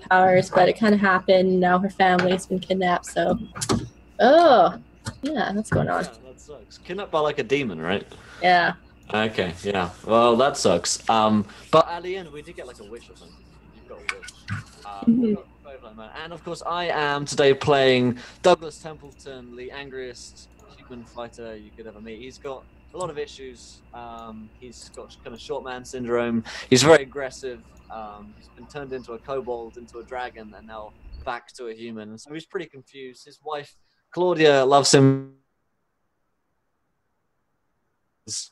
powers, but it kind of happened. Now her family's been kidnapped, so. Oh, yeah, that's going on. Yeah, that sucks. Kidnapped by like a demon, right? Yeah. Okay, yeah. Well, that sucks. But at the end, we did get like a wish or something. You've got a wish. Mhm. And of course, I am today playing Douglas Templeton, the angriest human fighter you could ever meet. He's got a lot of issues. He's got kind of short man syndrome. He's very aggressive. He's been turned into a kobold, into a dragon, and now back to a human. So he's pretty confused. His wife, Claudia, loves him.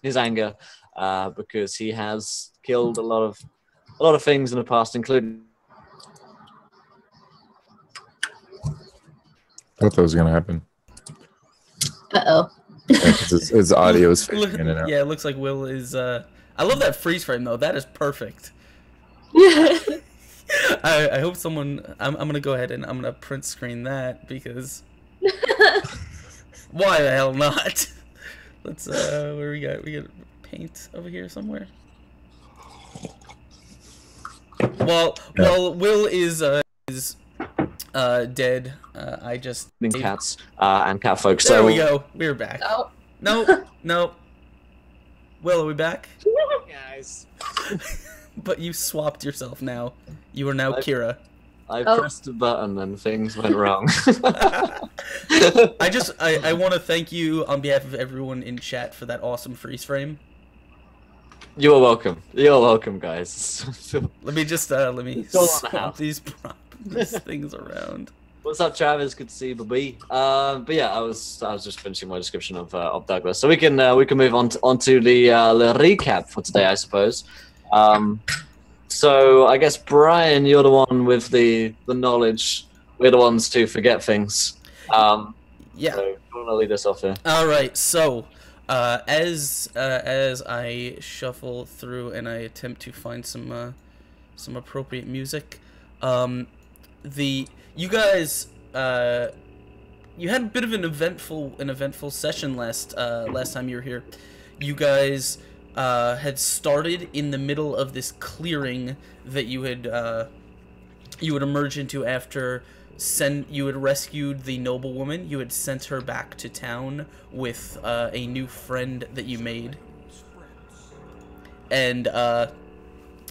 His anger, because he has killed a lot of things in the past, including. I thought that was gonna happen. Uh-oh. Yeah, 'cause his audio is fading in and out. Yeah, it looks like Will is. I love that freeze frame though. That is perfect. I hope someone. I'm gonna go ahead and I'm gonna print screen that because. Why the hell not? Let's where we got paint over here somewhere. Well, Will is dead. I just Cats and cat folks. There So we go. We're back. Oh. No. Will, are we back? guys, But you swapped yourself now. You are now Kira. I Oh. pressed a button and things went wrong. I want to thank you on behalf of everyone in chat for that awesome freeze frame. You are welcome. You're welcome, guys. Let me just all on the swap house. these things around. What's up, Travis? Good to see you, baby. But yeah, I was just finishing my description of Douglas, so we can move on to the recap for today, I suppose. So I guess Brian, you're the one with the knowledge. We're the ones to forget things. Yeah. So you want to lead us off here? All right. So, as I shuffle through and I attempt to find some appropriate music, you guys you had a bit of an eventful session last time you were here. You guys had started in the middle of this clearing that you had emerged into after you had rescued the noblewoman. You had sent her back to town with a new friend that you made, and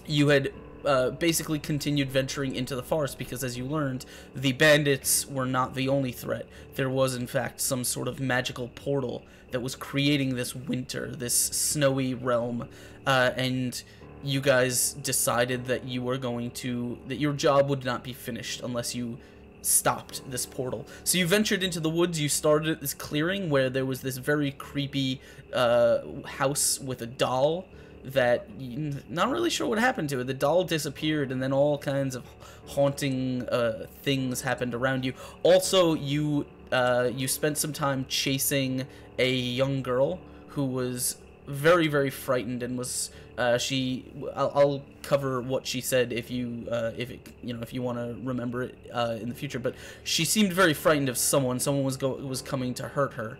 you had basically continued venturing into the forest because, as you learned, the bandits were not the only threat. There was, in fact, some sort of magical portal that was creating this winter, this snowy realm, and you guys decided that that your job would not be finished unless you stopped this portal. So you ventured into the woods. You started at this clearing where there was this very creepy house with a doll that you're not really sure what happened to it. The doll disappeared, and then all kinds of haunting things happened around you. Also, you spent some time chasing a young girl who was very, very frightened and was I'll cover what she said if you want to remember it in the future. But she seemed very frightened of someone. Someone was coming to hurt her.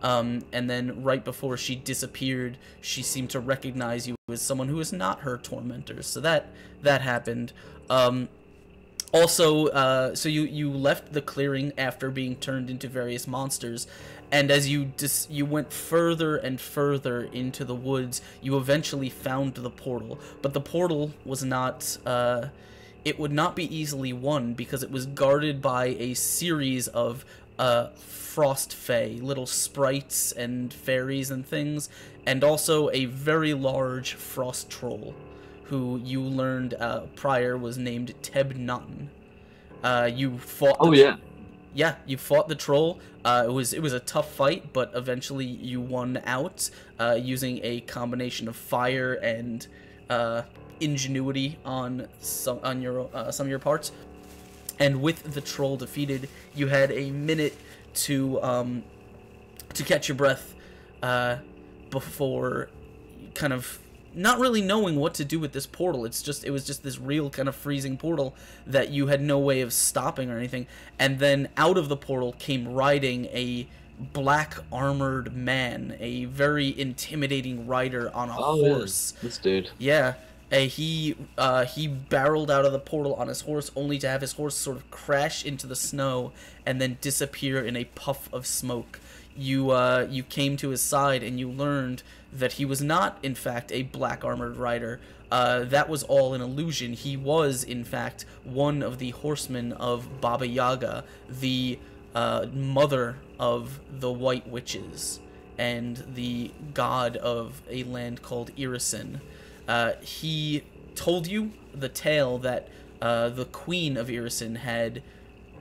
And then right before she disappeared, she seemed to recognize you as someone who is not her tormentors. So that happened. Also, so you left the clearing after being turned into various monsters, and as you went further and further into the woods, you eventually found the portal. But the portal was not. It would not be easily won because it was guarded by a series of frost fae, little sprites and fairies and things, and also a very large frost troll, who you learned prior was named Teb Nutton. You fought. You fought the troll. It was a tough fight, but eventually you won out using a combination of fire and ingenuity on some of your parts. And with the troll defeated, you had a minute to catch your breath before kind of not really knowing what to do with this portal. It was just this real kind of freezing portal that you had no way of stopping or anything. And then out of the portal came riding a black armored man, a very intimidating rider on a horse. Yeah. This dude. Yeah. He barreled out of the portal on his horse, only to have his horse sort of crash into the snow and then disappear in a puff of smoke. You came to his side and you learned that he was not, in fact, a black armored rider. That was all an illusion. He was, in fact, one of the horsemen of Baba Yaga, the mother of the White Witches and the god of a land called Irisin. He told you the tale that the queen of Irisin had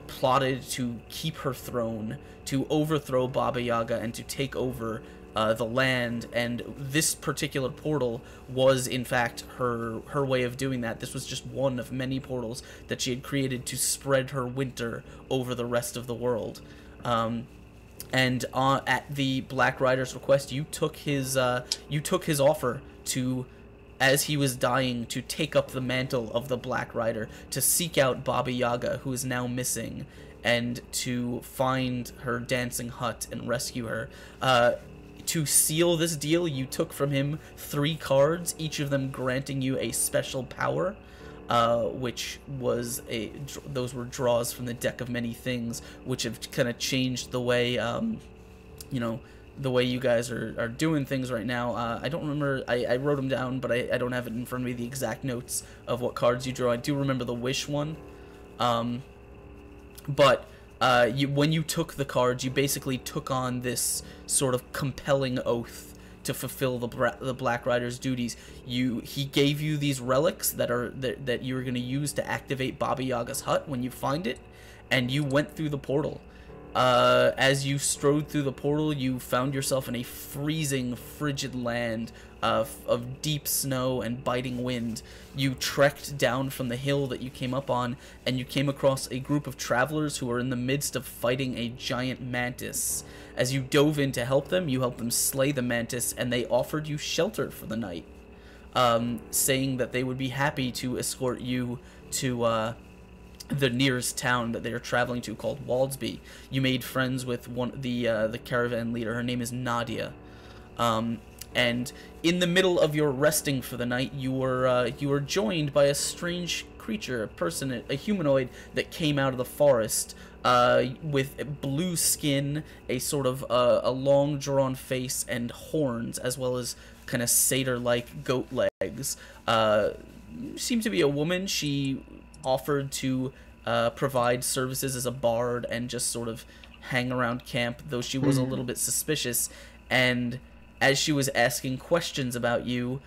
plotted to keep her throne, to overthrow Baba Yaga and to take over the land, and this particular portal was in fact her way of doing that. This was just one of many portals that she had created to spread her winter over the rest of the world. And at the Black Rider's request, you took his offer to, as he was dying, to take up the mantle of the Black Rider, to seek out Baba Yaga, who is now missing, and to find her dancing hut and rescue her. To seal this deal, you took from him 3 cards, each of them granting you a special power, which was those were draws from the deck of many things, which have kind of changed the way, the way you guys are doing things right now. I don't remember, I wrote them down, but I don't have it in front of me, the exact notes of what cards you draw. I do remember the wish one, but when you took the cards, you basically took on this sort of compelling oath to fulfill the Black Rider's duties. He gave you these relics that you were going to use to activate Baba Yaga's hut when you find it, and you went through the portal. As you strode through the portal, you found yourself in a freezing, frigid land of deep snow and biting wind. You trekked down from the hill that you came up on, and you came across a group of travelers who were in the midst of fighting a giant mantis. As you dove in to help them, you helped them slay the mantis, and they offered you shelter for the night, saying that they would be happy to escort you to the nearest town that they are traveling to, called Waldsby. You made friends with the caravan leader. Her name is Nadia. And in the middle of your resting for the night, you were joined by a strange creature, a humanoid that came out of the forest, with blue skin, a sort of a long drawn face, and horns, as well as kind of satyr-like goat legs. Seemed to be a woman. She offered to provide services as a bard and just sort of hang around camp, though she was a little bit suspicious. And as she was asking questions about you,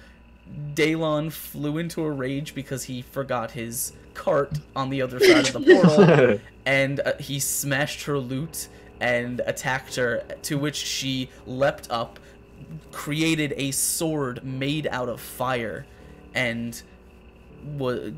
Daylon flew into a rage because he forgot his cart on the other side of the portal, and he smashed her loot and attacked her, to which she leapt up, created a sword made out of fire, and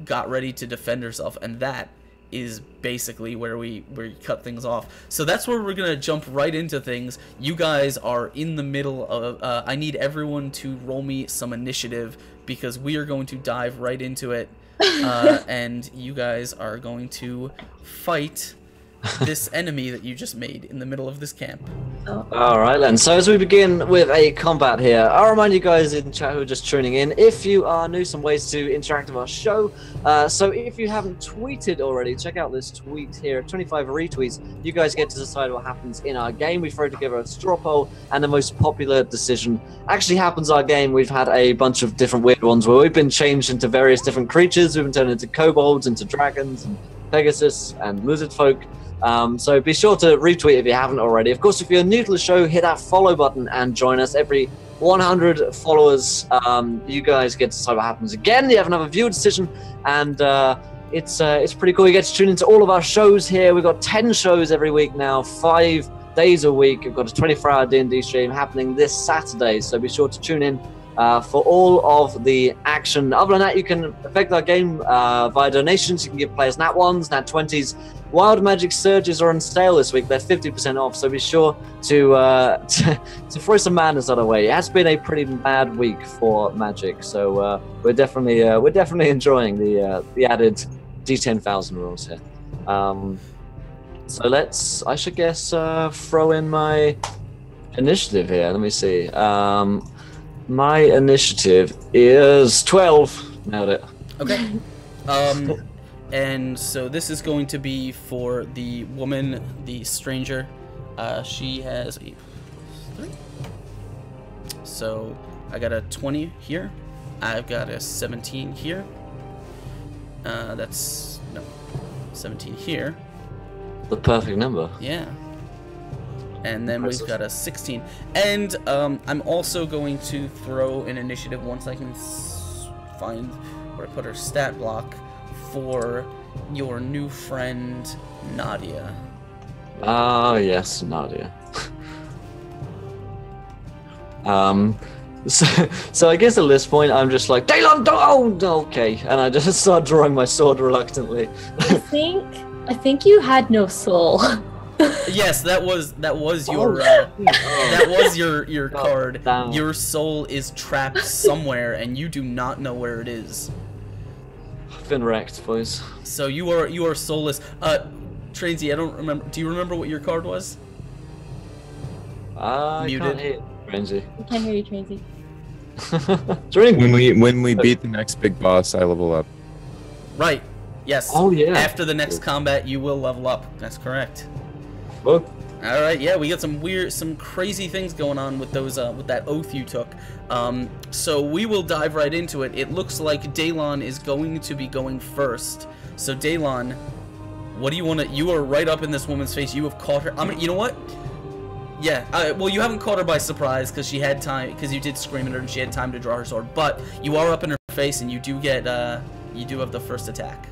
got ready to defend herself. And that is basically where we cut things off. So that's where we're gonna jump right into things. You guys are in the middle of I need everyone to roll me some initiative, because we are going to dive right into it, and you guys are going to fight this enemy that you just made in the middle of this camp. Alright then, so as we begin with a combat here, I'll remind you guys in chat who are just tuning in, if you are new, some ways to interact with our show. So if you haven't tweeted already, check out this tweet here. 25 retweets, you guys get to decide what happens in our game. We throw together a straw poll, and the most popular decision actually happens our game. We've had a bunch of different weird ones where we've been changed into various different creatures. We've been turned into kobolds, into dragons, and Pegasus, and lizard folk. So be sure to retweet if you haven't already. Of course, if you're new to the show, hit that follow button and join us. Every 100 followers, you guys get to decide what happens again. You have another viewer decision, and it's pretty cool. You get to tune into all of our shows here. We've got 10 shows every week now, 5 days a week. We've got a 24-hour D&D stream happening this Saturday, so be sure to tune in for all of the action. Other than that, you can affect our game via donations. You can give players Nat 1s, Nat 20s. Wild Magic Surges are on sale this week. They're 50% off, so be sure to throw some madness our way. It has been a pretty mad week for Magic, so we're definitely enjoying the added D10,000 rules here. So I should guess throw in my initiative here. Let me see. My initiative is 12. Nailed it. Okay. And so this is going to be for the woman, the stranger. She has a 3. So I got a 20 here. I've got a 17 here. That's no 17 here. The perfect number. Yeah. And then we've got a 16. And I'm also going to throw an initiative once I can find where I put her stat block for your new friend Nadia. Ah, yes, Nadia. So I guess at this point I'm just like, Daylon, don't! Oh, okay. And I just start drawing my sword reluctantly. I think you had no soul. Yes, that was your that was your card. Damn. Your soul is trapped somewhere, and you do not know where it is. Been wrecked, boys. So you are soulless. Trainsy, I don't remember. Do you remember what your card was? I Muted. can't hear Renzi. I can't hear you, Tracy. Drink. When we beat the next big boss, I level up. Right. Yes. Oh yeah. After the next combat, you will level up. That's correct. Look. All right. Yeah, we got some crazy things going on with those with that oath you took. So we will dive right into it. It looks like Daylon is going to be going first. So Daylon, what do you want to? You are right up in this woman's face. You have caught her. You know what? Yeah. Well, you haven't caught her by surprise because she had time. Because you did scream at her and she had time to draw her sword. But you are up in her face and you do get. You do have the first attack.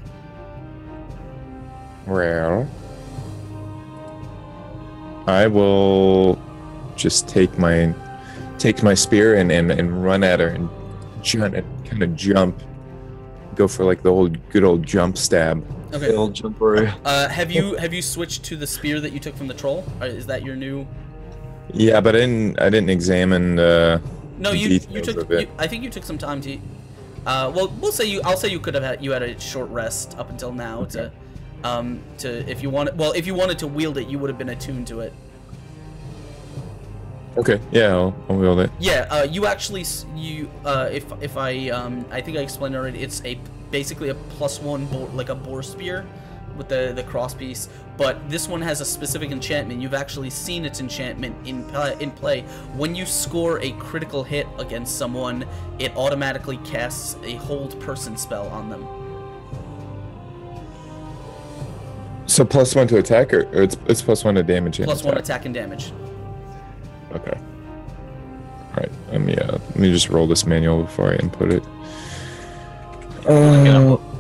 Well, I will just take my spear and run at her and kind of jump, go for like the good old jump stab. Okay. The old jumper. Have you switched to the spear that you took from the troll? Or is that your new? Yeah, but I didn't examine the No, you details took. of it. I think you took some time to. Well, I'll say you could have had a short rest up until now Okay. to if you wanted. Well, if you wanted to wield it, you would have been attuned to it. Okay, yeah, I'll wield it. Yeah, you actually if I think I explained already. It's basically a +1 like a boar spear with the cross piece, but this one has a specific enchantment. You've actually seen its enchantment in play. When you score a critical hit against someone, it automatically casts a hold person spell on them. So +1 to attack, or it's +1 to damage and +1 attack and damage. Okay. All right. Let me just roll this manual before I input it.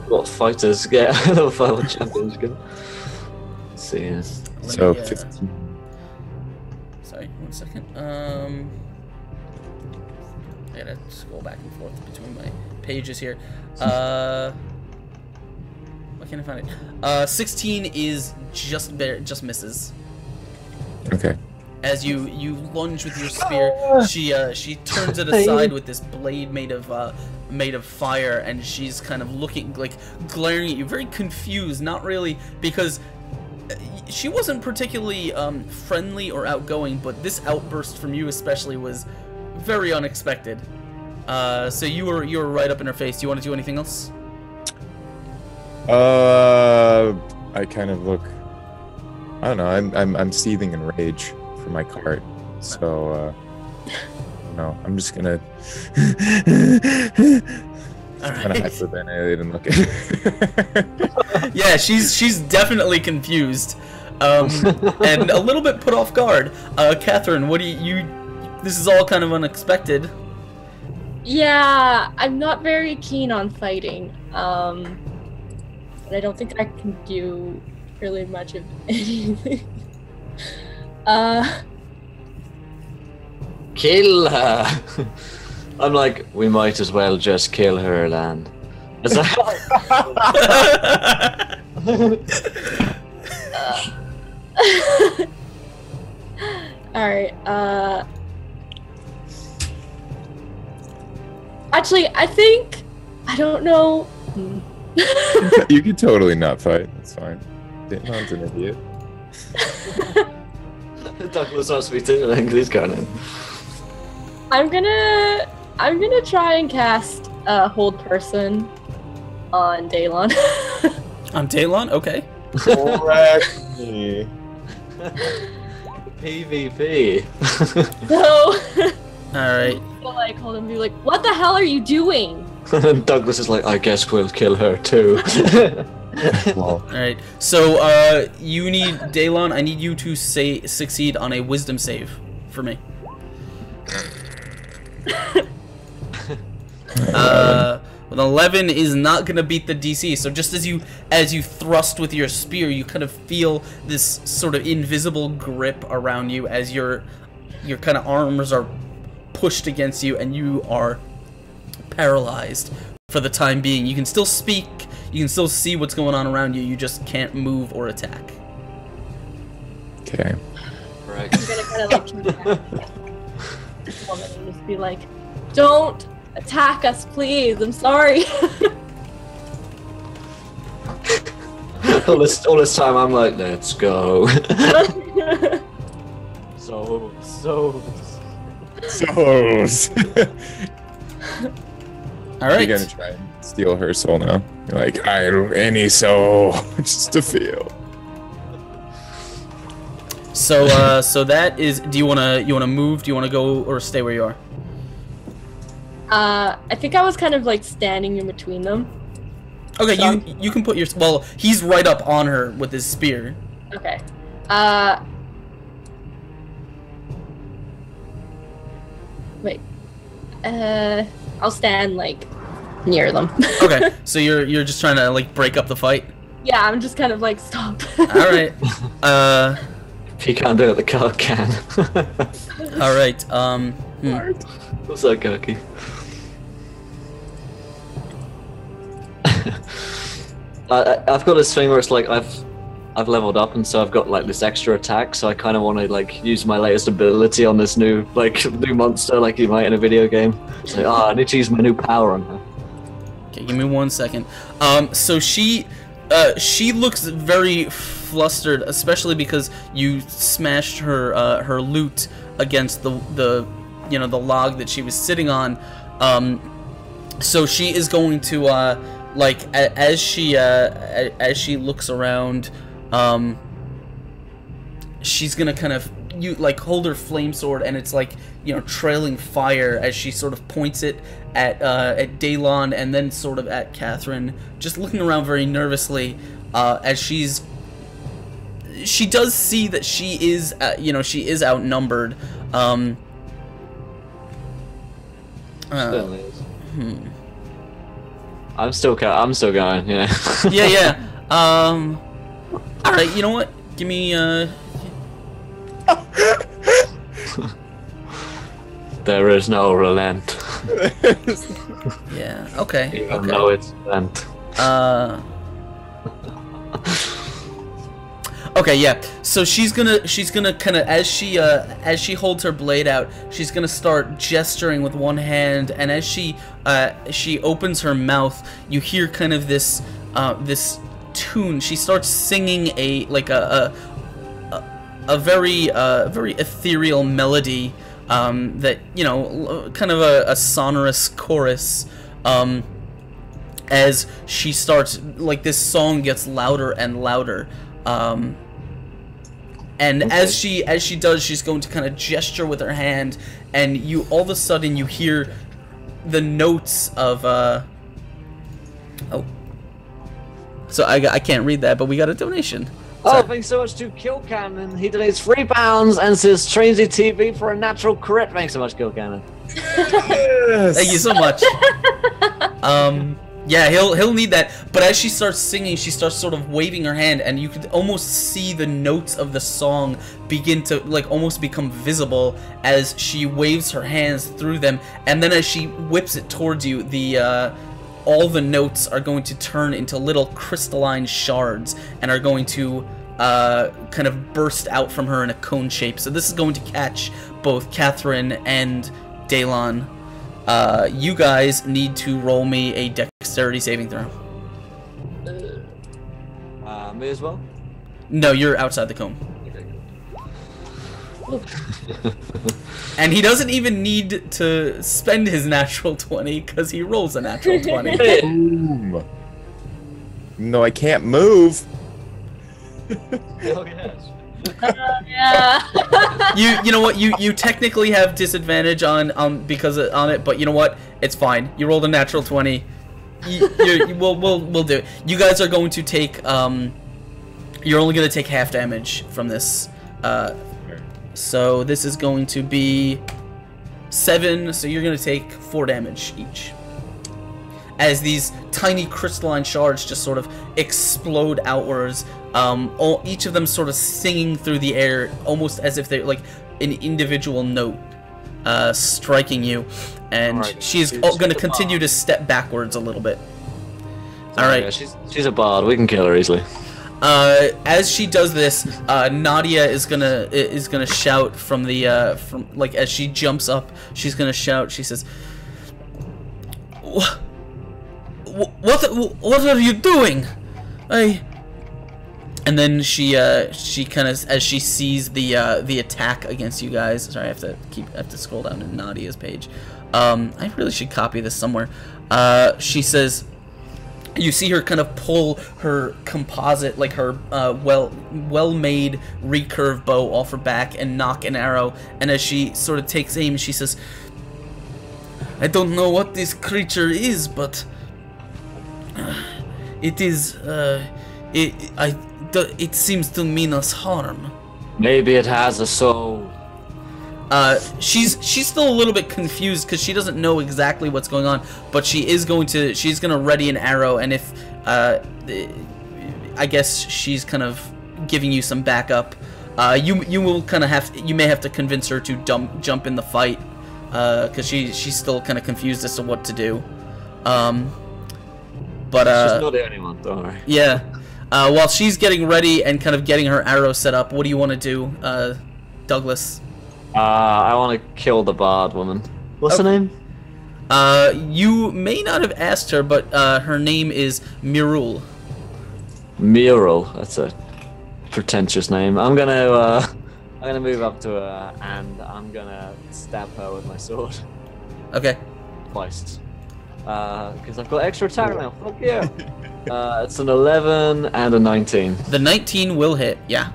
What fighters get level 5 champions get? Let's see. So Let me, 15. Sorry, 1 second. I gotta scroll back and forth between my pages here. Why can't I find it? 16 is just there, just misses. Okay. As you lunge with your spear, she turns it aside with this blade made of fire, and she's kind of looking, like, glaring at you, very confused. Not really, because she wasn't particularly friendly or outgoing, but this outburst from you especially was very unexpected. So you were right up in her face. Do you want to do anything else? I kind of look. I don't know. I'm seething in rage for my cart, so no, I'm just gonna kind of hyperventilate and look at. Yeah, she's definitely confused, and a little bit put off guard. Catherine, what do you? This is all kind of unexpected. Yeah, I'm not very keen on fighting. But I don't think I can do really much of anything. Kill her! I'm like, we might as well just kill her, Lan. Alright, actually, I don't know. You can totally not fight. That's fine. Daylon's an idiot. Douglas wants me to, he's going in. I'm gonna try and cast hold person on Daylon. On Daylon? Okay. Correct me. PvP. So, Alright. so like hold him and be like, what the hell are you doing? And Douglas is like, I guess we'll kill her too. Well, Alright. So, you need, Daylon, I need you to succeed on a wisdom save for me. With 11 is not gonna beat the DC. So just as you thrust with your spear, you kind of feel this sort of invisible grip around you as your kind of arms are pushed against you, and you are paralyzed for the time being. You can still speak, you can still see what's going on around you. You just can't move or attack. okay. Right. I'm gonna kind of like turn back woman and just be like, don't attack us, please. I'm sorry. all this time I'm like, let's go. So. Souls. Alright. You're gonna try and steal her soul now. You're like, any soul, just to feel. So so that is, do you wanna move? Do you wanna go or stay where you are? I think I was kind of like standing in between them. Okay, So you can put your, well, he's right up on her with his spear. Okay. Wait. I'll stand like near them. Okay, so you're just trying to like break up the fight. Yeah, I'm just kind of like stop. All right. If he can't do it, the card can. All right. What's that, Gurky? I've got this thing where it's like I've leveled up, and so I've got like this extra attack. So I kind of want to like use my latest ability on this new monster, like you might in a video game. So I need to use my new power on her. Okay, give me 1 second. So she looks very flustered, especially because you smashed her her loot against the log that she was sitting on. So she is going to as she looks around, she's gonna kind of hold her flame sword, and it's like, trailing fire as she sort of points it at Daylon and then sort of at Catherine, just looking around very nervously, as she does see that she is she is outnumbered. Certainly is. I'm still going. Yeah. Yeah. All right. You know what? Give me There is no relent. Yeah. Okay. Even though it's relent. Okay, yeah. So she's gonna kind of, as she holds her blade out, she's gonna start gesturing with one hand, and as she opens her mouth, you hear kind of this this tune. She starts singing a very ethereal melody, that kind of a sonorous chorus. As she starts, this song gets louder and louder. And okay. as she does, she's going to kind of gesture with her hand, and all of a sudden you hear the notes of so I can't read that, but we got a donation. Oh, thanks so much to Kill Cannon. He donates £3 and says Trainsy TV for a natural crit. Thanks so much, Kill Cannon. Yes. Thank you so much. Yeah, he'll need that. But as she starts singing, she starts sort of waving her hand, and you could almost see the notes of the song begin to almost become visible as she waves her hands through them. And then as she whips it towards you, all the notes are going to turn into little crystalline shards and are going to kind of burst out from her in a cone shape. So this is going to catch both Catherine and Daylon. You guys need to roll me a dexterity saving throw. Me as well? No, you're outside the cone. Okay, And he doesn't even need to spend his natural 20 because he rolls a natural 20. Boom. No, I can't move. Oh, yes. Yeah. You know what? You technically have disadvantage on because on it, but you know what? It's fine. You rolled a natural 20. We'll do it. You guys are going to take you're only going to take half damage from this. So this is going to be 7. So you're going to take 4 damage each. As these tiny crystalline shards just sort of explode outwards, each of them sort of singing through the air, almost as if they're like an individual note striking you. And Alright, she's she's going to a continue bard. to step backwards a little bit. Alright. Yeah, she's a bard. We can kill her easily. As she does this, Nadia is gonna shout from the from like as she jumps up. She's gonna shout. She says, "What are you doing? And then she kind of, as she sees the attack against you guys. Sorry, I have to scroll down to Nadia's page. I really should copy this somewhere. She says. You see her kind of pull her composite, like her well-made recurve bow off her back and knock an arrow. And as she sort of takes aim, she says, "I don't know what this creature is, but it is. It seems to mean us harm." Maybe it has a soul. She's still a little bit confused because she doesn't know exactly what's going on, but she's gonna ready an arrow, and if I guess she's kind of giving you some backup. You may have to convince her to jump in the fight because she's still kind of confused as to what to do. But She's not the only one, don't worry. yeah. While she's getting ready and kind of getting her arrow set up, what do you want to do, Douglas? I want to kill the bard woman. What's her name? You may not have asked her, but her name is Mirul. Mural. That's a pretentious name. I'm gonna move up to her and I'm gonna stab her with my sword Okay. twice. Because I've got extra attack now. Fuck yeah. It's an 11 and a 19. The 19 will hit, yeah.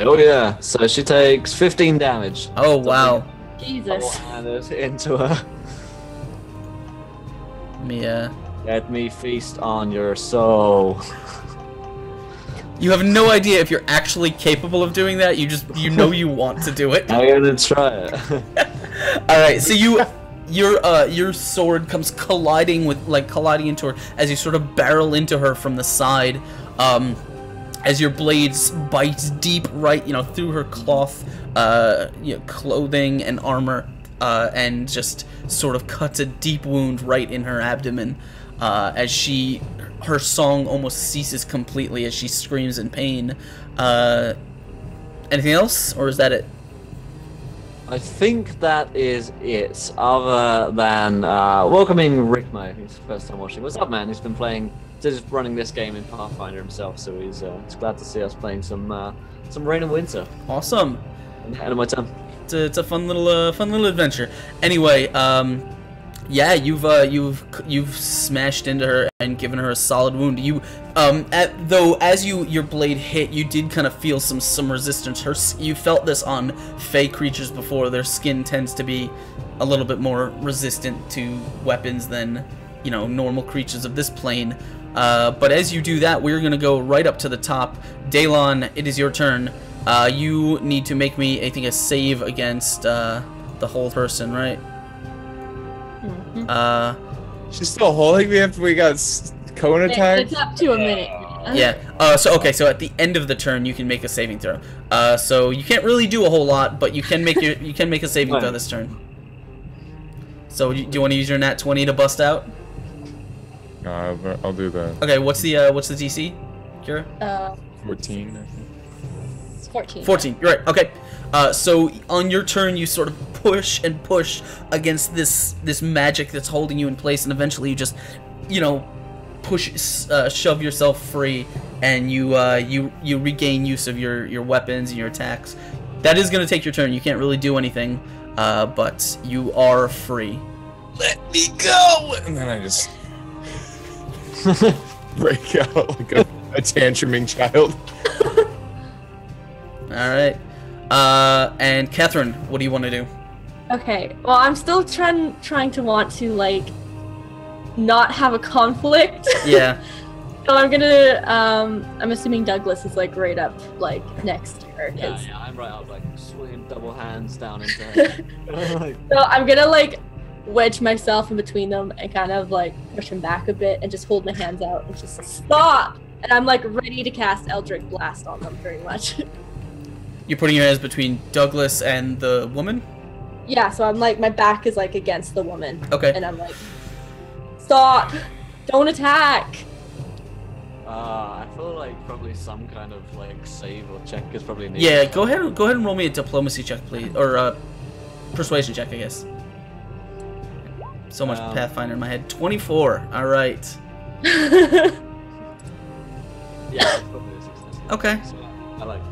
Oh yeah. So she takes 15 damage. Oh, wow. Jesus. And it into her. Let me feast on your soul. You have no idea if you're actually capable of doing that. You know you want to do it. I'm gonna try it. All right, so your sword comes colliding into her as you sort of barrel into her from the side. As your blades bite deep right, through her cloth, clothing and armor, and just sort of cuts a deep wound right in her abdomen. As her song almost ceases completely as she screams in pain. Anything else, or is that it? I think that is it, other than welcoming Rickmo, who's first time watching. What's up, man? He's been just running this game in Pathfinder himself, so he's glad to see us playing some Rain and Winter. Awesome. End of my turn. It's a fun little adventure. Anyway, yeah, you've smashed into her and given her a solid wound. As your blade hit, you did kind of feel some resistance. You felt this on fey creatures before. Their skin tends to be a little bit more resistant to weapons than normal creatures of this plane. But as you do that, we're gonna go right up to the top. Daylon, it is your turn. You need to make me, I think, a save against the whole person, right? Mm-hmm. She's still holding me after we got cone attacked? It's up to a minute. Yeah. So at the end of the turn, you can make a saving throw. So you can't really do a whole lot, but you can make a saving throw this turn. So do you want to use your nat 20 to bust out? No, I'll do that. Okay. What's the DC, Kira? 14, I think. It's 14. 14. You're right. Okay. So on your turn, you sort of push and push against this magic that's holding you in place, and eventually you just, shove yourself free, and you regain use of your weapons and your attacks. that is going to take your turn. You can't really do anything, but you are free. Let me go! And then I just break out like a tantruming child. All right. And Catherine, what do you want to do? Okay, well, I'm still trying to want to, like, not have a conflict. Yeah. So I'm gonna, I'm assuming Douglas is, like, right up, like, next to her. Yeah, I'm right up, like, swinging double hands down into her. So I'm gonna, like, wedge myself in between them and kind of, like, push him back a bit and just hold my hands out and just stop! And I'm, like, ready to cast Eldritch Blast on them, pretty much. You're putting your hands between Douglas and the woman? Yeah, so I'm, like, my back is, like, against the woman. Okay. And I'm, like, stop! Don't attack! I feel like probably some kind of like save or check is probably needed. Yeah, go ahead and roll me a diplomacy check, please, or persuasion check, I guess. So much Pathfinder in my head. 24. All right. Yeah, it's probably a success. Okay. So I like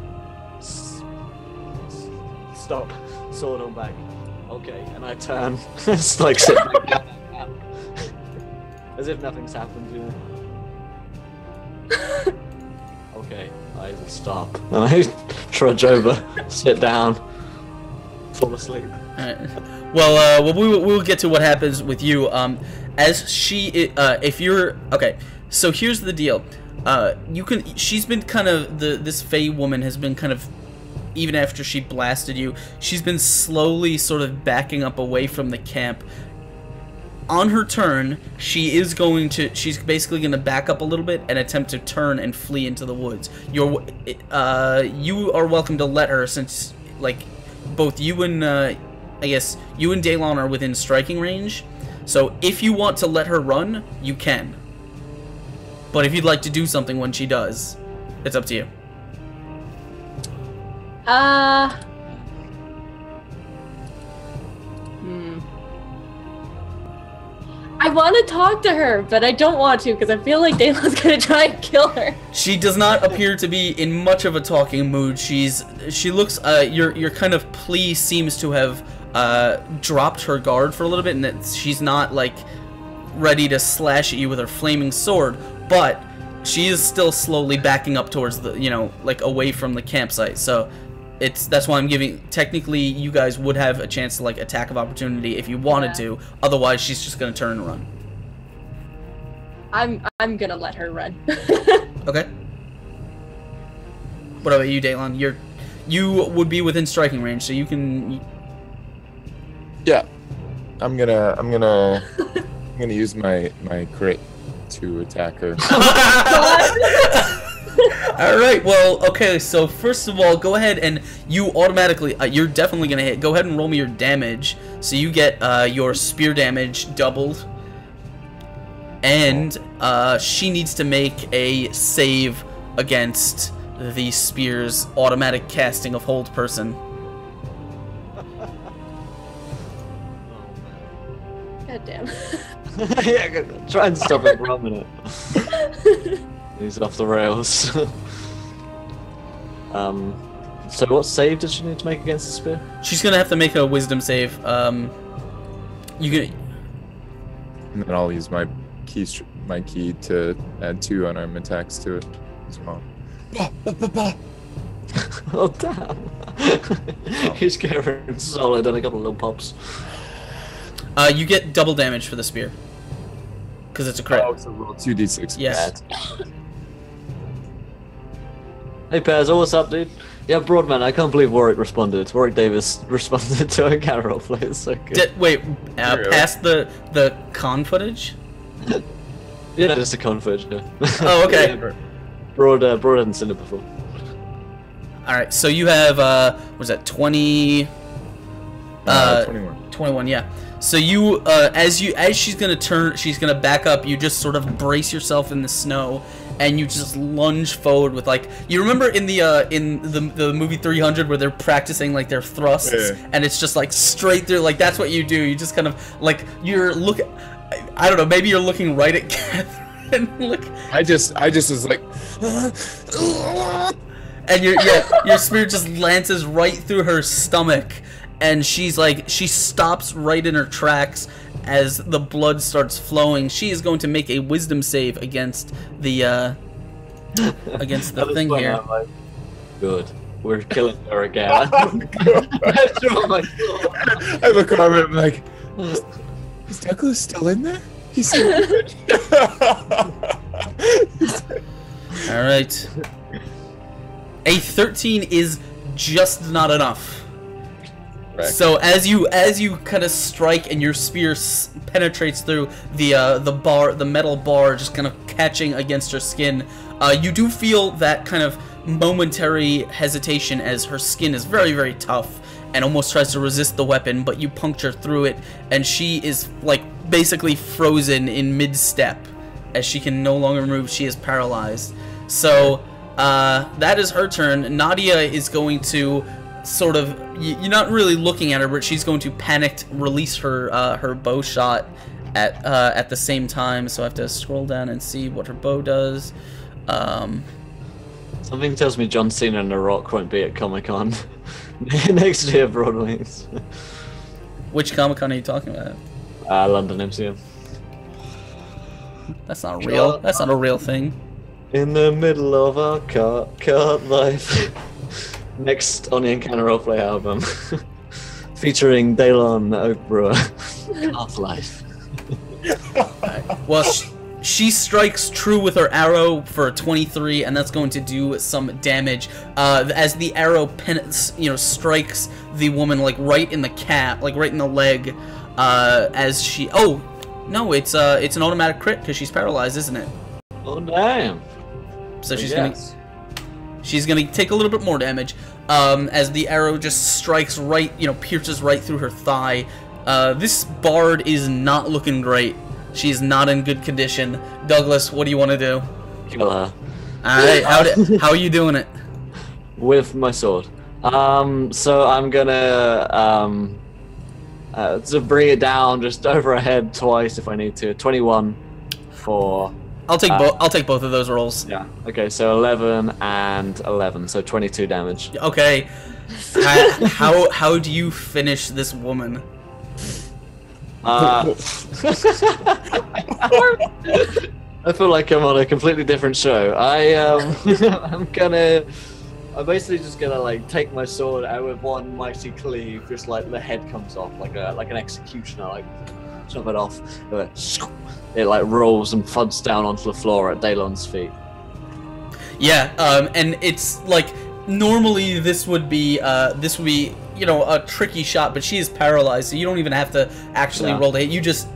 stop, sword on back. Okay, and I turn, it's like sit back down, as if nothing's happened. You know? Okay, I just stop and I trudge over, sit down, fall asleep. Alright. Well, we'll get to what happens with you. As she, if you're okay, so here's the deal. She's been kind of this Fey woman has been kind of, even after she blasted you, she's been slowly sort of backing up away from the camp. On her turn, she's basically going to back up a little bit and attempt to turn and flee into the woods. You are welcome to let her, since, like, both you and, I guess, you and Daylon are within striking range. So if you want to let her run, you can. But if you'd like to do something when she does, it's up to you. I want to talk to her, but I don't want to because I feel like Daylon's gonna try and kill her. She does not appear to be in much of a talking mood. She looks, your kind of plea seems to have dropped her guard for a little bit, and that she's not like ready to slash at you with her flaming sword, but she is still slowly backing up towards the, like away from the campsite. So that's why I'm giving, technically you guys would have a chance to like attack of opportunity if you wanted to. Otherwise she's just gonna turn and run. I'm gonna let her run. Okay. What about you, Daylon? You would be within striking range, so you can. Yeah, I'm gonna use my crit to attack her. All right. Well, okay. So first of all, go ahead and you automatically. You're definitely gonna hit. Go ahead and roll me your damage. So you get your spear damage doubled, and she needs to make a save against the spear's automatic casting of hold person. God damn. Yeah, try and stop him for a minute. He's off the rails. So what save does she need to make against the spear? She's gonna have to make a wisdom save. And then I'll use my key to add 2 unarmed attacks to it as well. Oh damn! He's getting solid and a couple of little pops. You get double damage for the spear because it's a crit. Oh, so roll 2d6. Yes. Hey Pairs, what's up, dude? Yeah, Broadman, I can't believe Warwick responded. Warwick Davis responded to a Garrel play. It's so good. Wait, past the con footage? Yeah, just a con footage. Yeah. Oh, okay. Yeah, Broad hadn't seen it before. All right, so you have what was that 20? 21. 21, yeah. So you, as she's gonna turn, she's gonna back up. You just sort of brace yourself in the snow, and you just lunge forward with like, you remember in the movie 300 where they're practicing like their thrusts, and it's just like straight through. Like that's what you do. You just kind of like you're looking. I don't know. Maybe you're looking right at Catherine. Look. I just was like. and your spear just lances right through her stomach, and she stops right in her tracks as the blood starts flowing. She is going to make a wisdom save against the thing here. Like, good. We're killing her again. I look over and I'm like, is Douglas still in there? He's still in there. All right. A 13 is just not enough. Correct. So as you kind of strike and your spear penetrates through the metal bar, just kind of catching against her skin, you do feel that kind of momentary hesitation as her skin is very, very tough and almost tries to resist the weapon, but you puncture through it, and she is like basically frozen in mid-step as she can no longer move. She is paralyzed. So that is her turn. Nadia is going to sort of, you're not really looking at her, but she's going to panicked release her bow shot at the same time. So I have to scroll down and see what her bow does. Something tells me John Cena and The Rock won't be at Comic-Con next year, Broadway's. Which Comic-Con are you talking about? London MCM. That's not real. That's not a real thing. In the middle of our cart life. Next on the Encounter Roleplay album. Featuring Daylon Oakbrewer. Cart life. Well, she strikes true with her arrow for a 23, and that's going to do some damage. As the arrow strikes the woman like right in the calf, like right in the leg. As she, oh no, it's an automatic crit because she's paralyzed, isn't it? Oh damn! So she's gonna take a little bit more damage. As the arrow just strikes right, pierces right through her thigh. This bard is not looking great. She's not in good condition. Douglas, what do you want to do? Kill her. Alright, how are you doing it? With my sword. So I'm gonna to bring it down just over her head twice if I need to. 21 for. I'll take both of those rolls. Yeah. Okay. So 11 and 11. So 22 damage. Okay. How do you finish this woman? I feel like I'm on a completely different show. I'm basically just gonna like take my sword out with one mighty cleave, just like the head comes off like an executioner, like chop it off. It like rolls and thuds down onto the floor at Daylon's feet. Yeah, and it's like normally this would be a tricky shot, but she is paralyzed, so you don't even have to actually roll to hit. You just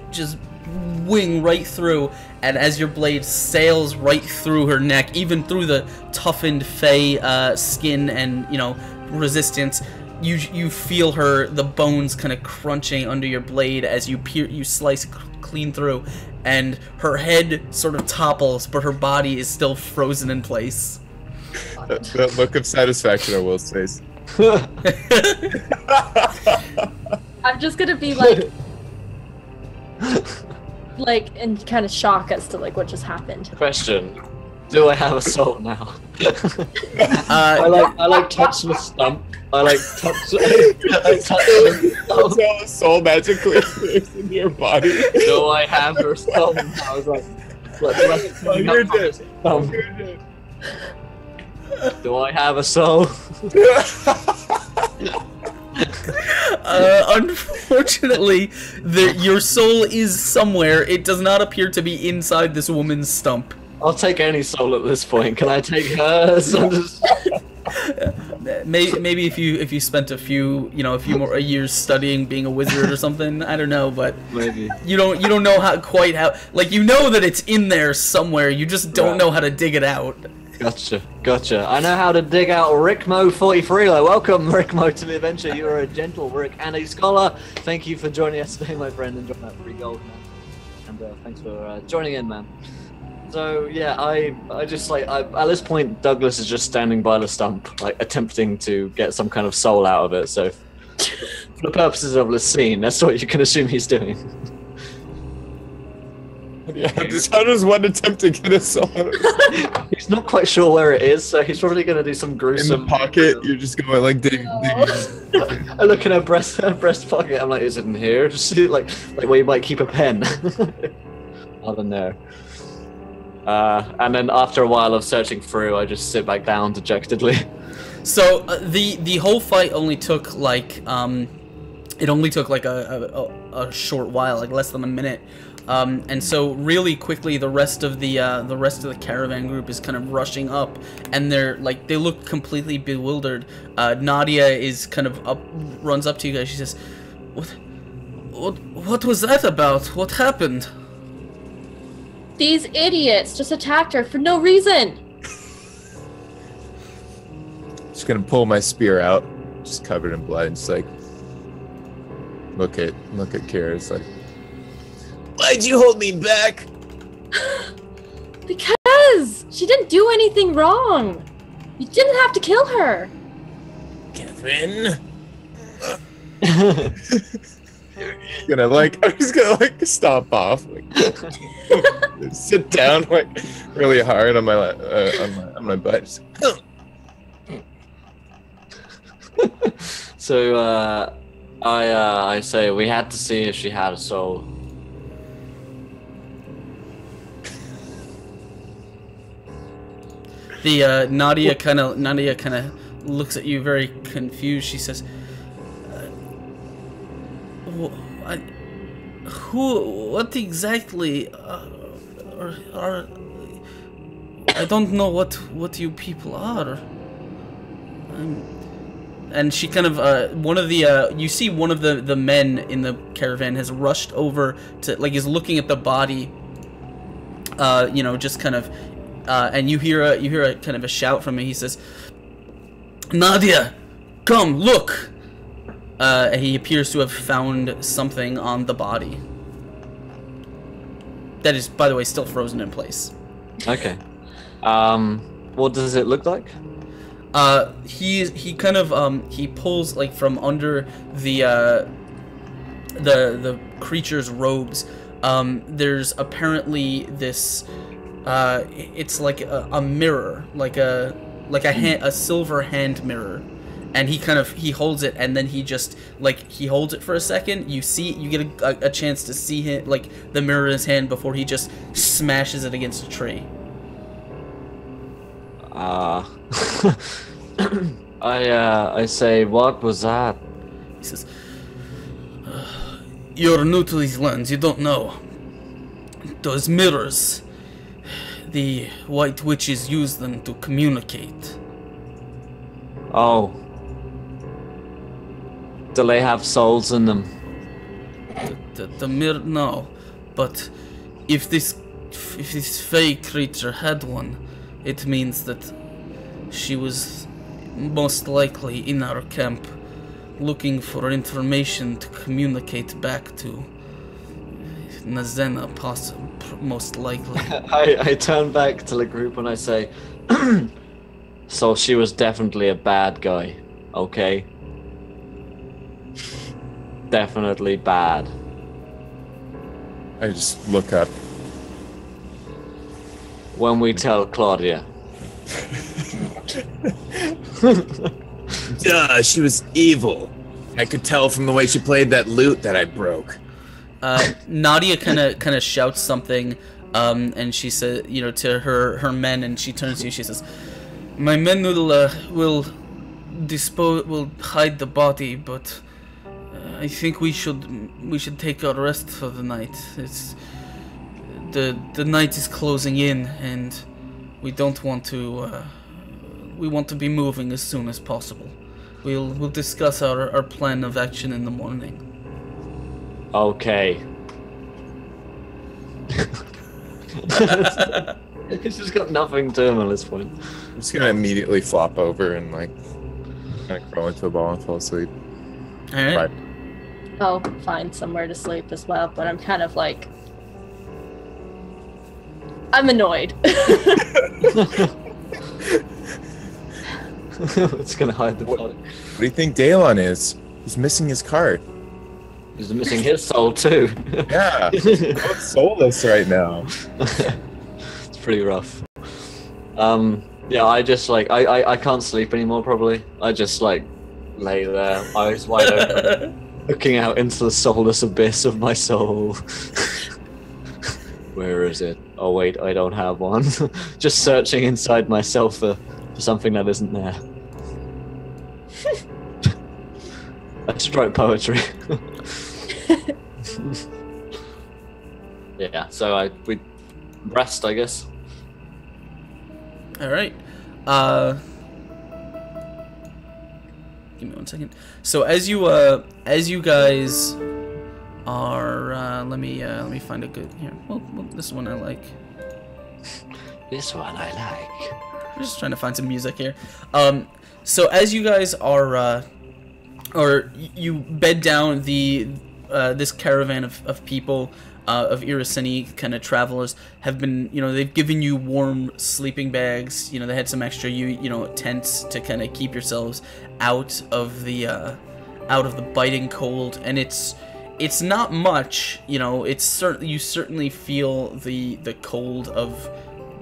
wing right through, and as your blade sails right through her neck, even through the toughened fey skin and resistance, you feel the bones kind of crunching under your blade as you slice clean through, and her head sort of topples, but her body is still frozen in place. That look of satisfaction on Will's face. I'm just gonna be like in kind of shock as to like what just happened. Question: do I have a soul now? I touch the stump. I touch the stump. So a soul magically appears in your body. Do I have her soul now? I was like you're dead. Do I have a soul? Unfortunately, your soul is somewhere. It does not appear to be inside this woman's stump. I'll take any soul at this point. Can I take hers? Maybe if you spent a few more years studying being a wizard or something, I don't know, but maybe you don't know how like you know that it's in there somewhere. You just don't know how to dig it out. Gotcha. I know how to dig out Rickmo43. Welcome, Rickmo, to the adventure. You are a gentle Rick and a scholar. Thank you for joining us today, my friend. Enjoy that free gold, man. And thanks for joining in, man. So yeah, I just at this point, Douglas is just standing by the stump, like attempting to get some kind of soul out of it. So, for the purposes of the scene, that's what you can assume he's doing. Yeah, how does one attempt to get us on? He's not quite sure where it is, so he's probably going to do some In gruesome. the pocket, you're just going like, I look in her breast pocket. I'm like, is it in here? Just see, like where you might keep a pen. I don't know. And then after a while of searching through, I just sit back down dejectedly. So the whole fight only took like it only took like a short while, like less than a minute. And so really quickly, the rest of the caravan group is kind of rushing up, and they look completely bewildered. Nadia is kind of runs up to you guys. She says, "What was that about? What happened?" These idiots just attacked her for no reason. Just gonna pull my spear out, just covered in blood, and just like look at Kira. It's like, why'd you hold me back? Because she didn't do anything wrong. You didn't have to kill her. Kevin. I'm just gonna like stomp off, like sit down like really hard on my butt. Just, So I say we had to see if she had a soul. The Nadia kind of looks at you very confused. She says, "What exactly are I don't know what you people are." And she kind of one of the you see one of the men in the caravan has rushed over to, like, is looking at the body, just kind of, and you hear a kind of a shout from him. He says, "Nadia, come look." And he appears to have found something on the body that is, by the way, still frozen in place. Okay. What does it look like? He kind of he pulls like from under the creature's robes. There's apparently this it's like a mirror, like a silver hand mirror, and he holds it, and then he holds it for a second. You get a chance to see him, like, the mirror in his hand before he just smashes it against a tree. I say, what was that? He says, "You're new to these lands, you don't know. Those mirrors, the white witches use them to communicate." Oh. Do they have souls in them? The mirror, no. But if this fey creature had one, it means that she was most likely in our camp looking for information to communicate back to Nazena, most likely. I turn back to the group and I say, so she was definitely a bad guy, okay? Definitely bad. I just look up. When we tell Claudia. Duh, she was evil. I could tell from the way she played that lute that I broke. Nadia kind of shouts something, and she says, to her men, and she turns to you. She says, "My men will hide the body, but I think we should take our rest for the night. It's the night is closing in, and we don't want to. We want to be moving as soon as possible. We'll discuss our plan of action in the morning." Okay. He's just got nothing to him at this point. I'm just gonna immediately flop over and like kind of crawl into a ball and fall asleep. All right. Right. I'll find somewhere to sleep as well, but I'm kind of like, I'm annoyed. It's gonna hide the body. What do you think Daelon is? He's missing his card. He's missing his soul too. Yeah, I'm soulless right now. It's pretty rough. Yeah, I just like I can't sleep anymore. Probably I just like lay there, eyes wide open, looking out into the soulless abyss of my soul. Where is it? Oh wait, I don't have one. Just searching inside myself for something that isn't there. I should write poetry. Yeah, so we rest, I guess. All right. Give me 1 second. So as you guys are, let me find a good here. Well, this one I like. This one I like. I'm just trying to find some music here. So as you guys are, or you bed down this caravan of people, of Iraseni kind of travelers have been, they've given you warm sleeping bags. They had some extra, tents to kind of keep yourselves out of the biting cold, and it's not much. You certainly feel the cold of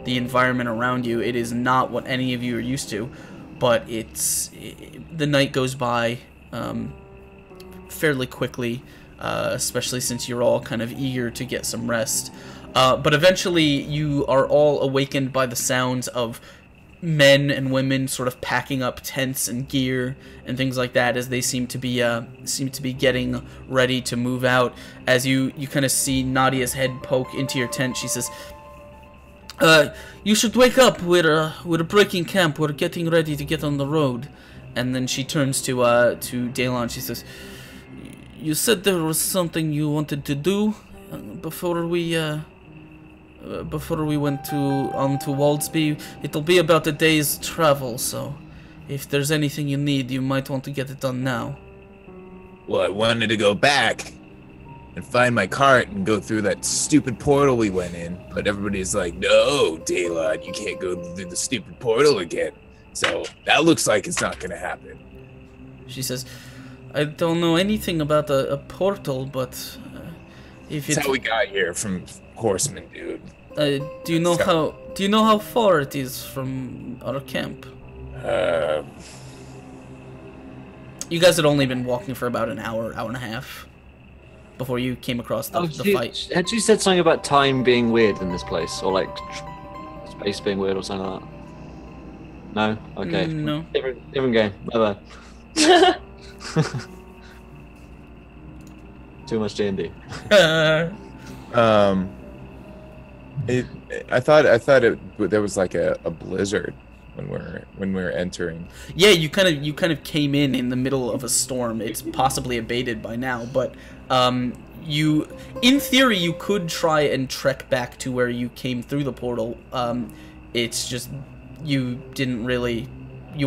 the environment around you. It is not what any of you are used to, but the night goes by fairly quickly. Especially since you're all kind of eager to get some rest. But eventually you are all awakened by the sounds of men and women sort of packing up tents and gear and things like that, as they seem to be getting ready to move out. As you kind of see Nadia's head poke into your tent, she says, you should wake up. We're breaking camp. We're getting ready to get on the road. And then she turns to Daylon. She says, you said there was something you wanted to do before we went on to Waldsby. It'll be about a day's travel, so if there's anything you need, you might want to get it done now. Well, I wanted to go back and find my cart and go through that stupid portal we went in, but everybody's like, no, Daylon, you can't go through the stupid portal again. So that looks like it's not gonna happen. She says, I don't know anything about a portal, but if That's how we got here from Horseman, dude. Do you know how far it is from our camp? You guys had only been walking for about an hour and a half before you came across the fight. Had you said something about time being weird in this place, or like space being weird, or something like that? No. Okay. No. Different game. Bye bye. Too much D&D. I thought there was like a blizzard when we were entering. Yeah, you kind of came in the middle of a storm. It's possibly abated by now, but in theory you could try and trek back to where you came through the portal. It's just you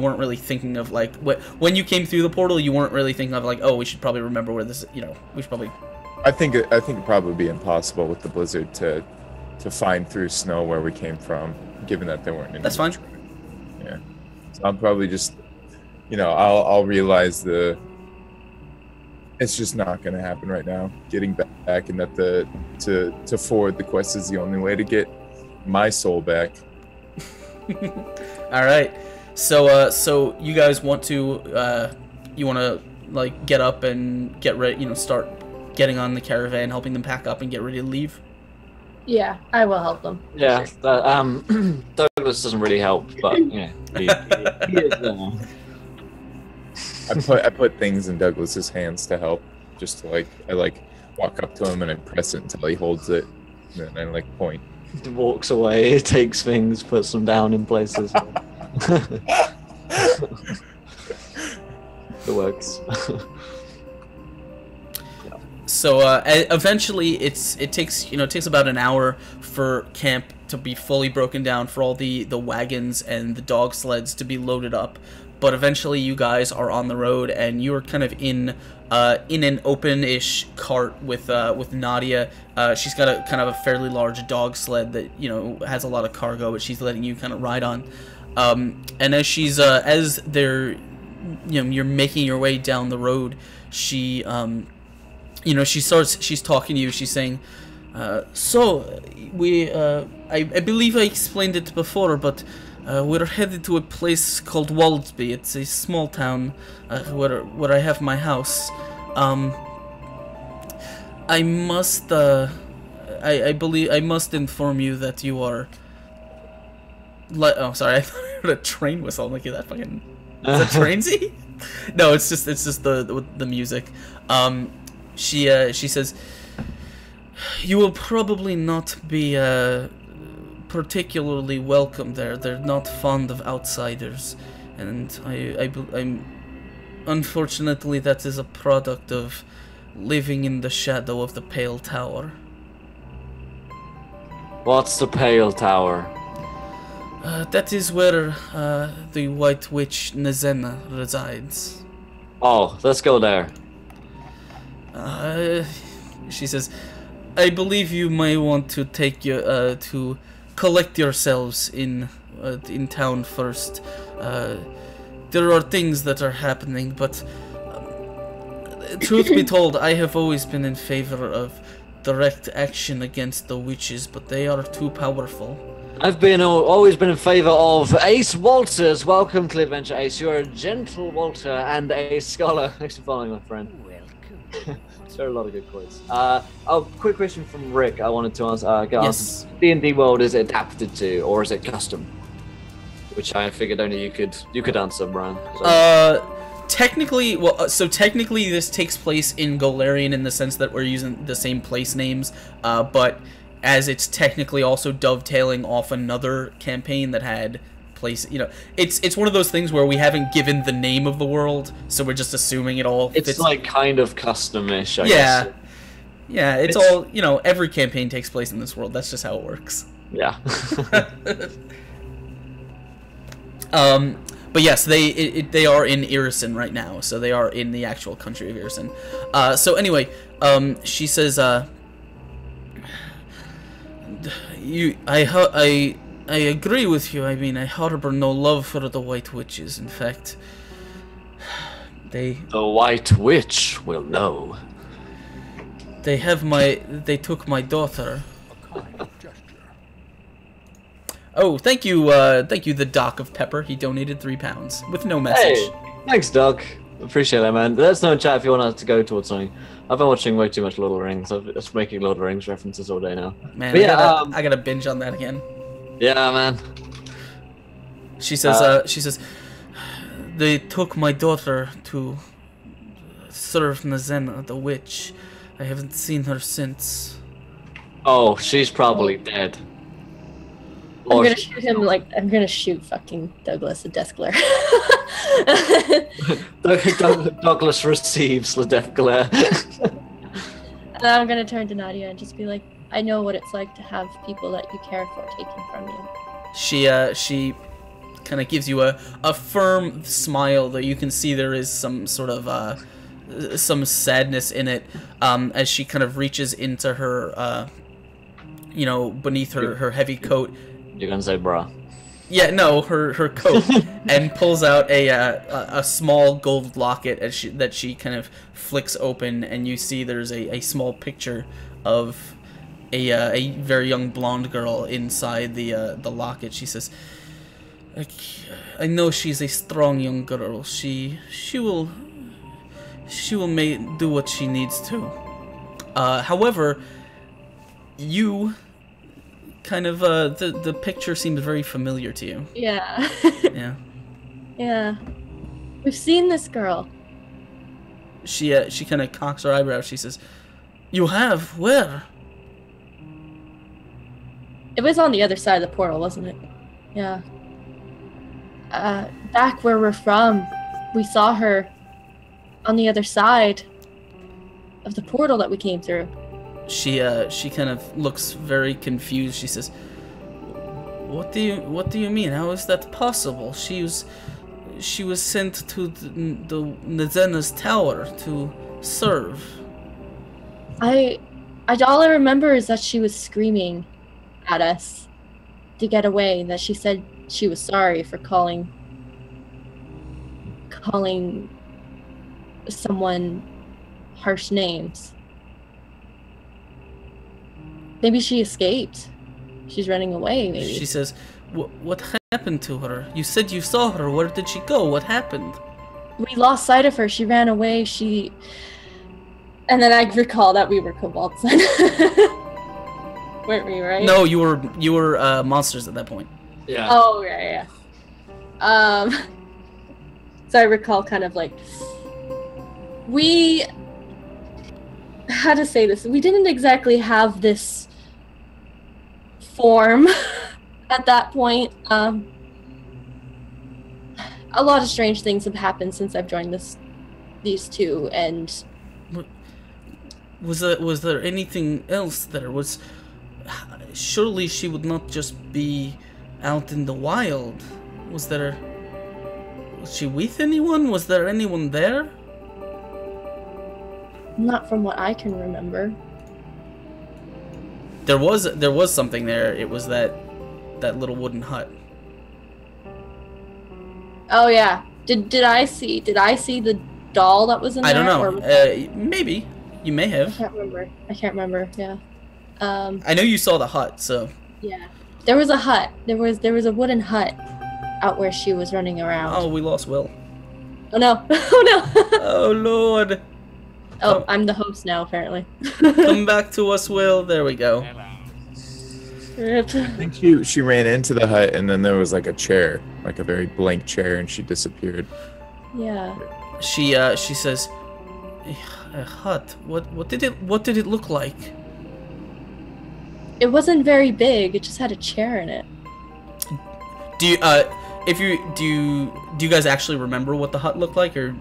weren't really thinking of, like, when you came through the portal, you weren't really thinking of, like, oh, we should probably remember where this, we should probably... I think it'd probably be impossible with the blizzard to find through snow where we came from, given that there weren't any... That's fine. Yeah. So I'm probably just, I'll realize it's just not going to happen right now, getting back, and that to forward the quest is the only way to get my soul back. All right. So you guys want to like get up and get ready, start getting on the caravan, helping them pack up and get ready to leave? Yeah, I will help them. Yeah, Douglas doesn't really help, but yeah, he is I put things in Douglas's hands to help, just to I walk up to him and I press it until he holds it, and then I point. He walks away, takes things, puts them down in places. It works. So eventually, it takes about an hour for camp to be fully broken down, for all the wagons and the dog sleds to be loaded up. But eventually, you guys are on the road, and you're kind of in an open-ish cart with Nadia. She's got a kind of a fairly large dog sled that has a lot of cargo, but she's letting you kind of ride on. And as she's as they're you're making your way down the road, she you know, she's talking to you. She's saying, so we, I believe I explained it before, but we're headed to a place called Waldsby. It's a small town where I have my house. I must, I believe I must inform you that you are. Oh, sorry, I thought I heard a train whistle. I'm like, is that fucking? Is that Trainsy? No, it's just the music. She says, you will probably not be particularly welcome there. They're not fond of outsiders, and I'm unfortunately that is a product of living in the shadow of the Pale Tower. What's the Pale Tower? That is where the White Witch Nezenna resides. Oh, let's go there. She says, I believe you may want to take your to collect yourselves in town first. There are things that are happening, but truth be told, I have always been in favor of direct action against the witches, but they are too powerful. I've always been in favor of Ace Walters. Welcome to the adventure, Ace. You're a gentle Walter and a scholar. Thanks for following, my friend. Welcome. There are a lot of good quotes. Quick question from Rick. I wanted to ask. Yes. D&D world is it adapted to, or is it custom? Which I figured only you could answer, Brian. So. Technically, technically this takes place in Golarion in the sense that we're using the same place names, but as it's technically also dovetailing off another campaign that had place, you know, it's one of those things where we haven't given the name of the world, so we're just assuming it all fits. It's like kind of custom-ish, I guess. Yeah, it's all, you know, every campaign takes place in this world. That's just how it works. Yeah. But yes, they are in Irison right now, so they are in the actual country of Irison. So anyway, she says, I agree with you. I mean, I harbor no love for the White Witches. In fact, the White Witch will know. They took my daughter. Oh, thank you, the Doc of Pepper. He donated £3 with no message. Hey, thanks, Doc. Appreciate that, man. Let us know in chat if you want us to go towards something. I've been watching way too much Lord of the Rings. I've just making Lord of the Rings references all day now. Man, but I gotta binge on that again. Yeah, man. She says, they took my daughter to serve Nezenna, the witch. I haven't seen her since. Oh, she's probably dead. I'm gonna shoot him I'm gonna shoot fucking Douglas a death glare. Douglas receives the death glare. And I'm gonna turn to Nadia and just be like, I know what it's like to have people that you care for taken from you. She kind of gives you a firm smile, though you can see there is some sort of some sadness in it, as she kind of reaches into her you know, beneath her heavy coat. You're gonna say bra. Yeah, no, her coat, and pulls out a small gold locket that she kind of flicks open, and you see there's a small picture of a very young blonde girl inside the locket. She says, I know she's a strong young girl. She will do what she needs to. However, you kind of the picture seems very familiar to you. Yeah. Yeah. Yeah. We've seen this girl. She kind of cocks her eyebrows. She says, "You have? Where?" It was on the other side of the portal, wasn't it? Yeah. Back where we're from, we saw her on the other side of the portal that we came through. She kind of looks very confused. She says, What do you mean? How is that possible? She was sent to the Nezenna's tower to serve. All I remember is that she was screaming at us to get away, and that she said she was sorry for calling someone harsh names. Maybe she escaped. She's running away, maybe. She says, what happened to her? You said you saw her. Where did she go? What happened? We lost sight of her. She ran away. And then I recall that we were Kobolds. Weren't we, right? No, you were monsters at that point. Yeah. Oh, yeah. So I recall kind of like... How to say this? We didn't exactly have this form at that point. A lot of strange things have happened since I've joined these two, and was there anything else there? Surely she would not just be out in the wild. Was she with anyone? Was there anyone there? not from what I can remember. There was something there. It was that little wooden hut. Oh yeah. Did I see the doll that was in there? I don't know. Maybe you may I have. can't remember. Yeah. I know you saw the hut, so. Yeah. There was a hut. There was a wooden hut out where she was running around. Oh, we lost Will. Oh no. Oh no. Oh Lord. Oh, I'm the host now apparently. Come back to us, Will. There we go. Rip. I think she ran into the hut, and then there was like a chair, like a very blank chair, and she disappeared. Yeah. She says, a hut. What did it look like? It wasn't very big. It just had a chair in it. Do you guys actually remember what the hut looked like, or?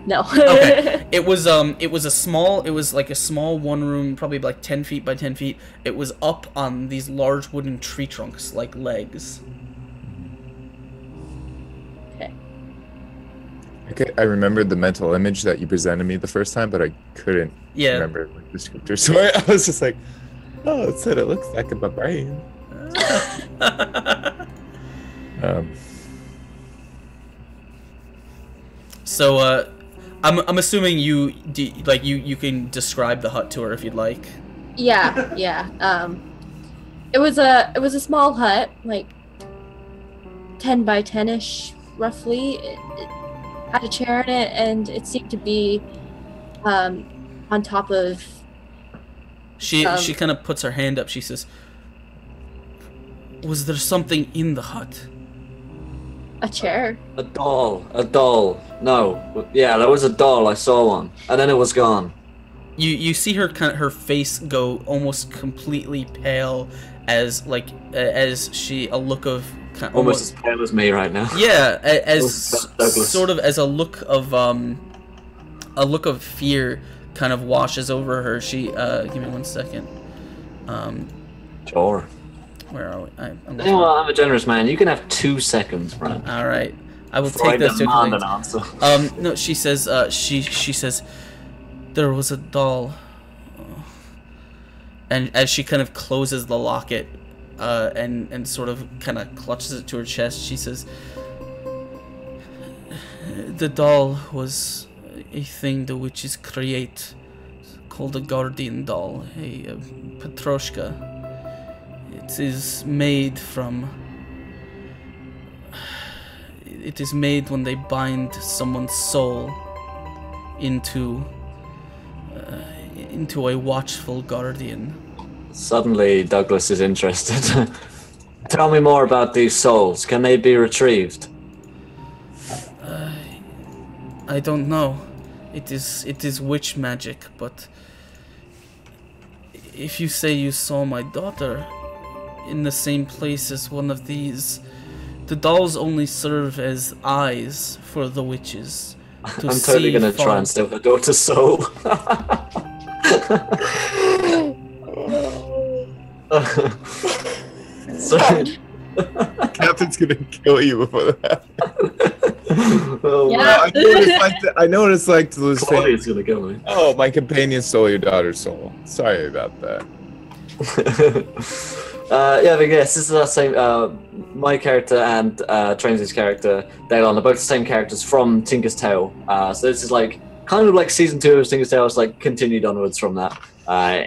No. Okay. It was like a small one room, probably like 10 feet by 10 feet. It was up on these large wooden tree trunks like legs. Okay. I remembered the mental image that you presented me the first time, but I couldn't remember like, the descriptor. So I was just like, oh, that's what it looks like in my brain. So I'm assuming you can describe the hut to her if you'd like. Yeah. It was a small hut, like 10 by 10ish roughly. It had a chair in it, and it seemed to be on top of. She kind of puts her hand up. She says, "Was there something in the hut?" A chair. A doll. No. Yeah, there was a doll. I saw one. And then it was gone. You see her face go almost completely pale as she a look of almost as pale as me right now. Yeah, as sort of as a look of fear kind of washes over her. She give me 1 second. Sure. Where are we? I'm a generous man. You can have 2 seconds, Brian. All right, I will take those 2 an seconds. answer. No, she says. She says, there was a doll, and as she kind of closes the locket, and sort of kind of clutches it to her chest, she says, the doll was a thing the witches create, called a guardian doll, a Petroshka. It is made when they bind someone's soul into a watchful guardian. Suddenly, Douglas is interested. Tell me more about these souls. Can they be retrieved? I don't know. It is witch magic, but if you say you saw my daughter in the same place as one of these, the dolls only serve as eyes for the witches. To I'm totally gonna try and steal her daughter's soul. Sorry. Captain's gonna kill you before that happens. Oh, Yeah. I know what it's like to lose family. Claudia's gonna kill me. Oh, my companion stole your daughter's soul. Sorry about that. But yes, this is our same. My character and Trainsy's character, Daylon, are both the same characters from Tinker's Tale. So this is kind of like season 2 of Tinker's Tale. It's like continued onwards from that,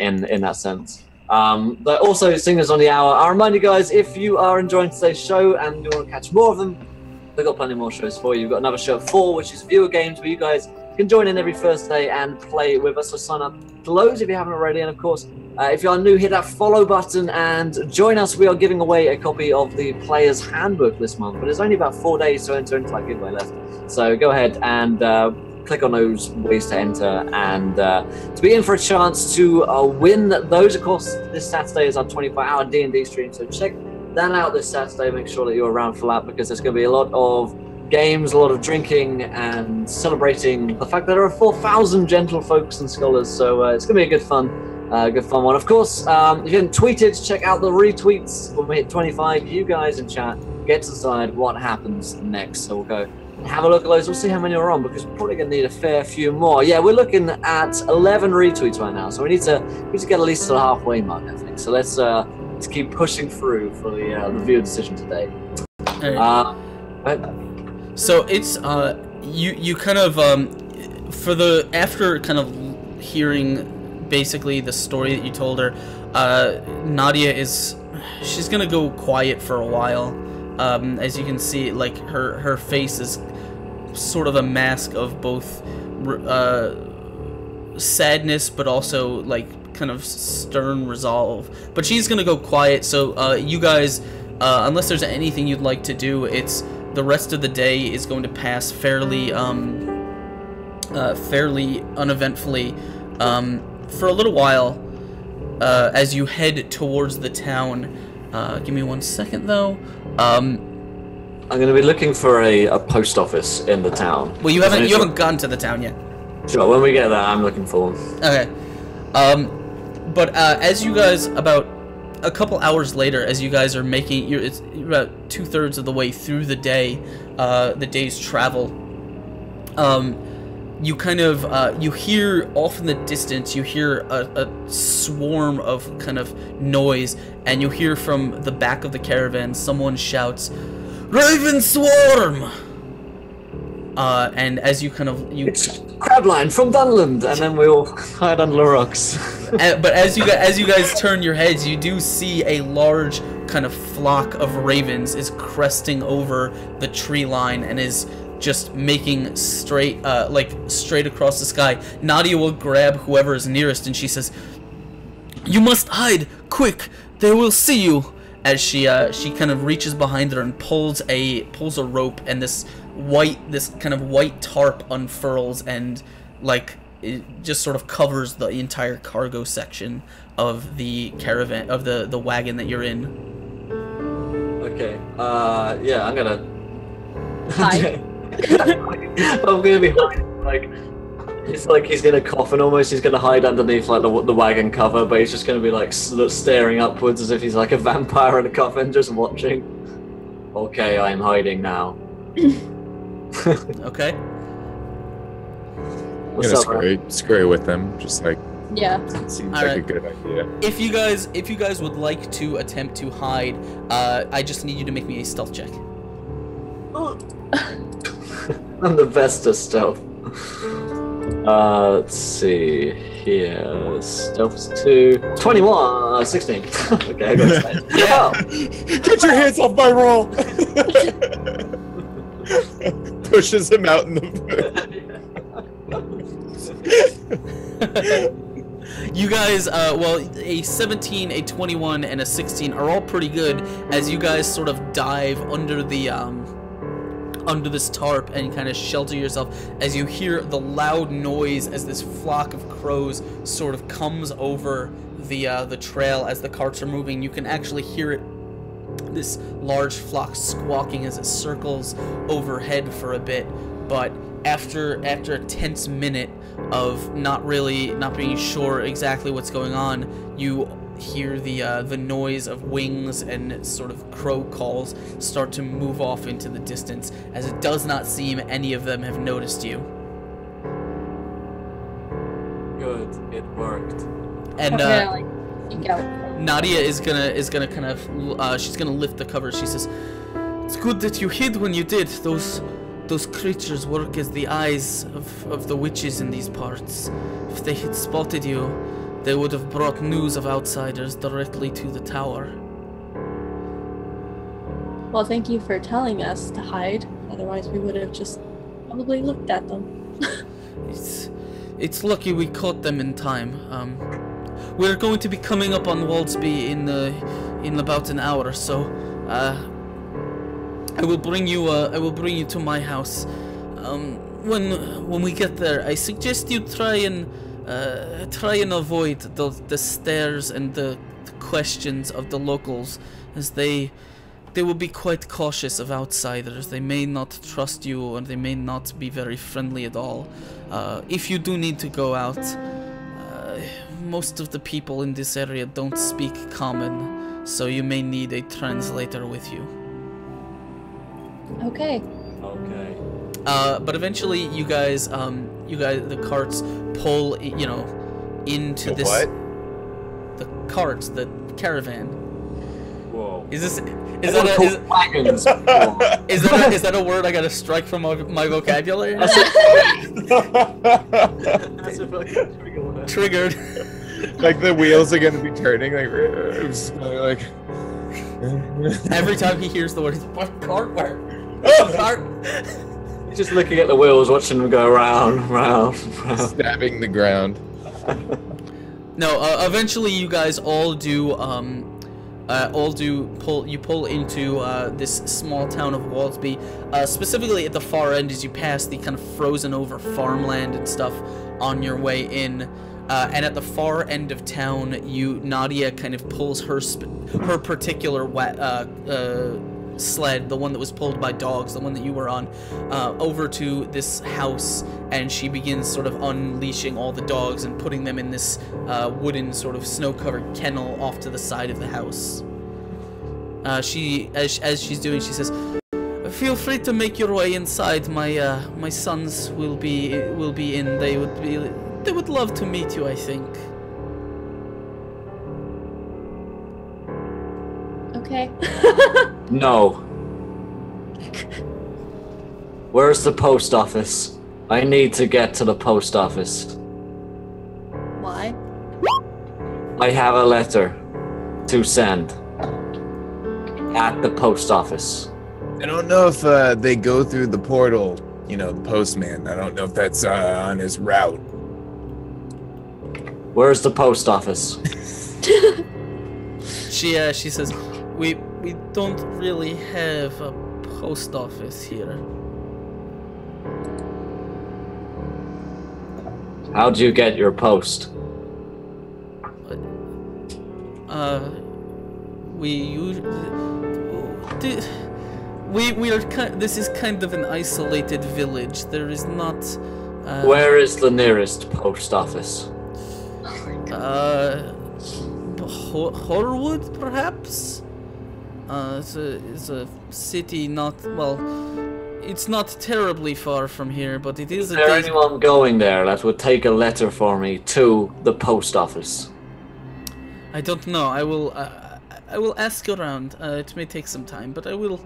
in that sense. They're also singers on the hour. I remind you guys, if you are enjoying today's show and you want to catch more of them, we've got plenty more shows for you. We've got another show at 4, which is viewer games, where you guys can join in every Thursday and play with us. So sign up to loads if you haven't already. And of course, if you are new, hit that follow button and join us. We are giving away a copy of the Player's Handbook this month, but there's only about 4 days to enter into that giveaway left. So go ahead and click on those ways to enter and to be in for a chance to win those. Of course, this Saturday is our 24-hour D&D stream, so check that out this Saturday. Make sure that you're around for that, because there's going to be a lot of games, a lot of drinking, and celebrating the fact that there are 4,000 gentle folks and scholars. So it's going to be a good fun one. Of course, if you haven't tweeted, check out the retweets. When we hit 25, you guys in chat get to decide what happens next. So we'll go have a look at those. We'll see how many are on, because we're probably going to need a fair few more. Yeah, we're looking at 11 retweets right now, so we need to get at least to the halfway mark, I think. So let's keep pushing through for the viewer decision today. So it's you kind of after kind of hearing basically the story that you told her, Nadia she's gonna go quiet for a while. As you can see, like her face is sort of a mask of both sadness, but also like kind of stern resolve. But she's gonna go quiet. So you guys, unless there's anything you'd like to do, it's the rest of the day is going to pass fairly uneventfully for a little while as you head towards the town. Give me 1 second though. I'm going to be looking for a post office in the town. Well, you haven't gone to the town yet. Sure, when we get there, I'm looking for one. Okay. But as you guys, about a couple hours later, as you guys are making, you're about 2/3 of the way through the day, the day's travel. You kind of you hear off in the distance. You hear a swarm of kind of noise, and you hear from the back of the caravan someone shouts, "Raven swarm!" And as you kind of it's Crabline from Dunland, and then we all hide under the rocks. But as you guys turn your heads, you do see a large kind of flock of ravens is cresting over the tree line and is just making straight across the sky. Nadia will grab whoever is nearest, and she says, "You must hide, quick! They will see you." As she kind of reaches behind her and pulls a rope, and this kind of white tarp unfurls and like it just sort of covers the entire cargo section of the caravan, of the wagon that you're in. Okay. Yeah, I'm gonna. Hi. I'm gonna be like, it's like he's gonna cough, and almost he's gonna hide underneath like the wagon cover, but he's just gonna be like staring upwards as if he's like a vampire in a coffin, just watching. Okay, I am hiding now. Okay. I'm gonna scurry with them, just like, Yeah. it seems like a good idea. If you guys would like to attempt to hide, I just need you to make me a stealth check. I'm the best at stealth. Let's see here. Stealth is 2. 21. 16. Okay, I got it. Yeah. Get your hands off my roll! Pushes him out in the. You guys, well, a 17, a 21, and a 16 are all pretty good as you guys sort of dive under the under this tarp and kind of shelter yourself as you hear the loud noise as this flock of crows sort of comes over the trail as the carts are moving. You can actually hear it, this large flock squawking as it circles overhead for a bit, but after a tense minute of not being sure exactly what's going on, you hear the noise of wings and sort of crow calls start to move off into the distance, as it does not seem any of them have noticed you. Good, it worked. And Peek out. Nadia is gonna kind of she's gonna lift the cover. She says, "It's good that you hid when you did. Those creatures work as the eyes of the witches in these parts. If they had spotted you, they would have brought news of outsiders directly to the tower. Well, thank you for telling us to hide. Otherwise, we would have just probably looked at them. It's lucky we caught them in time. We're going to be coming up on Waldsby in about an hour or so. I will bring you to my house. When we get there, I suggest you try and avoid the stares and the questions of the locals, as they will be quite cautious of outsiders. They may not trust you, and they may not be very friendly at all. If you do need to go out, most of the people in this area don't speak common, so you may need a translator with you. Okay. Okay. But eventually, you guys, the carts pull, into this. What? The carts, the caravan. Whoa. Is Is that a word I gotta strike from my vocabulary? That's a fucking trigger word. Triggered. Like the wheels are gonna be turning, like Every time he hears the word, he's what cart? Where? Cart? He's just looking at the wheels, watching them go round, round, round. stabbing the ground. No. Eventually, you guys all do pull into this small town of Waldsby. Specifically at the far end, as you pass the kind of frozen over farmland and stuff on your way in. And at the far end of town, Nadia kind of pulls her particular sled, the one that was pulled by dogs, the one that you were on, over to this house, and she begins sort of unleashing all the dogs and putting them in this wooden sort of snow-covered kennel off to the side of the house. As she's doing, she says, "Feel free to make your way inside. My sons will be in. They would love to meet you, I think." Okay. No. Where's the post office? I need to get to the post office. Why? I have a letter to send at the post office. I don't know if they go through the portal, the postman. I don't know if that's on his route. Where's the post office? She says, we don't really have a post office here. How'd you get your post? This is kind of an isolated village. There is not. Where is the nearest post office? Horwood, perhaps? It's a city it's not terribly far from here, but it is Is there anyone going there that would take a letter for me to the post office? I don't know. I will ask around. It may take some time, but I will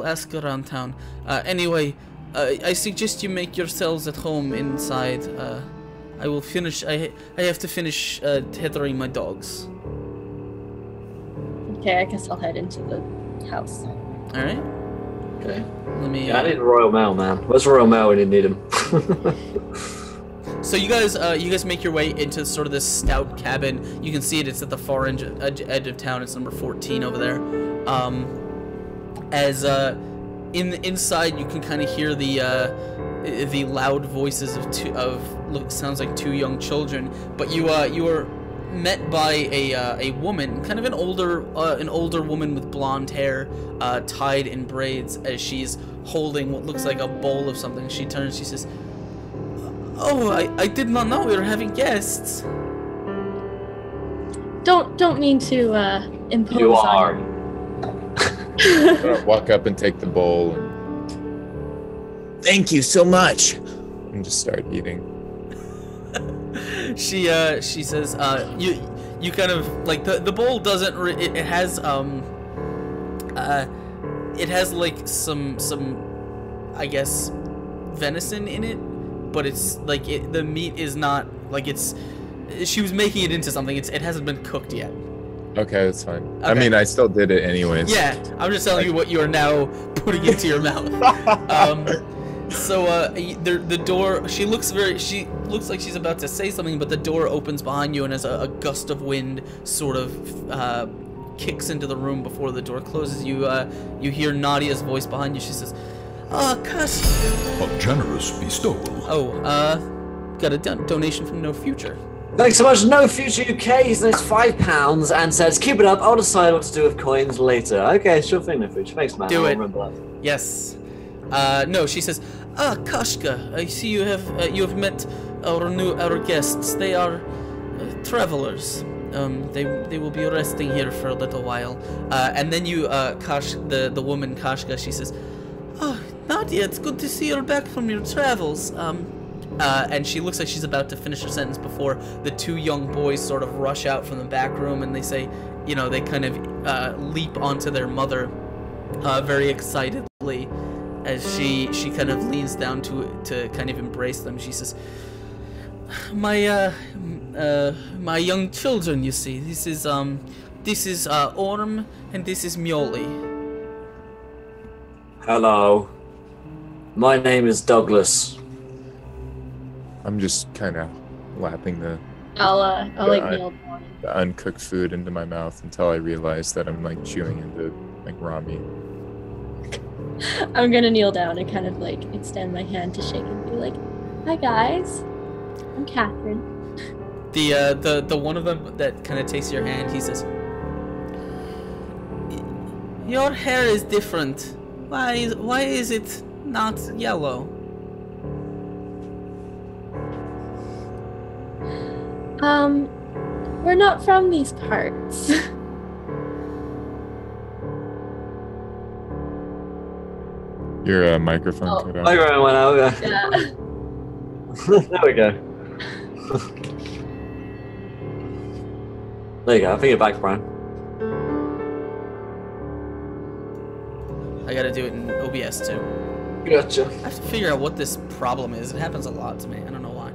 ask around town. Anyway, I suggest you make yourselves at home inside. I will finish. I have to finish tethering my dogs. Okay, I guess I'll head into the house. All right. Okay. Let me. Yeah, I need a Royal Mail, man. Where's Royal Mail when you need him? So you guys make your way into sort of this stout cabin. You can see it. It's at the far edge of town. It's number 14 over there. Inside, you can kind of hear the loud voices of sounds like two young children. But you are met by a woman, kind of an older woman with blonde hair, tied in braids, as she's holding what looks like a bowl of something. She turns. She says, "Oh, I did not know we were having guests." Don't mean to impose You on are. you. I'm gonna walk up and take the bowl and thank you so much. And just start eating. She says, you kind of like the bowl doesn't it has like some I guess venison in it, but it's like the meat is not like it's She was making it into something. It hasn't been cooked yet. Okay, that's fine. I Okay. mean, I still did it anyways. Yeah, I'm just telling you what you are now putting into your mouth. The door. She looks like she's about to say something, but the door opens behind you, and as a gust of wind sort of kicks into the room before the door closes, you hear Nadia's voice behind you. She says, Kush. A generous bestowal. Got a donation from No Future. Thanks so much, No Future UK. He's nice £5 and says, keep it up. I'll decide what to do with coins later. Okay, sure thing, No Future. Thanks, man. Do I'll it. remember that. Yes. No, she says, Kashka, I see you have met our guests. They are travelers. They will be resting here for a little while. And then you, the woman Kashka, she says, oh, Nadia, it's good to see you're back from your travels. And she looks like she's about to finish her sentence before the two young boys sort of rush out from the back room, and they say, they kind of leap onto their mother very excitedly as she kind of leans down to kind of embrace them. She says, my young children, you see, this is Orm and this is Mjolly. Hello. My name is Douglas. I'm just kind of lapping the I'll like Yeah, kneel down. uncooked food into my mouth until I realize that I'm like chewing into like raw meat. I'm gonna kneel down and kind of like extend my hand to shake and be like, "Hi guys, I'm Catherine." The one of them that kind of takes your hand, he says, your hair is different. Why is it not yellow? We're not from these parts. Your microphone Oh. cut out. Microphone went out, yeah. Yeah. There we go. There you go. I think you're back, Brian. I gotta do it in OBS too. Gotcha. I have to figure out what this problem is. It happens a lot to me. I don't know why.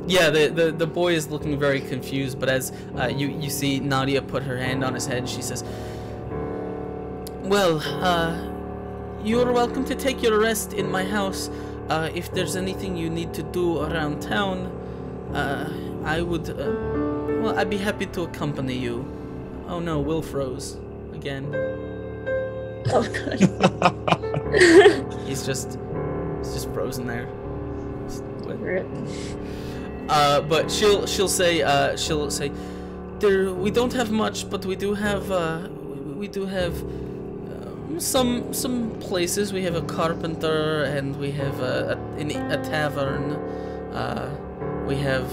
Yeah, the boy is looking very confused, but as you see Nadia put her hand on his head, she says, well, you are welcome to take your rest in my house. If there's anything you need to do around town, I would, well, I'd be happy to accompany you. Oh no, Will froze again. Oh god. He's just frozen there. Rip. But she'll say we don't have much, but we do have some places. We have a carpenter, and we have a tavern. We have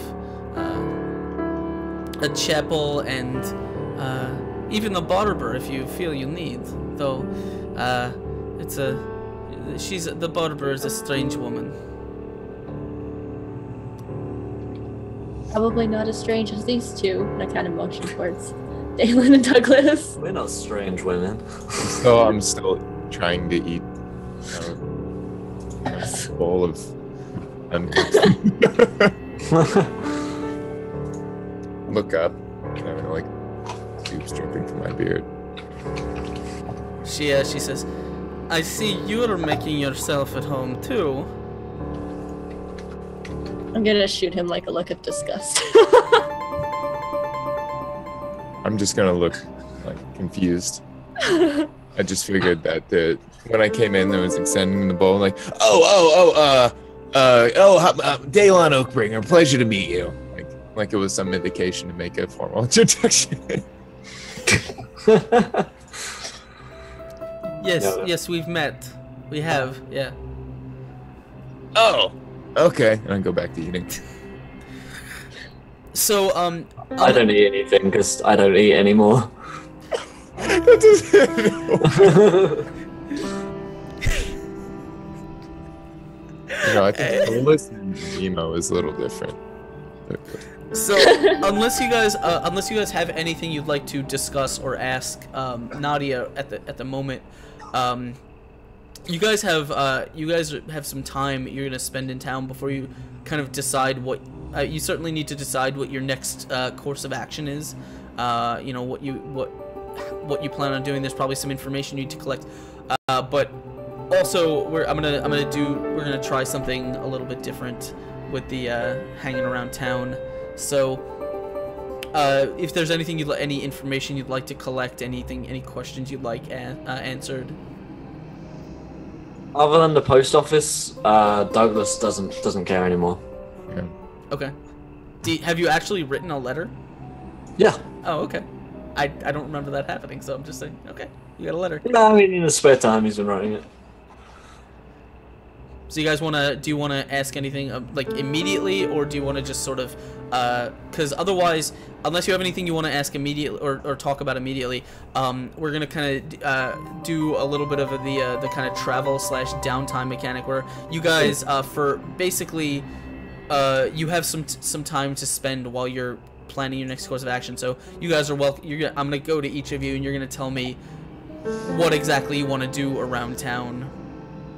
a chapel, and even a barber if you feel you need. Though the barber is a strange woman. Probably not as strange as these two. And I kind of motion towards Dalen and Douglas. We're not strange women. So I'm still trying to eat a bowl of uncooked. Look up, and like soup's dripping from my beard. She says, I see you're making yourself at home too. I'm gonna shoot him like a look of disgust. I'm just gonna look like confused. I just figured that when I came in, there was extending the bowl, like, Daylon Oakbringer, pleasure to meet you. Like it was some indication to make a formal introduction. Yes, we've met. We have, yeah. Oh, okay. And I go back to eating. So, I don't eat anything because I don't eat anymore. I think listening to emo is a little different. So, unless you guys have anything you'd like to discuss or ask Nadia at the moment, you guys have some time you're gonna spend in town before you kind of decide what you certainly need to decide what your next course of action is. You know, what you plan on doing. There's probably some information you need to collect, but also we're gonna try something a little bit different with the hanging around town. So if there's anything any information you'd like to collect, any questions you'd like answered. Other than the post office, Douglas doesn't care anymore. Yeah. Okay. Have you actually written a letter? Yeah. Oh, okay. I don't remember that happening, so I'm just saying, okay, you got a letter. Yeah, I mean, in his spare time, he's been writing it. So you guys do you want to ask anything like immediately, or do you want to just sort of, because otherwise, unless you have anything you want to ask immediately or talk about immediately, we're gonna kind of do a little bit of the kind of travel / downtime mechanic where you guys for basically you have some time to spend while you're planning your next course of action. So you guys are I'm gonna go to each of you and you're gonna tell me what exactly you want to do around town.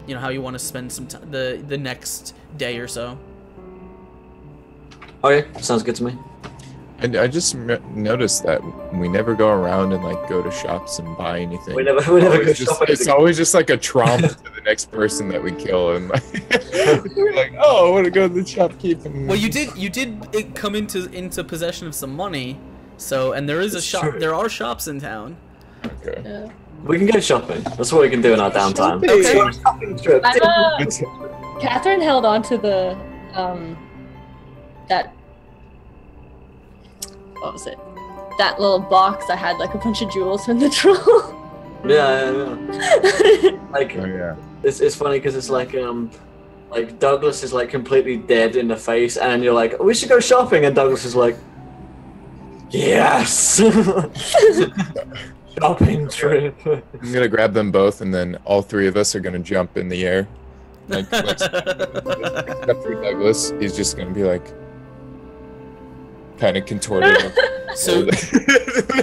You know, how you want to spend some the next day or so. Okay, sounds good to me. And I just noticed that we never go around and like go to shops and buy anything. We never go Just, shopping. it's always just like a trauma to the next person that we kill, and like, we're like, oh, I want to go to the shopkeep. And Well, you did come into possession of some money, so and there is a shop. True. There are shops in town. Okay. Yeah. We can go shopping. That's what we can do in our downtime. Shopping. Okay. Shopping trip. Catherine held on to the that what was it? That little box that had like a bunch of jewels in the drawer. Yeah. Like, Oh yeah. it's funny because it's like Douglas is like completely dead in the face, and you're like, we should go shopping, and Douglas is like, yes. Shopping trip. I'm gonna grab them both, and then all three of us are gonna jump in the air. Like, except for Douglas, he's just gonna be like, kind of contorted. So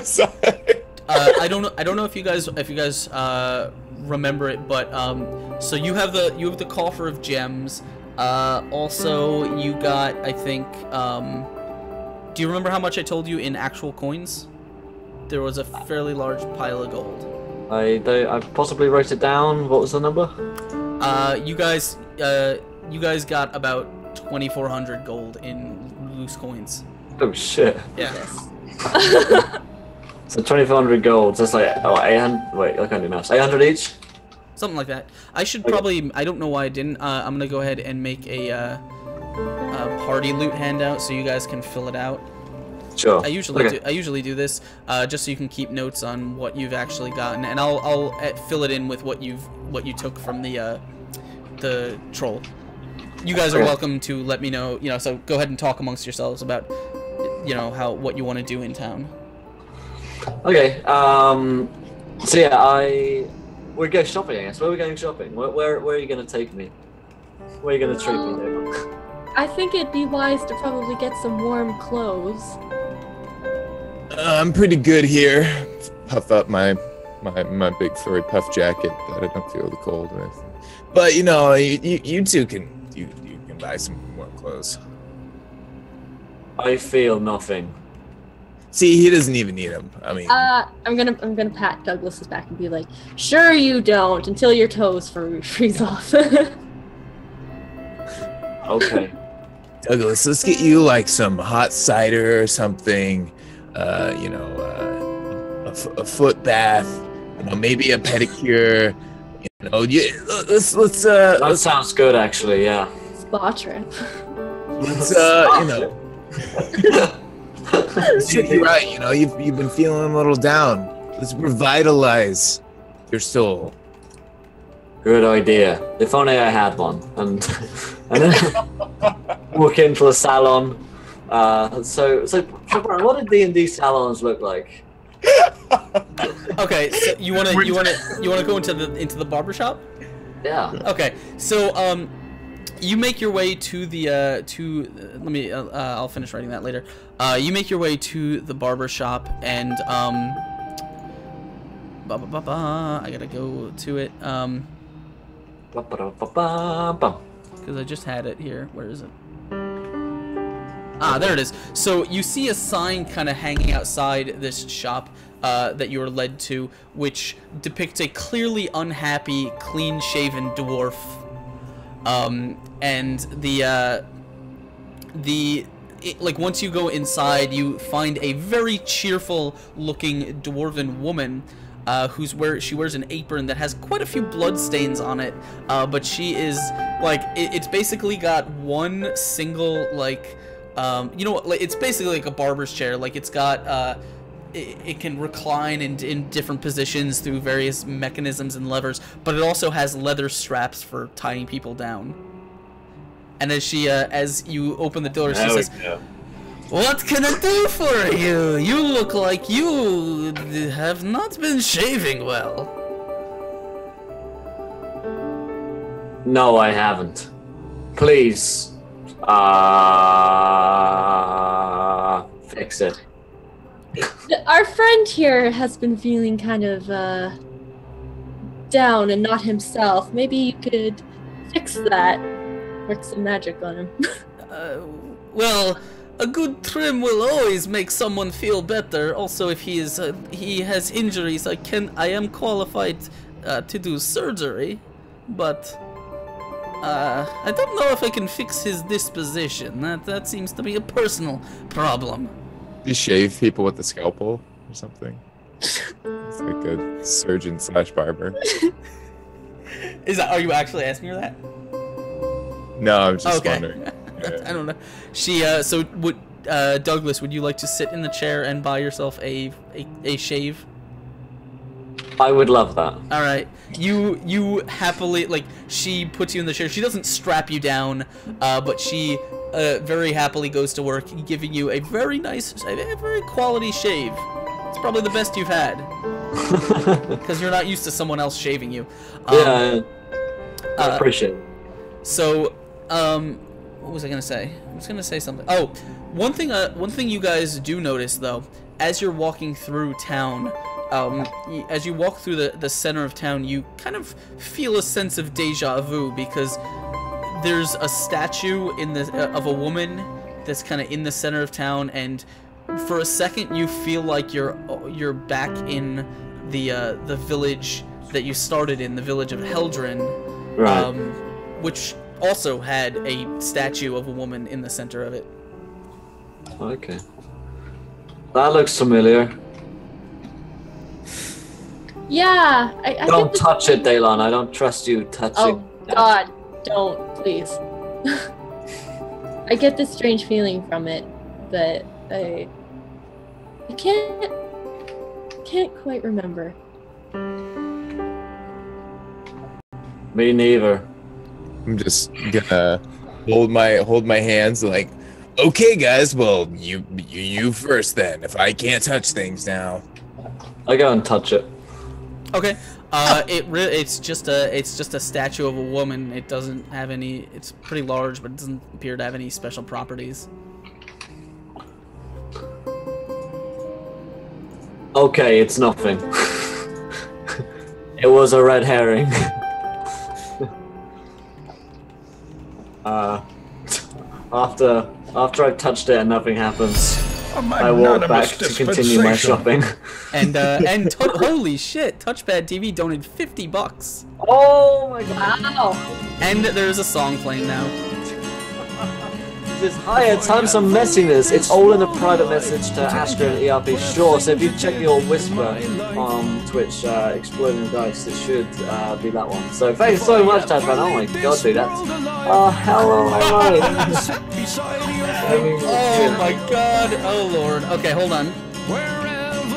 Side. I don't know if you guys remember it, but so you have the coffer of gems. Also you got, I think, do you remember how much I told you in actual coins? There was a fairly large pile of gold. I possibly wrote it down. What was the number? You guys got about 2,400 gold in loose coins. Oh shit. Yeah. So 2,400 gold. That's like 800. Wait, I can't do maths. 800 each. Something like that. I should probably. I don't know why I didn't. I'm gonna go ahead and make a party loot handout so you guys can fill it out. Sure. I usually do this just so you can keep notes on what you've actually gotten, and I'll fill it in with what you took from the troll. You guys are welcome to let me know. You know, so go ahead and talk amongst yourselves about, you know, what you want to do in town. Okay. So yeah, we go shopping. I guess. Where are we going shopping? Where are you gonna take me? Where are you gonna treat me, David? I think it'd be wise to probably get some warm clothes. I'm pretty good here. Puff up my big furry puff jacket that I don't feel the cold with. But you know, you two can buy some warm clothes. I feel nothing. See, he doesn't even need them. I mean, I'm gonna pat Douglas's back and be like, "Sure you don't, until your toes freeze off." Okay. Douglas, let's get you like some hot cider or something. You know, a foot bath. You know, maybe a pedicure. You know, let's That sounds good, actually. Yeah. Spa trip. let's you know. You're right. You know, you've been feeling a little down. Let's revitalize your soul. Good idea. If only I had one. And then walk into the salon. So Brian, what did D&D salons look like? Okay, so you wanna go into the barbershop? Yeah. Okay, so you make your way to the let me I'll finish writing that later. You make your way to the barber shop, and I gotta go to it because I just had it here. Where is it? Ah, there it is. So you see a sign kind of hanging outside this shop that you are led to, which depicts a clearly unhappy, clean-shaven dwarf. And like once you go inside, you find a very cheerful-looking dwarven woman. She wears an apron that has quite a few blood stains on it, but she is like it's basically got one single like it's basically like a barber's chair. Like it's got it can recline in different positions through various mechanisms and levers, but it also has leather straps for tying people down. And as you open the door, she says, "What can I do for you? You look like you have not been shaving well." No, I haven't. Please, fix it. Our friend here has been feeling kind of down and not himself. Maybe you could fix that. Work some magic on him. Well, a good trim will always make someone feel better. Also, if he has injuries, I am qualified to do surgery, but I don't know if I can fix his disposition. That seems to be a personal problem. You shave people with a scalpel or something. It's like a surgeon / barber. Are you actually asking her that? No, I'm just wondering. I don't know. She Douglas, would you like to sit in the chair and buy yourself a shave? I would love that. All right. You happily, like, she puts you in the chair. She doesn't strap you down, but she very happily goes to work, giving you a very nice, a very quality shave. It's probably the best you've had, because you're not used to someone else shaving you. I appreciate it. So, what was I gonna say? I was gonna say something. Oh, one thing you guys do notice though, as you're walking through town, as you walk through the center of town, you kind of feel a sense of deja vu, because there's a statue of a woman that's kind of in the center of town, and for a second you feel like you're back in the village that you started in, the village of Heldren, right. Which also had a statue of a woman in the center of it. Okay. That looks familiar. Yeah, I don't touch it, Daylon. I don't trust you touching. Oh God, don't, please. I get this strange feeling from it, but I can't quite remember. Me neither. I'm just gonna hold my hands like, okay, guys. Well, you first then. If I can't touch things now, I go and touch it. Okay. It's just a statue of a woman. It doesn't have any. It's pretty large, but it doesn't appear to have any special properties. Okay, it's nothing. It was a red herring. After I've touched it and nothing happens, I walk back to continue my shopping. And holy shit, Touchpad TV donated $50. Oh my god! Wow. And there's a song playing now. This hi, time some messiness. It's all in a private message to Asker and ERP. Sure. So if you check the old whisper on Twitch, Exploding Dice, it should be that one. So thanks so much, Touchpad. Oh my god, dude, that's hello, Oh my god, oh lord. Okay, hold on.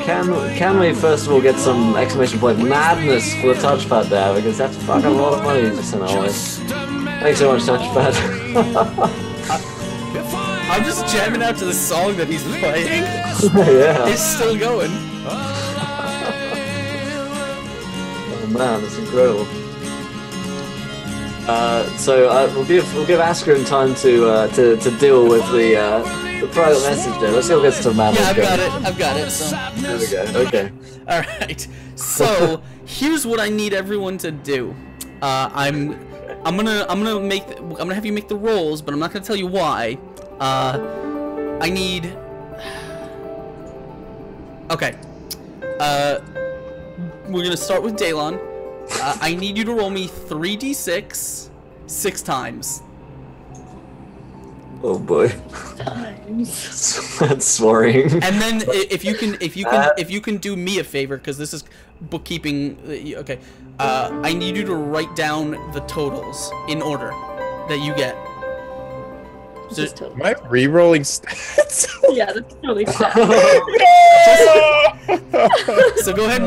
Can we first of all get some exclamation point madness for the touchpad there, because that's fucking a lot of money just in our way. Thanks so much, Touchpad. I'm just jamming out to the song that he's playing. Yeah. It's still going. Oh man, that's incredible. So we'll give Asker time to deal with the private message there. Let's go get some madness. Yeah, I've got it. So. There we go. Okay. All right. So here's what I need everyone to do. I'm gonna have you make the rolls, but I'm not gonna tell you why. I need. Okay. We're gonna start with Daylon. I need you to roll me 3d6 6 times. Oh boy. That's worrying. And then if you can do me a favor, because this is bookkeeping. Okay. I need you to write down the totals in order that you get. So, Am I re-rolling stats? Yeah, that's totally sad. so go ahead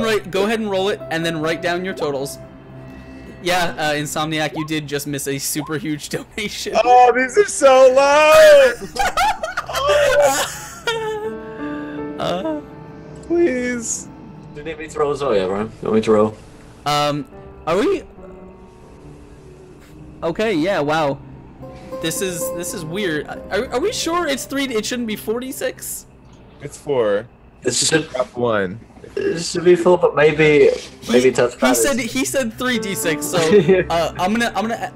and roll it, and then write down your totals. Yeah, Insomniac, you did just miss a super huge donation. Oh, these are so low! Please. Do you need me to roll as well, yeah, Brian? You want me to roll? Are we? Okay, yeah, wow. This is weird. Are we sure it's 3? It shouldn't be 46. It's 4. It should Drop 1. it should be 4, but maybe touchpad. He said 3d6. So I'm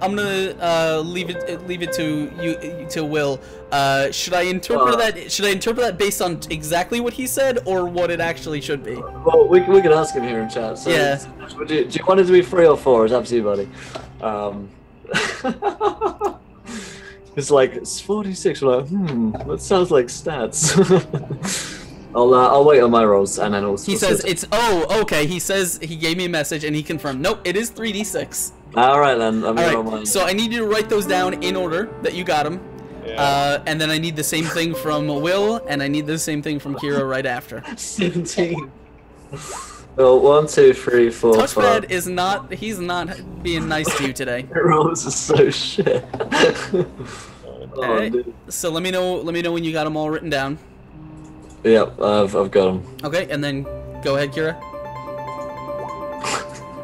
gonna leave it to you to Will. Should I interpret that? Should I interpret that based on exactly what he said, or what it actually should be? Well, we can ask him here in chat. So Yeah. Do you want it to be 3 or 4? It's up to you, buddy. It's like, it's 46. We're like, that sounds like stats. I'll wait on my rolls and then also. He says it's okay. He says he gave me a message and he confirmed. Nope, it is 3d6. All right then. I'm All roll mine. right. So I need you to write those down in order that you got them. Yeah. And then I need the same thing from Will, and I need the same thing from Kira right after. 17. Well, 1, 2, 3, 4, 5. Touchpad is not. He's not being nice to you today. The rolls are so shit. Alright. Dude. So let me know when you got them all written down. Yep, I've got them. Okay, and then go ahead, Kira.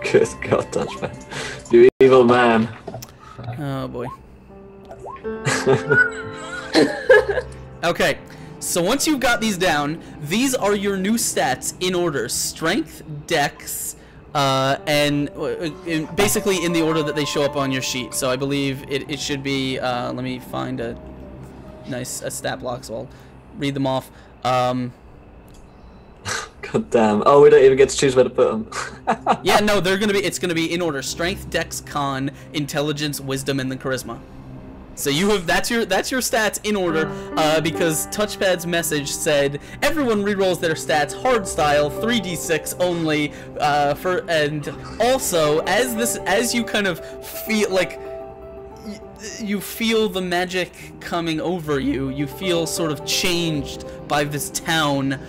Good God, touchpad. You evil man. Oh boy. Okay, so once you've got these down, these are your new stats in order: strength, dex, and basically in the order that they show up on your sheet. So I believe it should be. Let me find a stat block, so I'll read them off. God damn. Oh, we don't even get to choose where to put them. Yeah, no, it's gonna be in order: strength, dex, con, intelligence, wisdom, and then charisma. So that's your stats in order, because Touchpad's message said everyone rerolls their stats hard style 3d6 only, and also as you kind of feel like you feel the magic coming over you, you feel sort of changed by this town.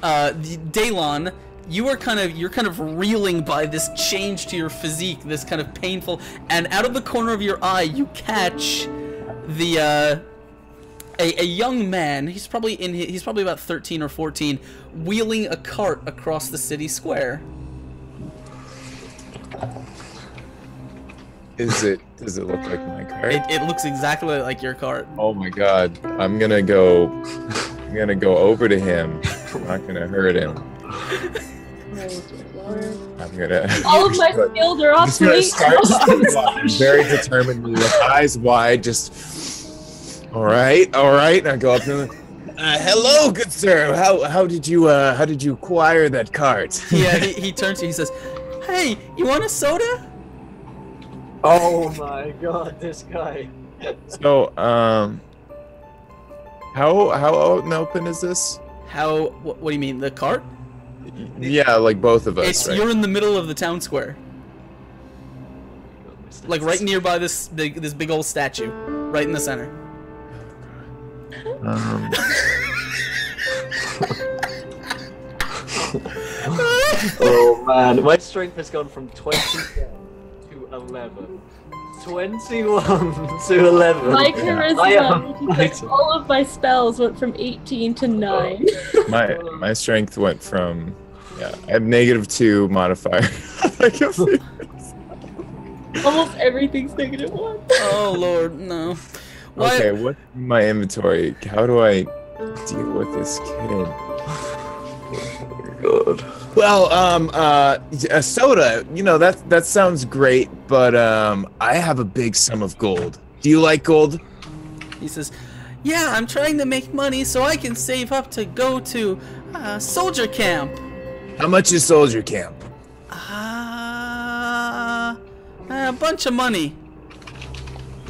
Daylon, you're kind of reeling by this change to your physique, this kind of painful, and out of the corner of your eye you catch the a young man. He's probably about 13 or 14, wheeling a cart across the city square. Does it look like my cart? It looks exactly like your cart. Oh my God! I'm gonna go over to him. I'm not gonna hurt him. I'm gonna. All of my skills are I'm just gonna obsolete. start very determinedly, with eyes wide, just. All right. And I go up to him. Hello, good sir. How did you acquire that cart? Yeah, he turns to you. He says, "Hey, you want a soda?" Oh my God, this guy. So, how out and open is this? What do you mean, the cart? Yeah, like both of us. Right? You're in the middle of the town square, like right nearby this big old statue, right in the center. Oh man, my strength has gone from 21 to 11. 21 to 11. My I charisma, am- because all of my spells went from 18 to 9. My strength went from I have -2 modifier. Almost everything's -1. Oh Lord, no. What? Okay, what's in my inventory? How do I deal with this kid? God. Well, a soda. You know that sounds great, but I have a big sum of gold. Do you like gold? He says, "Yeah, I'm trying to make money so I can save up to go to soldier camp." How much is soldier camp? A bunch of money.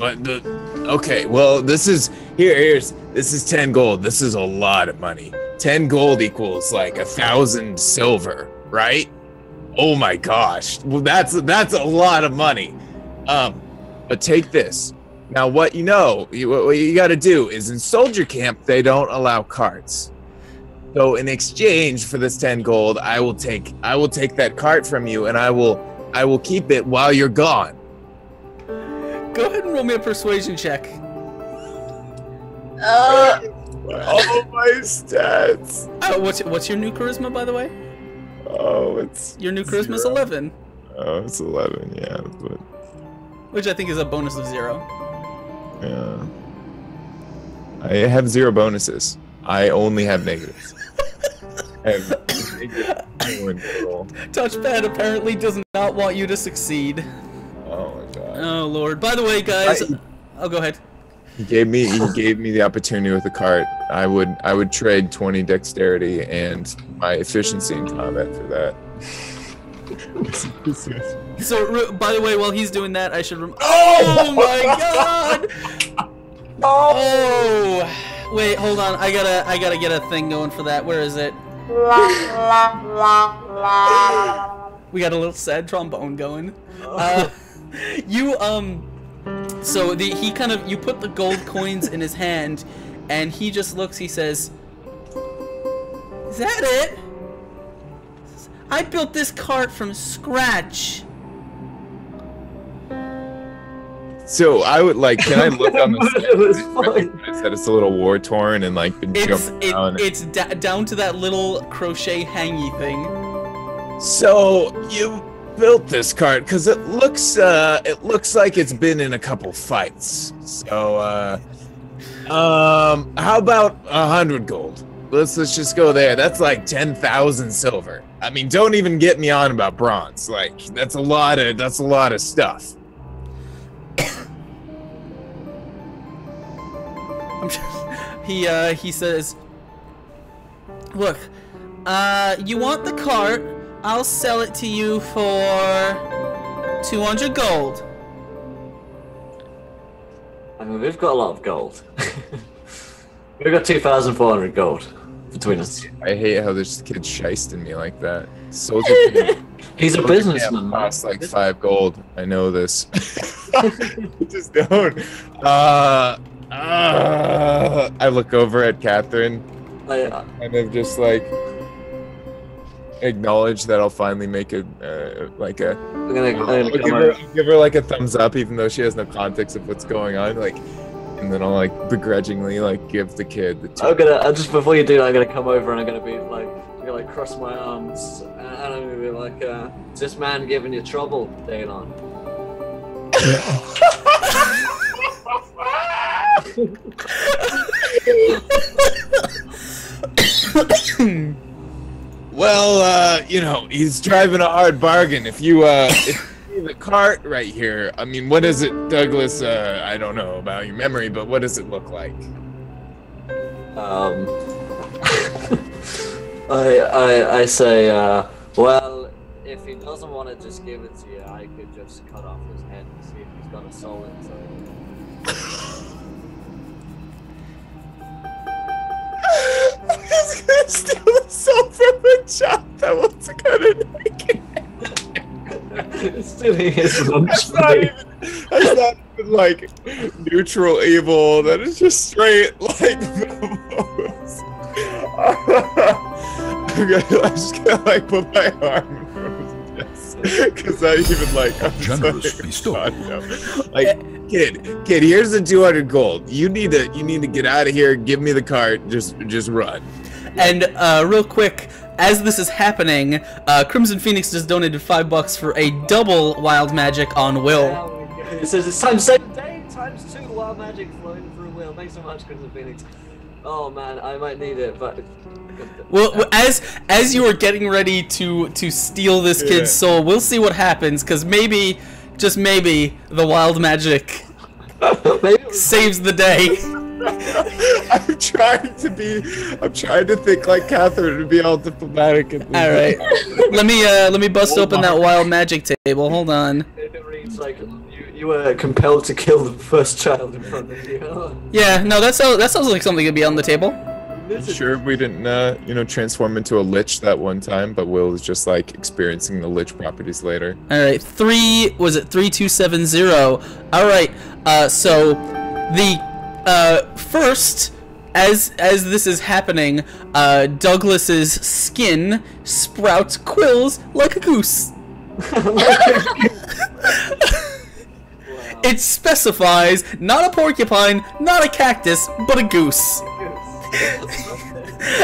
Okay, well, this is 10 gold. This is a lot of money. 10 gold equals like 1,000 silver, right? Oh my gosh. Well, that's a lot of money. But take this. Now, what you got to do is in soldier camp they don't allow carts. So in exchange for this 10 gold, I will take that cart from you, and I will keep it while you're gone. Go ahead and roll me a persuasion check. Oh, my stats. What's your new charisma, by the way? Oh, it's your new charisma is 11. Oh, it's 11. Yeah, but which I think is a bonus of 0. Yeah. I have 0 bonuses. I only have negatives. I have Touchpad apparently does not want you to succeed. Oh my god. Oh lord. By the way, guys, go ahead. He gave me the opportunity with the cart. I would trade 20 dexterity and my efficiency in combat for that. So, by the way, while he's doing that, I should oh my god! Oh! Wait, hold on. I gotta get a thing going for that. Where is it? We got a little sad trombone going. So you put the gold coins in his hand, and he just looks. He says, "Is that it? I built this cart from scratch." So I would can I look on the set that it's a little war torn and been jumped down? It's down to that little crochet hangy thing. So you built this cart because it looks like it's been in a couple fights. So how about 100 gold? Let's just go there. That's like 10,000 silver. I mean, don't even get me on about bronze. That's a lot of stuff. He says, "Look, you want the cart? I'll sell it to you for 200 gold." I mean, we've got a lot of gold. We've got 2,400 gold between us. I hate how this kid's shysting me like that. Soldier He's a businessman. Costs like 5 gold. I know this. Just don't. I look over at Catherine, kind of just acknowledge that I'll finally make I'll give her a thumbs up, even though she has no context of what's going on. And then I'll begrudgingly give the kid the. I'm gonna before you do, I'm gonna come over and I'm gonna be I'm gonna cross my arms and I'm gonna be like, "Is this man giving you trouble, Daylon?" Well, he's driving a hard bargain. If you see the cart right here, I mean, what is it, Douglas? I don't know about your memory, but what does it look like? I say, well, if he doesn't want to just give it to you, I could just cut off his head and see if he's got a soul inside. He's gonna steal the soul from a child that wants to cut it naked. Stealing his lunch. That's not even neutral evil. That is just straight I'm just gonna put my arm because I even I'm generous bestowal. Kid, here's the 200 gold. You need to get out of here. Give me the cart. Just run. And real quick, as this is happening, Crimson Phoenix just donated $5 for a double wild magic on Will. It says it's times 7 day, times 2 wild magic flowing through Will. Thanks so much, Crimson Phoenix. Oh man, I might need it, but. Well, as you are getting ready to steal this kid's soul, we'll see what happens, because maybe, just maybe, the wild magic saves the day. I'm trying to think like Catherine and be all diplomatic. All right, let me bust open that wild magic table. Hold on. It reads like you were compelled to kill the first child in front of you. Yeah, no, that sounds like something could be on the table. I'm sure we didn't, transform into a lich that one time, but Will is just like experiencing the lich properties later. All right, 3270. All right, so the first, as this is happening, Douglas's skin sprouts quills like a goose. It specifies not a porcupine, not a cactus, but a goose.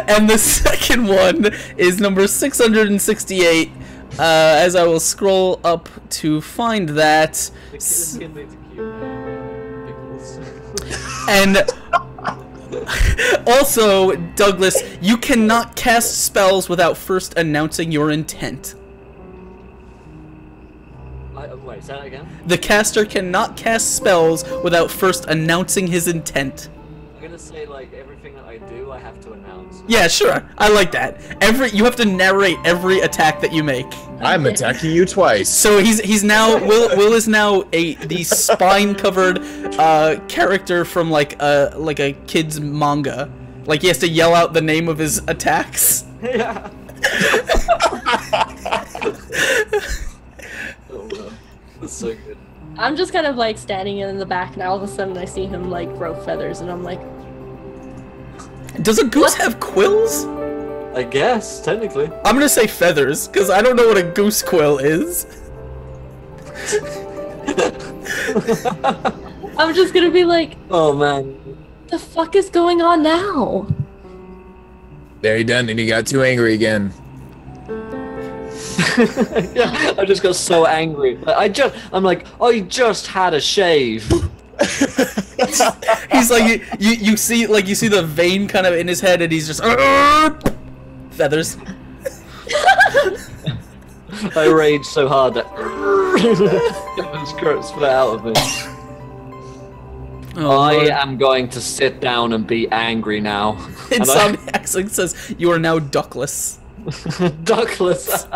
And the second one is number 668. As I will scroll up to find that. And also, Douglas, you cannot cast spells without first announcing your intent. Wait, say that again? The caster cannot cast spells without first announcing his intent. I'm gonna say, like, everything that I do, I have to announce. Yeah, sure. I like that. You have to narrate every attack that you make. I'm attacking you twice. So he's now Will is now the spine-covered character from like a kid's manga. Like he has to yell out the name of his attacks. Yeah. Oh, no. That's so good. I'm just kind of like standing in the back, and all of a sudden I see him like grow feathers, and I'm like, Does a goose have quills? I guess, technically. I'm gonna say feathers, because I don't know what a goose quill is. I'm just gonna be like, Oh, man. the fuck is going on now? There, he done it. He got too angry again. Yeah, I just got so angry. I just had a shave. He's like you see the vein kind of in his head, and he's just feathers. I raged so hard that it spit out of me. Oh, I Lord. am going to sit down and be angry now. Insomniac says you are now duckless. Duckless.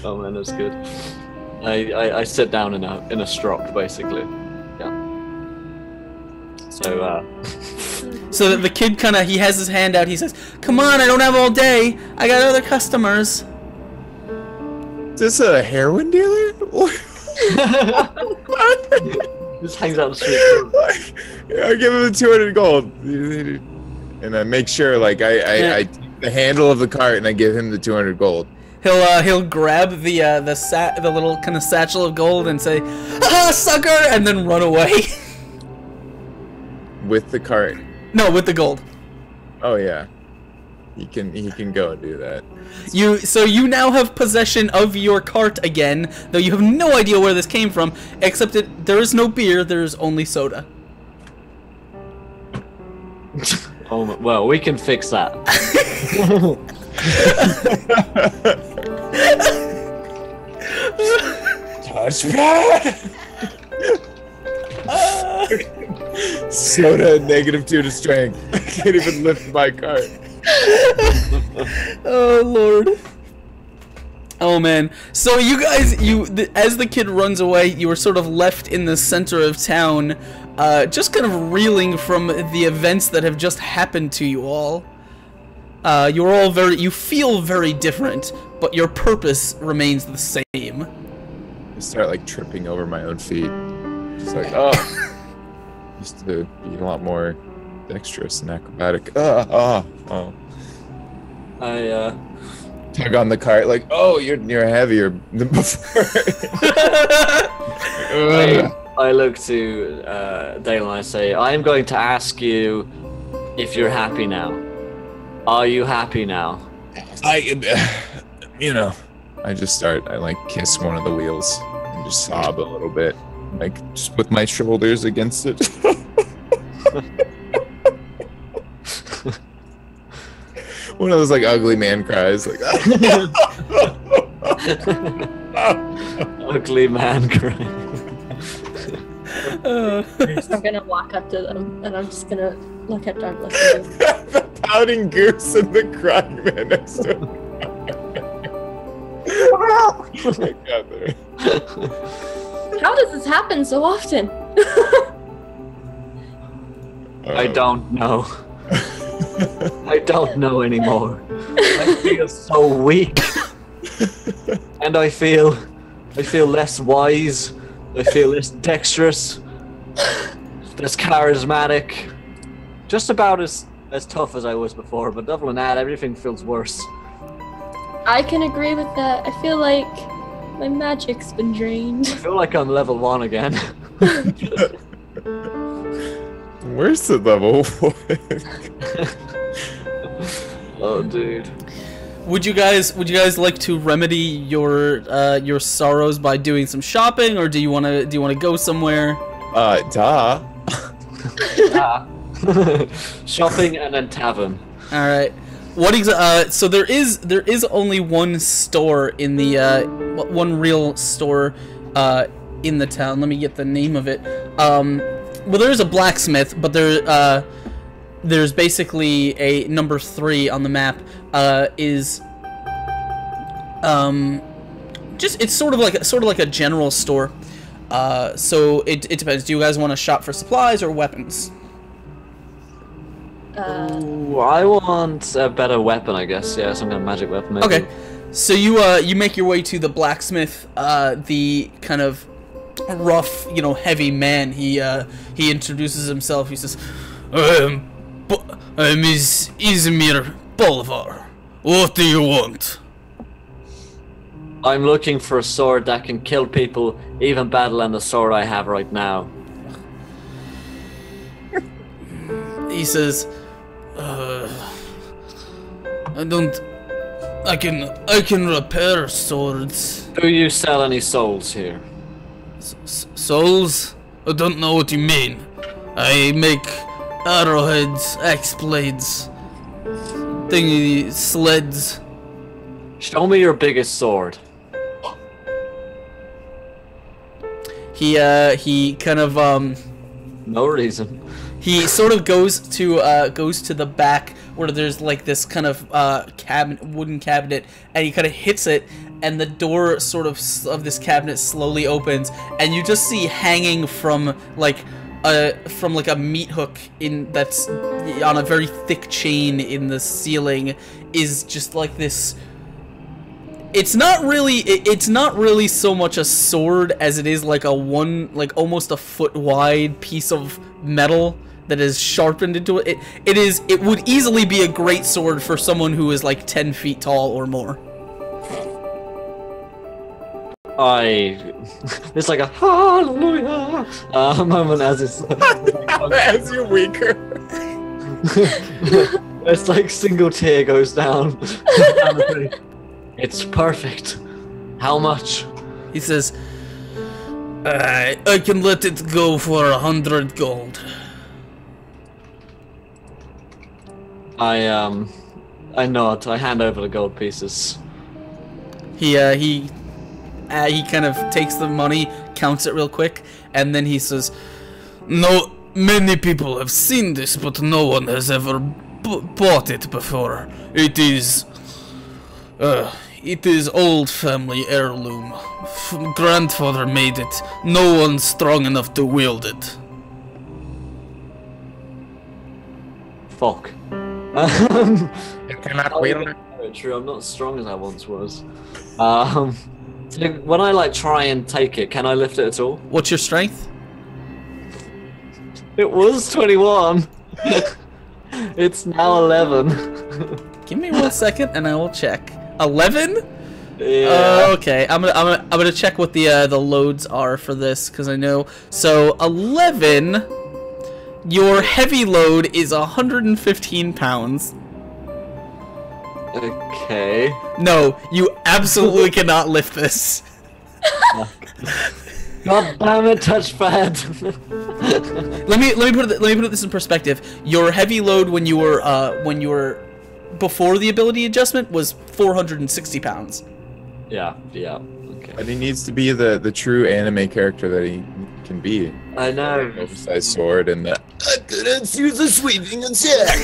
Oh man, that's good. I sit down in a strock basically. Yeah. So So that the kid he has his hand out. He says, "Come on, I don't have all day. I got other customers." Is this a heroin dealer? just hangs out in the street. I give him the 200 gold, and I make sure I take the handle of the cart and I give him the 200 gold. He'll grab the little kind of satchel of gold and say, "Ah, sucker!" and then run away. With the cart. No, with the gold. Oh yeah, he can go and do that. So you now have possession of your cart again, though you have no idea where this came from, except there is no beer, there is only soda. Oh well, we can fix that. Touchpad. Soda -2 to strength. I can't even lift my cart. Oh Lord. Oh man. So you guys, as the kid runs away, you were sort of left in the center of town, just kind of reeling from the events that have just happened to you all. You're all you feel very different, but your purpose remains the same. I start tripping over my own feet. It's like, oh, used to be a lot more dexterous and acrobatic. Oh. I tug on the cart oh, you're heavier than before. I look to Dale and I say, I am going to ask you if you're happy now. Are you happy now? I just I kiss one of the wheels and just sob a little bit, just with my shoulders against it. One of those ugly man cries, Ugly man cry. I'm gonna walk up to them and I'm just gonna look at Douglas. The pouting goose and the crying man next to him. How does this happen so often? I don't know. I don't know anymore. I feel so weak. And I feel less wise. I feel less dexterous. Less charismatic. Just about as tough as I was before, but other than that, everything feels worse. I can agree with that. I feel like my magic's been drained. I feel like I'm level 1 again. Where's the level 1? Oh, dude. Would you guys like to remedy your sorrows by doing some shopping, or do you wanna go somewhere? Duh. Shopping and then tavern. All right. So there is only one store in the one real store in the town. Let me get the name of it. Well, there is a blacksmith, but there's basically a number 3 on the map. It's sort of like a general store. So it depends. Do you guys want to shop for supplies or weapons? Ooh, I want a better weapon, I guess. Yeah, some kind of magic weapon. Maybe. Okay. So you make your way to the blacksmith. The kind of rough, heavy man. He introduces himself. He says, I'm Izmir Bolvar. What do you want? I'm looking for a sword that can kill people even better than the sword I have right now. He says, I can repair swords. Do you sell any souls here? Souls? I don't know what you mean. I make arrowheads, axe blades, thingy sleds. Show me your biggest sword. He kind of No reason. he sort of goes to the back where there's like this kind of wooden cabinet, and he kind of hits it, and the door sort of this cabinet slowly opens, and you just see hanging from like a meat hook that's on a very thick chain in the ceiling is just like this. It's not really so much a sword as it is like almost a foot wide piece of metal that is sharpened into it. It would easily be a great sword for someone who is like 10 feet tall or more. It's like a hallelujah moment as it's As you're weaker. it's like single tear goes down. It's perfect. How much? He says, I can let it go for 100 gold. I nod. I hand over the gold pieces. He kind of takes the money, counts it real quick, and then he says, No, many people have seen this, but no one has ever bought it before. It is old family heirloom. Grandfather made it. No one's strong enough to wield it. Fuck. You cannot wield it. True, I'm not as strong as I once was. So when I try and take it, can I lift it at all? "What's your strength?" It was 21. It's now 11. Give me 1 second, and I will check. 11? Yeah. Okay, I'm gonna check what the loads are for this, because I know. So 11. Your heavy load is 115 pounds. Okay. No, you absolutely cannot lift this. God damn it, touchpad. Let me put this in perspective. Your heavy load when you were before the ability adjustment was 460 pounds. Yeah. Okay. But he needs to be the true anime character that he can be. I know. Oversized sword and the I couldn't use a sweeping attack.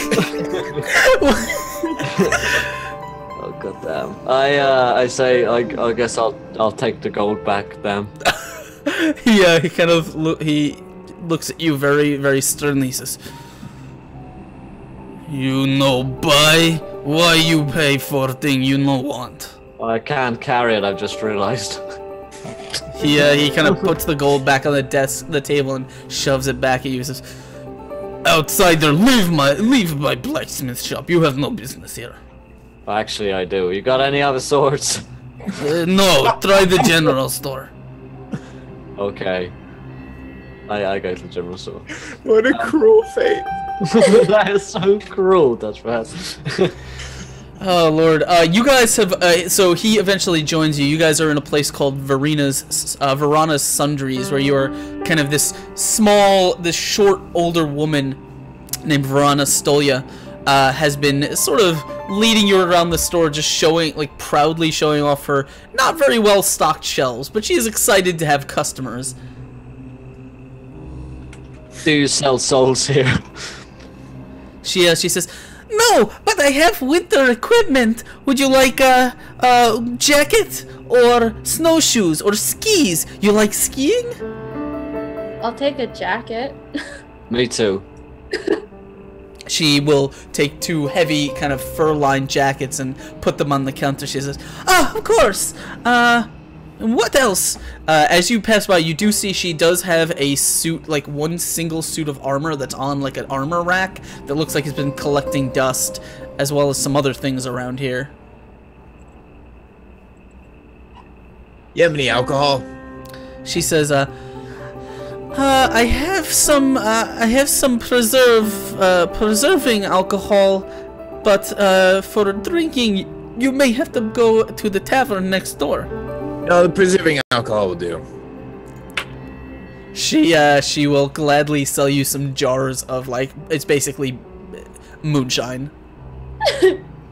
Oh goddamn! I say I guess I'll take the gold back then. He kind of he looks at you very, very sternly. He says, You no buy? Why you pay for thing you no want? I can't carry it. I've just realized. he kind of puts the gold back on the table, and shoves it back at you. He says, Outsider, leave my blacksmith shop. You have no business here. Actually, I do. You got any other swords? No, try the general store. Okay. I go to the general store. What a cruel fate. That is so cruel, Dutch Pass. "Oh Lord, you guys have." So he eventually joins you. You guys are in a place called Verana's Sundries, where you're kind of this short, older woman named Verana Stolya has been sort of leading you around the store, just proudly showing off her not very well stocked shelves, but she is excited to have customers. Do you sell souls here? She says, "No, but I have winter equipment. Would you like a jacket or snowshoes or skis? You like skiing?" I'll take a jacket. Me too. She will take 2 heavy kind of fur-lined jackets and put them on the counter. She says, "Ah, of course. What else?" As you pass by, you do see she does have a suit, like one single suit of armor that's on like an armor rack that looks like it's been collecting dust, as well as some other things around here. You have any alcohol? She says, I have some preserving alcohol, but for drinking, you may have to go to the tavern next door." No, the preserving alcohol will do. She will gladly sell you some jars of, like, it's basically moonshine.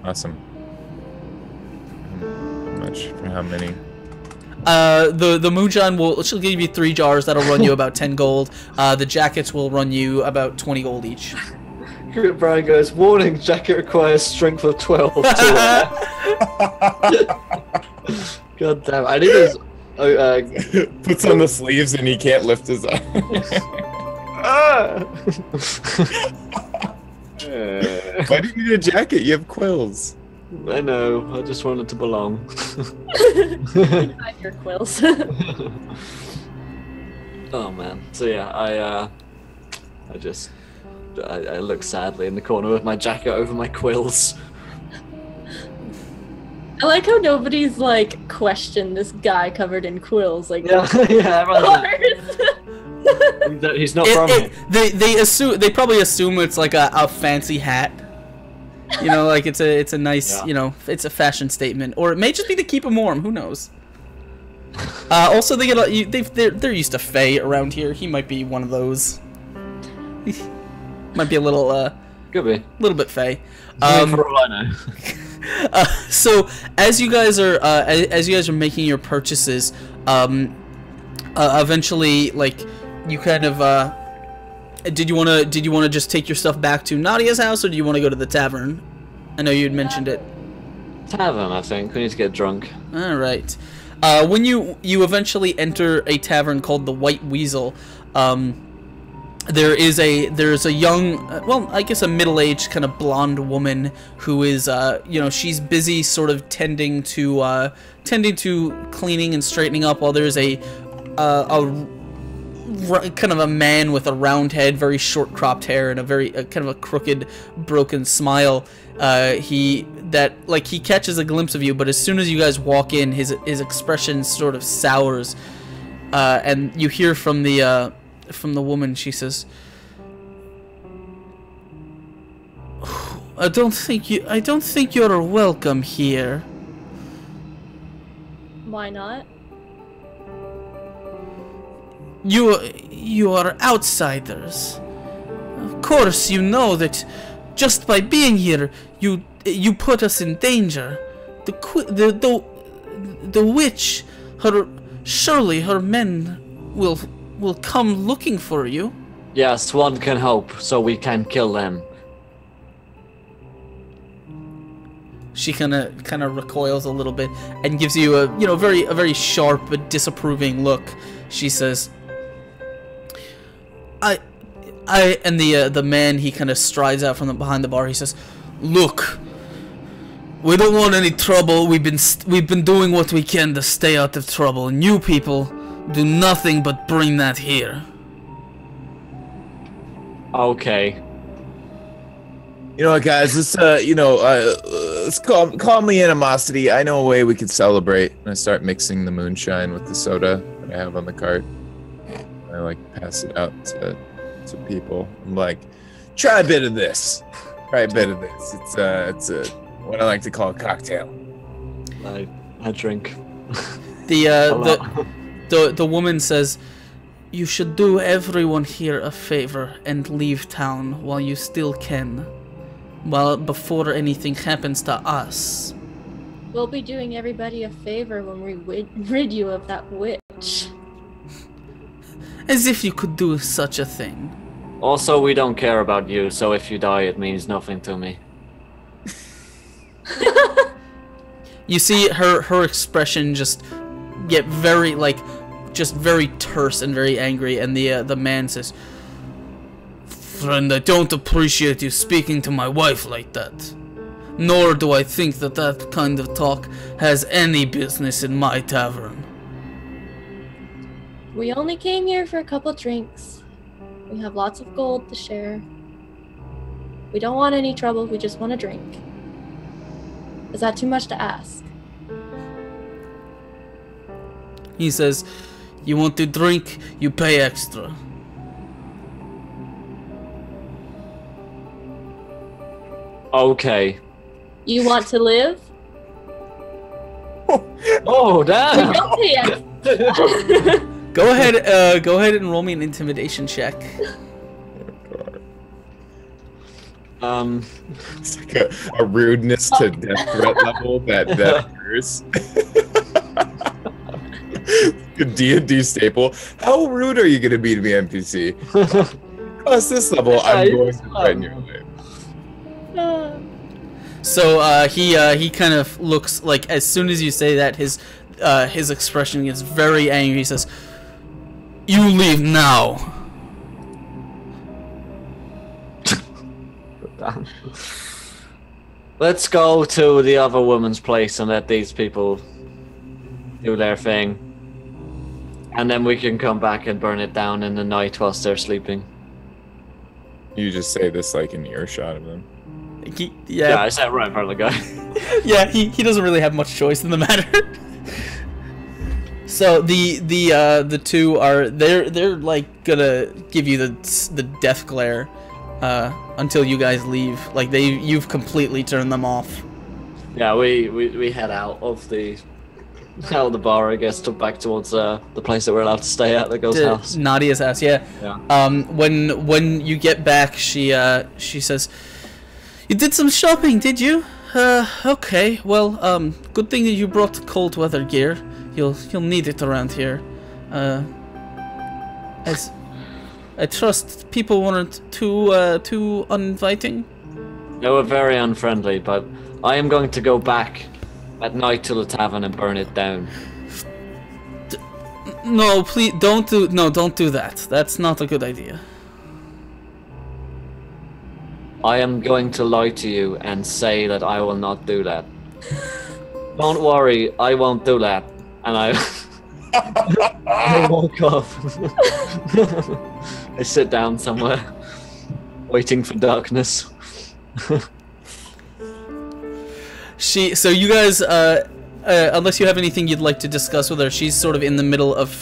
Awesome. How much? For how many? The moonshine she'll give you 3 jars. That'll run you about 10 gold. The jackets will run you about 20 gold each. Brian goes, "Warning, jacket requires strength of 12 to wear." God damn, I need his... Puts on the sleeves and he can't lift his arm. Why do you need a jacket? You have quills. I know, I just wanted to belong. Find your quills. Oh man, so yeah, I look sadly in the corner with my jacket over my quills. I like how nobody's like questioned this guy covered in quills. Like, Yeah, yeah, he's not from here. They probably assume it's like a fancy hat. You know, like it's a nice, Yeah. you know, it's a fashion statement, or it may just be to keep him warm. Who knows? Also, they're used to Fae around here. He might be one of those. Might be a little Could be. little bit Fae. For all I know. So as you guys are making your purchases, eventually, like, you kind of did you want to just take your stuff back to Nadia's house, or do you want to go to the tavern? I know you had mentioned it. Tavern, I think. We need to get drunk. All right. When you eventually enter a tavern called the White Weasel, there's a young, well, I guess a middle-aged kind of blonde woman who is, she's busy sort of tending to cleaning and straightening up, while there's a kind of a man with a round head, very short cropped hair, and a very kind of a crooked, broken smile. He catches a glimpse of you, but as soon as you guys walk in, his expression sort of sours, and you hear from the woman. She says, I don't think you're welcome here." why not? You are outsiders. Of course, you know that just by being here, you put us in danger. The witch, surely her men will will come looking for you. Yes, one can hope, so we can kill them. She kind of recoils a little bit and gives you a very sharp but disapproving look. She says, and the man, he kind of strides out from behind the bar. He says, Look, we don't want any trouble. We've been doing what we can to stay out of trouble, and you people do nothing but bring that here. Okay. You know what, guys? Let's calm the animosity. I know a way we could celebrate. And I start mixing the moonshine with the soda that I have on the cart. I like pass it out to people. I'm like, try a bit of this. Try a bit of this. It's what I like to call a cocktail. I drink. the woman says, you should do everyone here a favor and leave town while you still can. Well, before anything happens to us. We'll be doing everybody a favor when we rid you of that witch. As if you could do such a thing. Also, we don't care about you, so if you die, it means nothing to me. You see her expression just get very, very terse and very angry, and the man says, Friend, I don't appreciate you speaking to my wife like that. Nor do I think that kind of talk has any business in my tavern. We only came here for a couple drinks. We have lots of gold to share. We don't want any trouble, we just want a drink. Is that too much to ask? He says, you want to drink, you pay extra. Okay. You want to live? Oh, damn! We don't pay extra. go ahead and roll me an intimidation check. It's like a rudeness to death threat level that occurs. A D&D staple. How rude are you going to be to me, NPC? Plus this level, I'm going to threaten your life. So he kind of looks like, as soon as you say that, his expression gets very angry. He says, you leave now. Let's go to the other woman's place and let these people do their thing. And then we can come back and burn it down in the night whilst they're sleeping. You just say this like in earshot of them. Yeah, I sat right in front of the guy. Yeah, he doesn't really have much choice in the matter. So the two are they're like gonna give you the death glare until you guys leave. Like you've completely turned them off. Yeah, we head out of the bar, I guess, back towards the place that we're allowed to stay at, the girl's house. Nadia's house, yeah. When you get back, she says, you did some shopping, did you? Okay. Well, good thing that you brought cold weather gear. You'll need it around here. As I trust people weren't too uninviting. They were very unfriendly, but I am going to go back at night to the tavern and burn it down. No, please don't do that. That's not a good idea. I am going to lie to you and say that I will not do that. Don't worry, I won't do that. And I walk off. I sit down somewhere, waiting for darkness. So you guys, unless you have anything you'd like to discuss with her, she's sort of in the middle of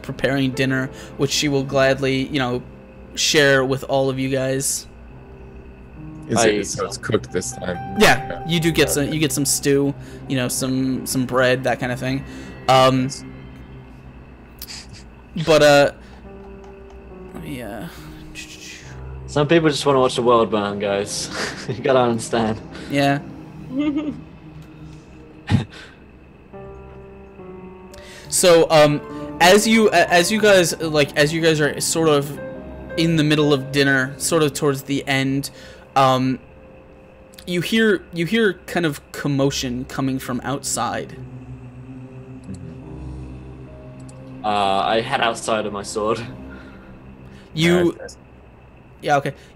preparing dinner, which she will gladly, share with all of you guys. So it's cooked this time. Yeah, you do get some. You get some stew, some bread, that kind of thing. But yeah. Some people just want to watch the world burn, guys. You gotta understand. Yeah. So as you guys are sort of in the middle of dinner, sort of towards the end, you hear kind of commotion coming from outside. I head outside of my sword. You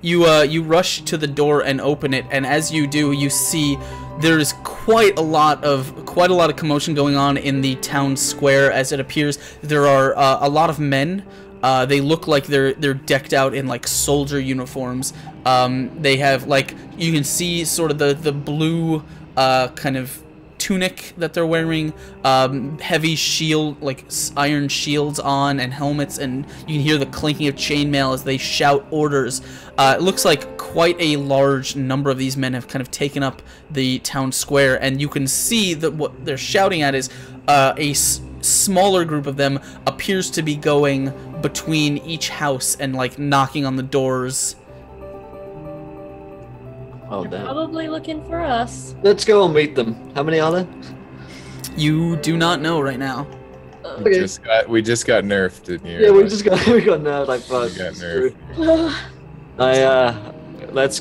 you rush to the door and open it, and as you do, you see there's quite a lot of commotion going on in the town square. As it appears, there are a lot of men. They look like they're decked out in like soldier uniforms. They have like, you can see sort of the blue kind of tunic that they're wearing, heavy shield, like iron shields on, and helmets, and you can hear the clinking of chainmail as they shout orders. It looks like quite a large number of these men have kind of taken up the town square, and you can see that what they're shouting at is a smaller group of them appears to be going between each house and like knocking on the doors. Oh, damn. Probably looking for us. Let's go and meet them. How many are there? You do not know right now. We just got nerfed, didn't you? Yeah, we got nerfed like fuck. We got nerfed. Let's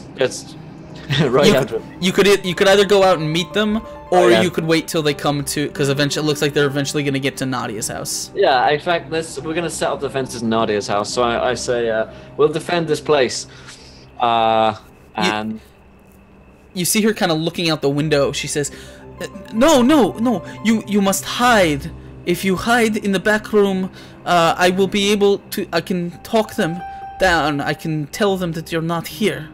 right after it. You could either go out and meet them, or yeah. you could wait till they come to, because eventually it looks like they're eventually going to get to Nadia's house. Yeah, in fact, we're gonna set up defenses in Nadia's house. So I say, we'll defend this place. And you see her kind of looking out the window. She says, "No, you must hide. If you hide in the back room, I will be able to. I can talk them down. I can tell them that you're not here."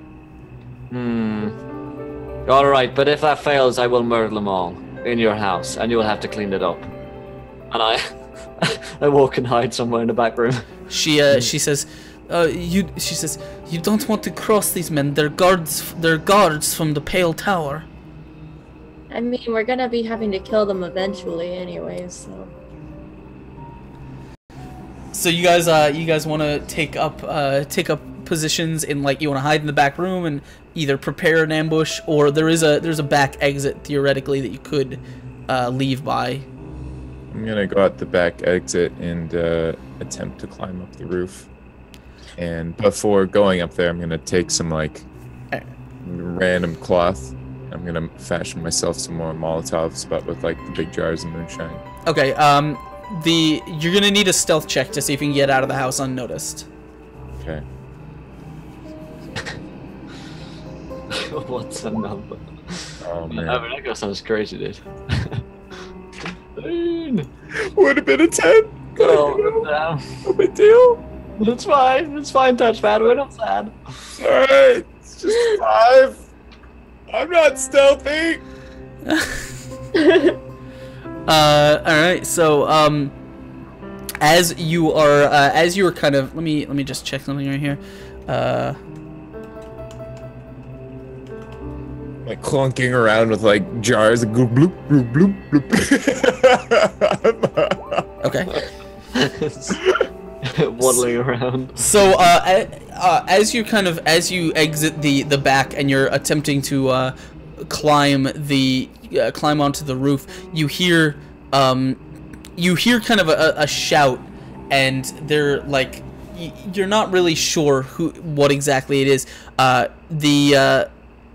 All right, but if that fails, I will murder them all in your house, and you will have to clean it up. And I walk and hide somewhere in the back room. She says, you don't want to cross these men. They're guards from the Pale Tower. I mean, we're gonna be having to kill them eventually anyways, so. So you guys want to take up positions in, like, you want to hide in the back room and either prepare an ambush, or there's a back exit theoretically that you could leave by. I'm gonna go out the back exit and attempt to climb up the roof. And before going up there, I'm gonna take some like random cloth. I'm gonna fashion myself some more Molotovs, but with like the big jars of moonshine. Okay. You're gonna need a stealth check to see if you can get out of the house unnoticed. Okay. What's the number? Oh man. I mean, that sounds crazy, dude. Would have been a 10. Oh, No big deal. it's fine. It's fine, Touchpad. We're not sad. Alright, it's just 5. I'm not stealthy. Alright, so as you are kind of, let me just check something right here. Like clunking around with like jars of bloop bloop bloop bloop. Okay. Waddling around. So as you exit the back and you're attempting to climb onto the roof, you hear kind of a shout, and they're like, you're not really sure what exactly it is.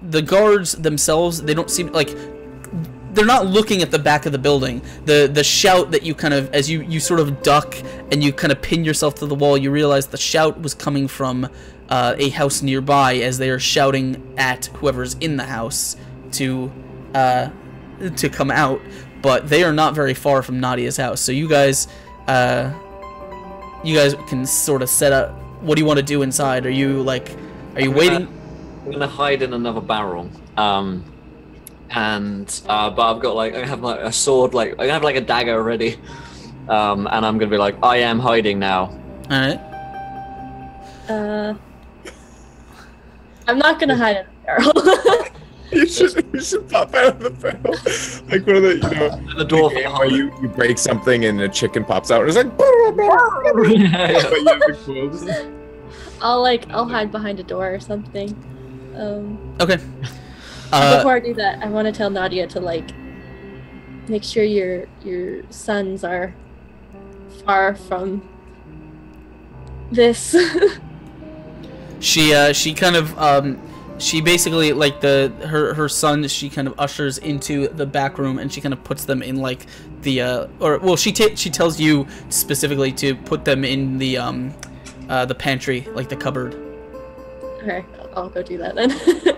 The guards themselves, they don't seem like, they're not looking at the back of the building. The shout that you kind of, as you sort of duck and you kind of pin yourself to the wall, you realize the shout was coming from a house nearby, as they are shouting at whoever's in the house to come out. But they are not very far from Nadia's house, so you guys can sort of set up. What do you want to do inside? Are you waiting? I'm gonna hide in another barrel. But I've got like, I have like a sword, like I have like a dagger ready. And I'm gonna be like, I am hiding now. Alright. I'm not gonna hide in the barrel. You should pop out of the barrel. Like one of the, you know, The door game where you break something and a chicken pops out and it's like I'll hide behind a door or something. Okay. Before I do that, I want to tell Nadia to like make sure your sons are far from this. She kind of she basically like her son, she kind of ushers into the back room and she kind of puts them in like the she tells you specifically to put them in the pantry, like the cupboard. Okay, I'll go do that then.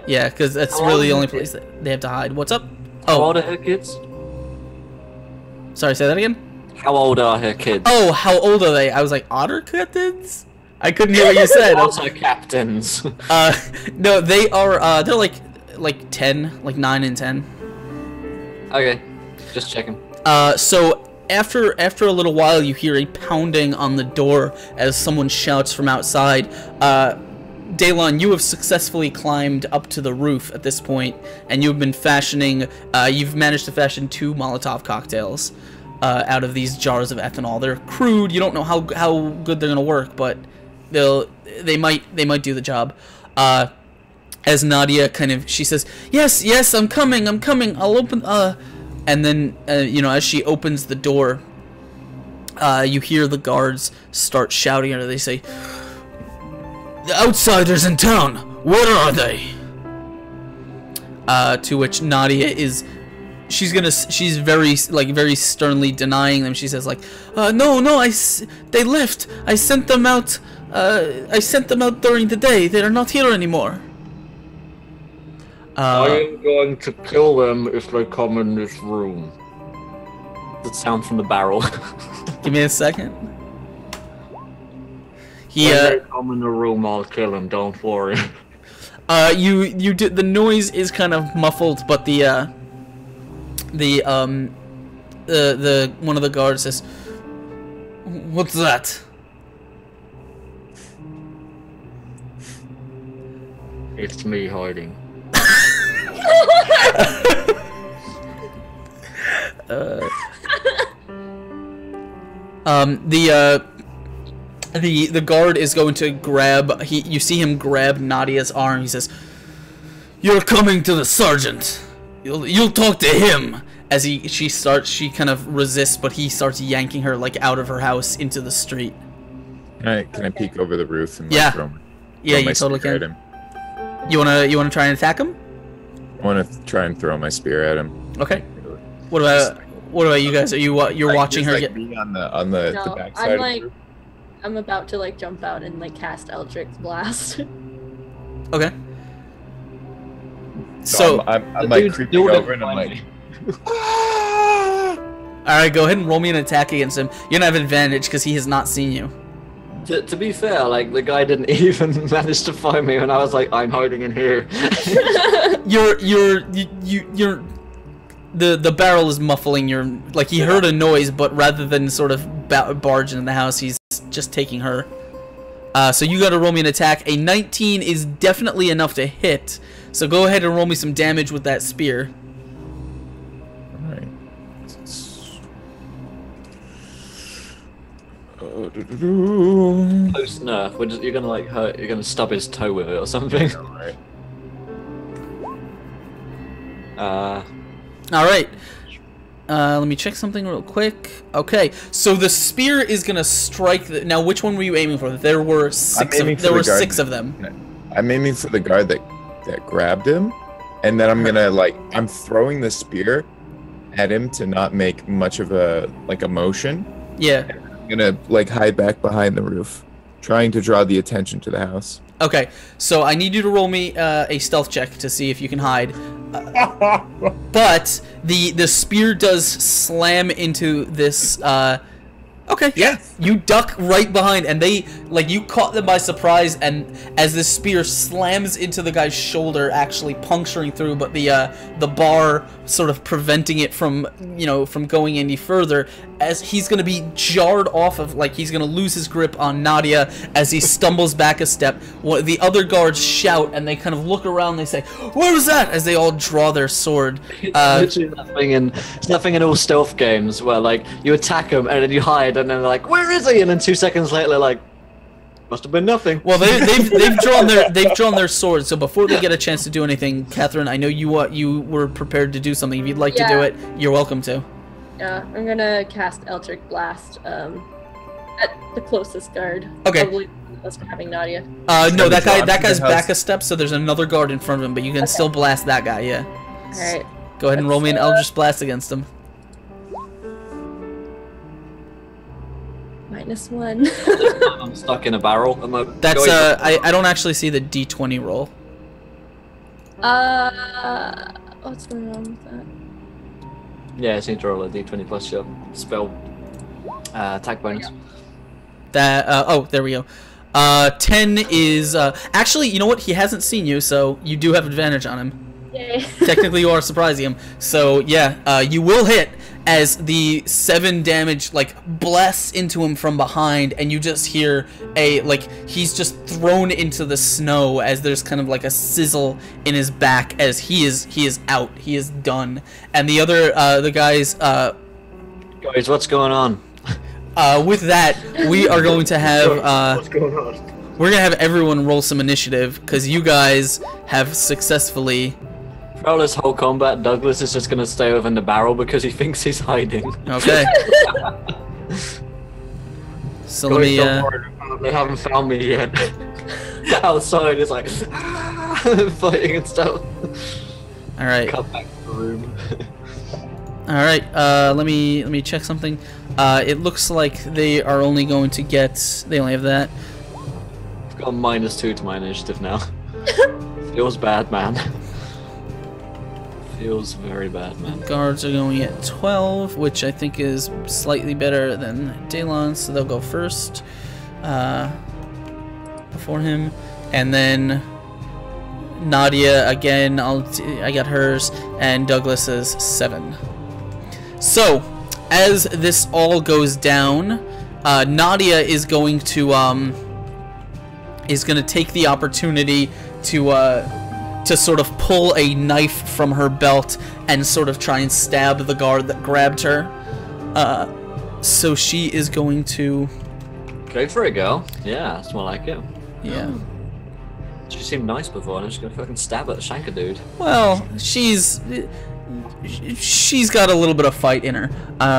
Yeah, because that's really the only place that they have to hide. What's up? How old are her kids? Sorry, say that again. How old are her kids? Oh, how old are they? I was like, otter captains? I couldn't hear what you said. Also captains. No, they are they're like 10, like 9 and 10. Okay, just checking. So after a little while, you hear a pounding on the door as someone shouts from outside. Daylon, you have successfully climbed up to the roof at this point, and you've been fashioning. You've managed to fashion 2 Molotov cocktails out of these jars of ethanol. They're crude. You don't know how good they're gonna work, but they might do the job. As Nadia she says, yes, I'm coming, I'll open, and then, as she opens the door, you hear the guards start shouting at her. They say, "The outsiders in town, what are they?" To which Nadia she's very sternly denying them. She says no, they left. I sent them out during the day. They are not here anymore. I am going to kill them if they come in this room. The sound from the barrel. Give me a second. When they come in the room, I'll kill them. Don't worry. You did. The noise is kind of muffled, but the one of the guards says, "What's that?" It's me hiding. The guard is going to grab. You see him grab Nadia's arm. He says, "You're coming to the sergeant. You'll talk to him." As she kind of resists, but he starts yanking her like out of her house into the street. Can I peek over the roof and throw you my totally spear can. at him? You wanna try and attack him? I want to try and throw my spear at him. Okay. What about you guys? Are you're watching her get? Being on the No, back side of the roof? I'm about to jump out and cast Eldritch Blast. Okay. So I'm creeping over and I'm like, alright, go ahead and roll me an attack against him. You don't have advantage because he has not seen you. To be fair, the guy didn't even manage to find me, and I was like, I'm hiding in here. You're the barrel is muffling your, he heard a noise, but rather than sort of barge into the house, he's just taking her. So you gotta roll me an attack. A 19 is definitely enough to hit, so go ahead and roll me some damage with that spear. alright. Post nerf, you're gonna hurt. You're gonna stub his toe with it or something. Alright. Alright. Let me check something real quick. Okay, so the spear is gonna strike now, which one were you aiming for? There were six of them. I'm aiming for the guard that grabbed him, and then I'm gonna I'm throwing the spear at him to not make much of a motion. Yeah. I'm gonna hide back behind the roof, trying to draw the attention to the house. Okay, so I need you to roll me a stealth check to see if you can hide. But the spear does slam into this. Okay. Yeah. You duck right behind, and they you caught them by surprise. And as the spear slams into the guy's shoulder, actually puncturing through, but the bar sort of preventing it from from going any further, as he's gonna be jarred off of, he's gonna lose his grip on Nadia as he stumbles back a step. The other guards shout, and they kind of look around. They say, "Where was that?" As they all draw their sword. It's literally nothing in all stealth games where you attack them and then you hide and then they're like, "Where is he?" And then 2 seconds later, they're like, "Must have been nothing." Well, they've drawn their swords. So before they get a chance to do anything, Catherine, I know you were prepared to do something. If you'd like to do it, you're welcome to. Yeah, I'm gonna cast Eldritch Blast At the closest guard. Okay. Probably that's grabbing Nadia. No, that drop to guy's the back house. a step, so there's another guard in front of him, but you can still blast that guy, yeah. Alright. Go ahead and roll me an Eldritch Blast against him. -1. I'm stuck in a barrel. That's, I don't actually see the D20 roll. What's going on with that? Yeah, it's need to roll a d20 plus your spell attack bonus. That, oh, there we go. 10 is, actually, you know what? He hasn't seen you, so you do have advantage on him. Yay. Technically, you are surprising him. So, yeah, you will hit as the 7 damage, like, blasts into him from behind, and you just hear he's just thrown into the snow as there's kind of like a sizzle in his back as he is out. He is done. And the other, the guys, Guys, what's going on? with that, we are going to have, what's going on? we're gonna have everyone roll some initiative, because you guys have successfully... Throughout this whole combat, Douglas is just gonna stay within the barrel because he thinks he's hiding. Okay. So let Guys, me, don't worry, they haven't found me yet. Outside, it's like fighting and stuff. alright. Come back to the room. Alright, let me check something. It looks like they are only going to get... They only have that. I've got -2 to my initiative now. Feels bad, man. Feels very bad, man. Guards are going at 12, which I think is slightly better than Daylon, so they'll go first. Before him. And then Nadia, again, I got hers, and Douglas's 7. So, as this all goes down, Nadia is going to take the opportunity to sort of pull a knife from her belt and sort of try and stab the guard that grabbed her. So she is going to... Go for it, girl. Yeah, that's more like it. Yeah. She seemed nice before, and I'm just gonna fucking stab at the shanker dude. Well, she's got a little bit of fight in her.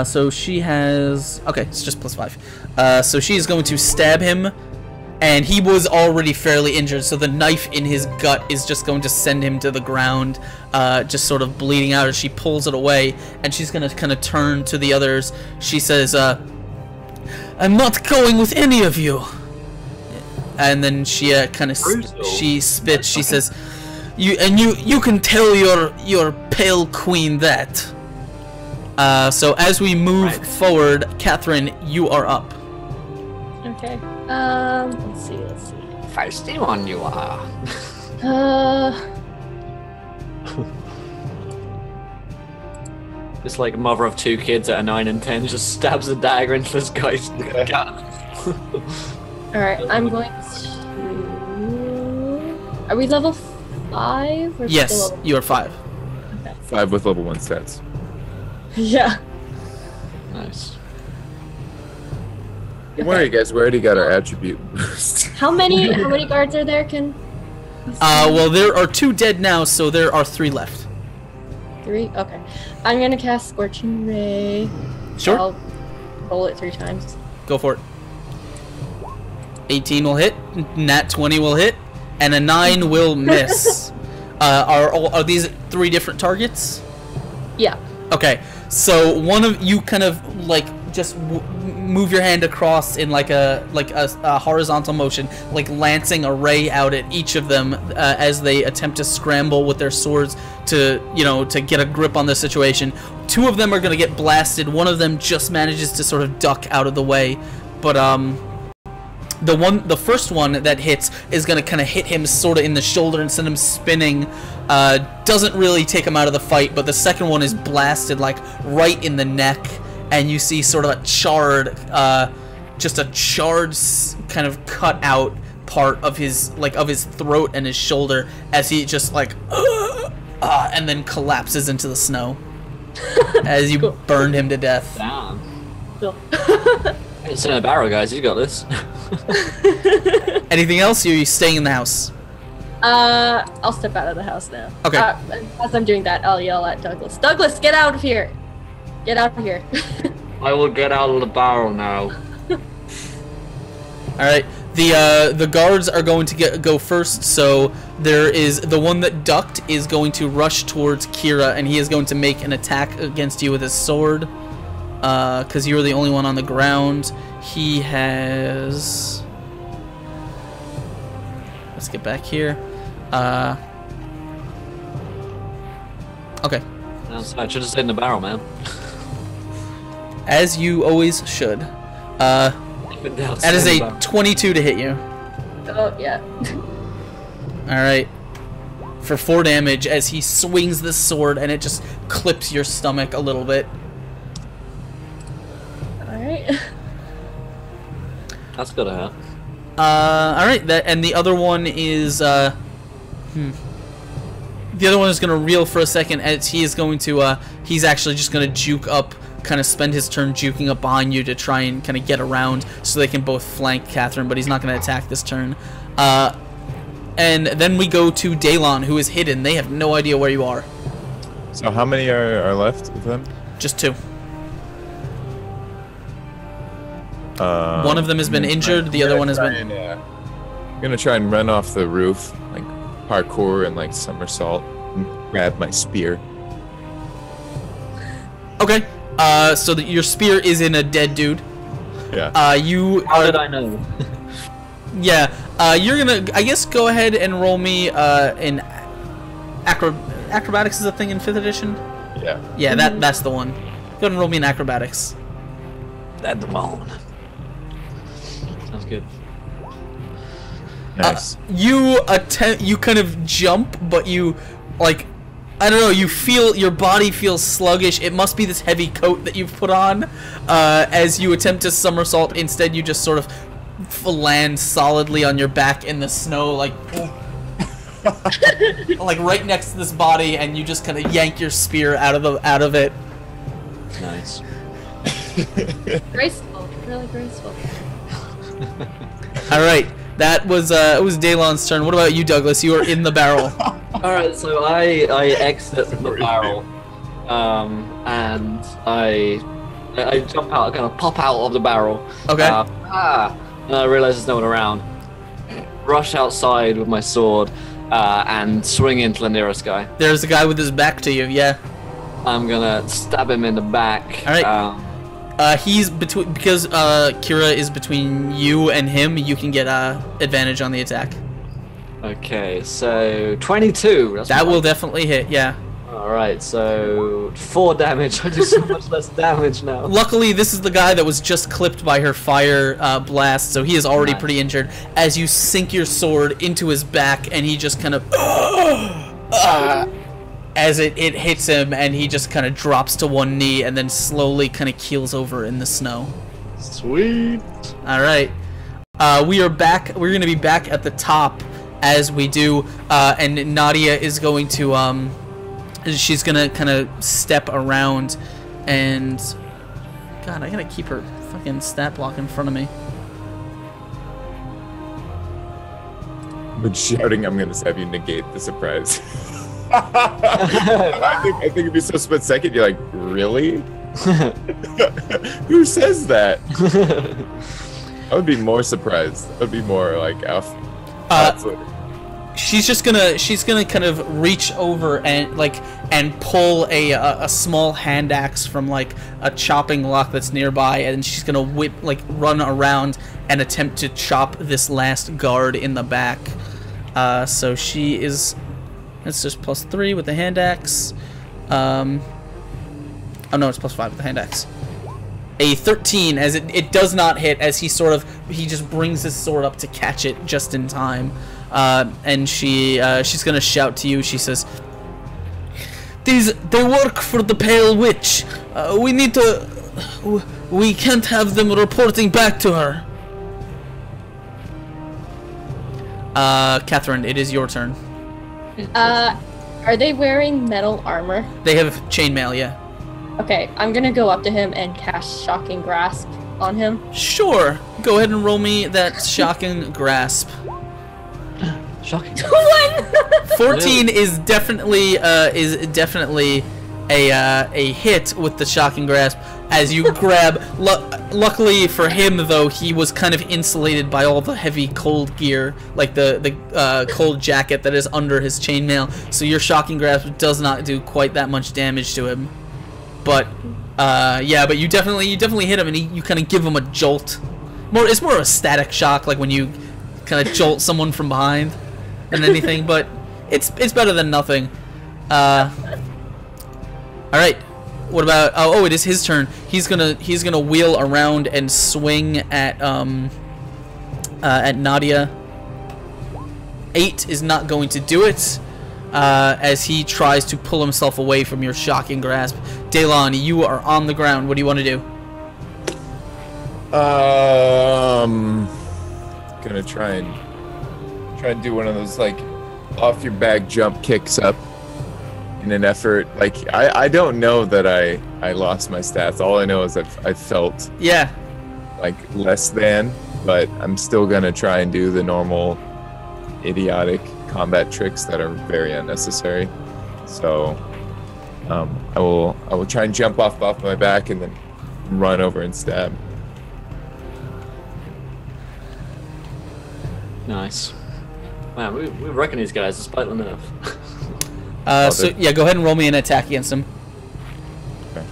So she has... Okay, it's just +5. So she's going to stab him, and he was already fairly injured, so the knife in his gut is just going to send him to the ground, just sort of bleeding out as she pulls it away, and she's going to kind of turn to the others. She says, I'm not going with any of you. And then she kind of she spits. She says, you can tell your pale queen that. So as we move forward, Catherine, you are up. Okay. Let's see. Feisty one you are. This like mother of 2 kids at a 9 and 10 just stabs a dagger into this guy's gut. Alright, I'm going to... Are we level 5? Or Yes, still level... you are 5. Okay. 5 with level 1 stats. Yeah. Nice. Don't worry, guys. We already got our attribute boost. How many guards are there? Can... Well, there are 2 dead now, so there are 3 left. 3? Okay. I'm gonna cast Scorching Ray. Sure. I'll roll it 3 times. Go for it. 18 will hit, nat 20 will hit, and a 9 will miss. Are these 3 different targets? Yeah. Okay, so one of you kind of like just move your hand across in like a horizontal motion, like lancing a ray out at each of them as they attempt to scramble with their swords to get a grip on the situation. 2 of them are gonna get blasted. One of them just manages to sort of duck out of the way, but the first one that hits is gonna kind of hit him sort of in the shoulder and send him spinning. Doesn't really take him out of the fight, but the second one is blasted like right in the neck, and you see sort of a charred, just a charred kind of cut out part of his throat and his shoulder as he just like and then collapses into the snow as you burned him to death. Damn. Cool. It's in a barrel, guys. You got this. Anything else? Or are you staying in the house? I'll step out of the house now. Okay. As I'm doing that, I'll yell at Douglas. Douglas, get out of here! Get out of here. I will get out of the barrel now. All right. The guards are going to go first. So there is the one that ducked is going to rush towards Kira, and he is going to make an attack against you with his sword. Because you're the only one on the ground. He has. Let's get back here. Okay. I should have stayed in the barrel, man. As you always should. That is a 22 to hit you. Oh, yeah. Alright. For 4 damage as he swings the sword and it just clips your stomach a little bit. Alright. That's gotta hurt. Alright, and the other one is, The other one is gonna reel for a second as he is going to, he's actually just gonna juke up, kind of spend his turn juking up behind you to try and kind of get around so they can both flank Catherine, but he's not gonna attack this turn. And then we go to Daylon, who is hidden. They have no idea where you are. So how many are left of them? Just 2. One of them has been injured, the other one has been... I'm gonna try and run off the roof, like parkour and like somersault, and grab my spear. Okay. So that your spear is in a dead dude. Yeah. How did I know? Yeah. You're gonna, I guess, go ahead and roll me in acrobatics is a thing in 5th edition. Yeah. Yeah, that's the one. Go ahead and roll me in acrobatics. Dead the bone. Sounds good. Nice. You kind of jump, but you, like, I don't know, you feel, your body feels sluggish. It must be this heavy coat that you've put on. As you attempt to somersault, instead you just sort of land solidly on your back in the snow, like, like right next to this body, and you just kind of yank your spear out of it. Nice. Graceful. Really graceful. Alright, that was it was Daylon's turn. What about you, Douglas? You are in the barrel. Alright, so I exit the barrel, and I jump out, kind of pop out of the barrel. Okay. And I realize there's no one around. Rush outside with my sword, and swing into the nearest guy. There's a guy with his back to you, yeah. I'm gonna stab him in the back. Alright. He's between, because Kira is between you and him, you can get advantage on the attack. Okay, so 22. That will definitely hit, yeah. Alright, so 4 damage. I do so much less damage now. Luckily, this is the guy that was just clipped by her fire blast, so he is already Nice. pretty injured. As you sink your sword into his back, and he just kind of... as it hits him, and he just kind of drops to one knee, and then slowly kind of keels over in the snow. Sweet. Alright. We are back. We're going to be back at the top as we do, and Nadia is going to... she's gonna kind of step around and... God, I gotta keep her fucking stat block in front of me. But shouting, I'm gonna have you negate the surprise. I think it'd be so split second. You're like, really? Who says that? I would be more surprised. I would be more like, She's gonna kind of reach over and pull a small hand axe from like a chopping block that's nearby, and she's gonna run around and attempt to chop this last guard in the back. So she is, that's just +3 with the hand axe. Oh no, it's +5 with the hand axe. A 13, as it does not hit, as he just brings his sword up to catch it just in time. And she's gonna shout to you. She says, "They work for the Pale Witch. We can't have them reporting back to her." Catherine, it is your turn. Are they wearing metal armor? They have chainmail, yeah. Okay, I'm gonna go up to him and cast Shocking Grasp on him. Sure. Go ahead and roll me that Shocking Grasp. Shocking. 14 is definitely a hit with the shocking grasp as you grab. Luckily for him, though, he was kind of insulated by all the heavy cold gear, like the cold jacket that is under his chainmail. So your shocking grasp does not do quite that much damage to him. But yeah, but you definitely hit him, and you kind of give him a jolt. It's more of a static shock, like when you kind of jolt someone from behind, than anything. But it's better than nothing. All right. What about? Oh, it is his turn. He's gonna wheel around and swing at Nadia. 8 is not going to do it, as he tries to pull himself away from your shocking grasp. Daylon, you are on the ground. What do you want to do? Gonna try and do one of those like off your back jump kicks up in an effort. Like I don't know that I lost my stats. All I know is that I felt like less than, but I'm still gonna try and do the normal idiotic combat tricks that are very unnecessary. So I will try and jump off my back and then run over and stab. Nice. Man, we reckon these guys despite the nerf. So yeah, go ahead and roll me an attack against him. Okay.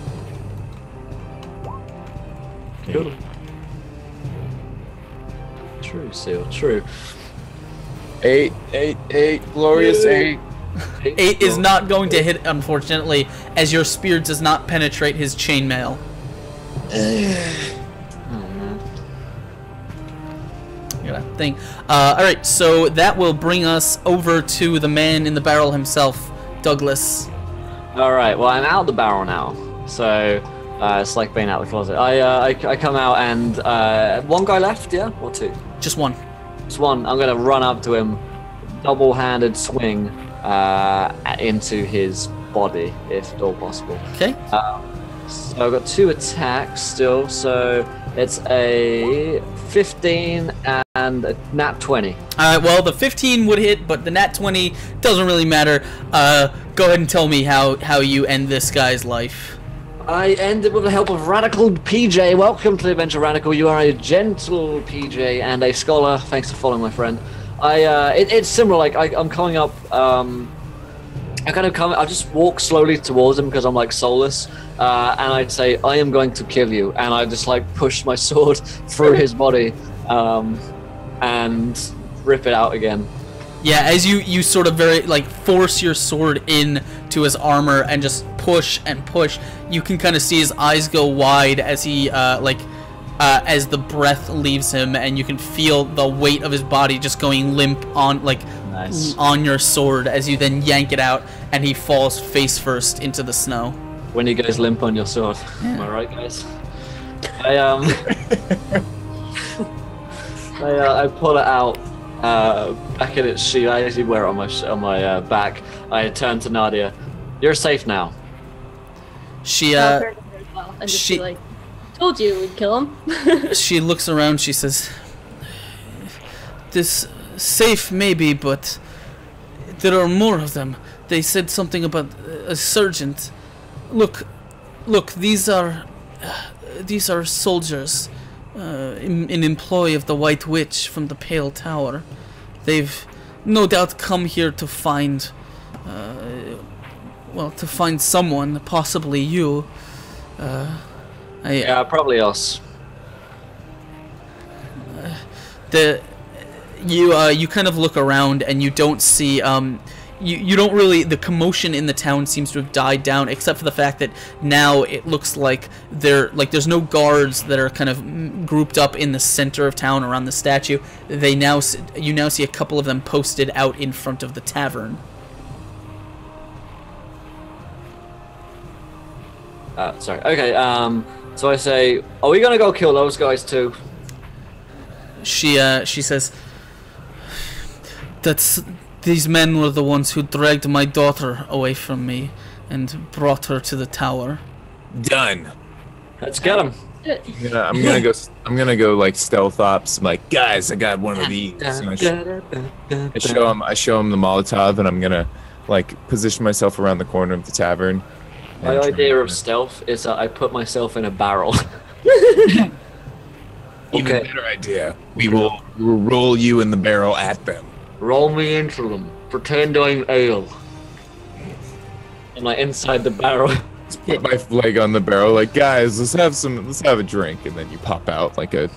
Cool. True, Seal. True. 8, glorious 8. 8 is not going to hit, unfortunately, as your spear does not penetrate his chainmail. Thing. Alright, so that will bring us over to the man in the barrel himself, Douglas. Alright, well, I'm out the barrel now, so it's like being out the closet. I come out and one guy left, yeah? Or 2? Just one. Just one. I'm going to run up to him, double-handed swing into his body, if at all possible. Okay. So I've got 2 attacks still, so it's a 15 and a nat 20. Well, the 15 would hit, but the nat 20 doesn't really matter. Go ahead and tell me how you end this guy's life. I ended with the help of Radical PJ. Welcome to the Adventure Radical. You are a gentle PJ and a scholar. Thanks for following, my friend. It's similar. Like I'm coming up. I just walk slowly towards him because I'm like soulless, and I'd say, I am going to kill you, and I just like push my sword through his body, and rip it out again. Yeah, as you sort of very like force your sword in to his armor and just push and push, you can kind of see his eyes go wide as he as the breath leaves him, and you can feel the weight of his body just going limp on on your sword as you then yank it out, and he falls face first into the snow. When he goes limp on your sword. Yeah. Am I right, guys? I pull it out back in its sheath. I usually wear it on my back. I turn to Nadia. You're safe now. She And just be like, told you we'd kill him. she looks around. She says, "This safe maybe, but there are more of them. They said something about a sergeant. Look, these are soldiers in employ of the White Witch from the Pale Tower. They've no doubt come here to find, to find someone, possibly you. Yeah, probably us. You kind of look around and you don't see you don't really, the commotion in the town seems to have died down, except for the fact that now it looks like there's no guards that are kind of grouped up in the center of town around the statue. You now see a couple of them posted out in front of the tavern. Sorry. Okay. So I say, are we gonna go kill those guys too? She says, these men were the ones who dragged my daughter away from me and brought her to the tower. Done. Let's get them. I'm gonna go like stealth ops. I'm like, guys, I got one of these. And I show him the Molotov, and I'm gonna like position myself around the corner of the tavern, My idea of stealth is that I put myself in a barrel. Even better idea. We'll roll you in the barrel at them. Roll me into them. Pretend I'm ale. And like inside the barrel. Just put my leg on the barrel, like, guys, let's have a drink, and then you pop out like a.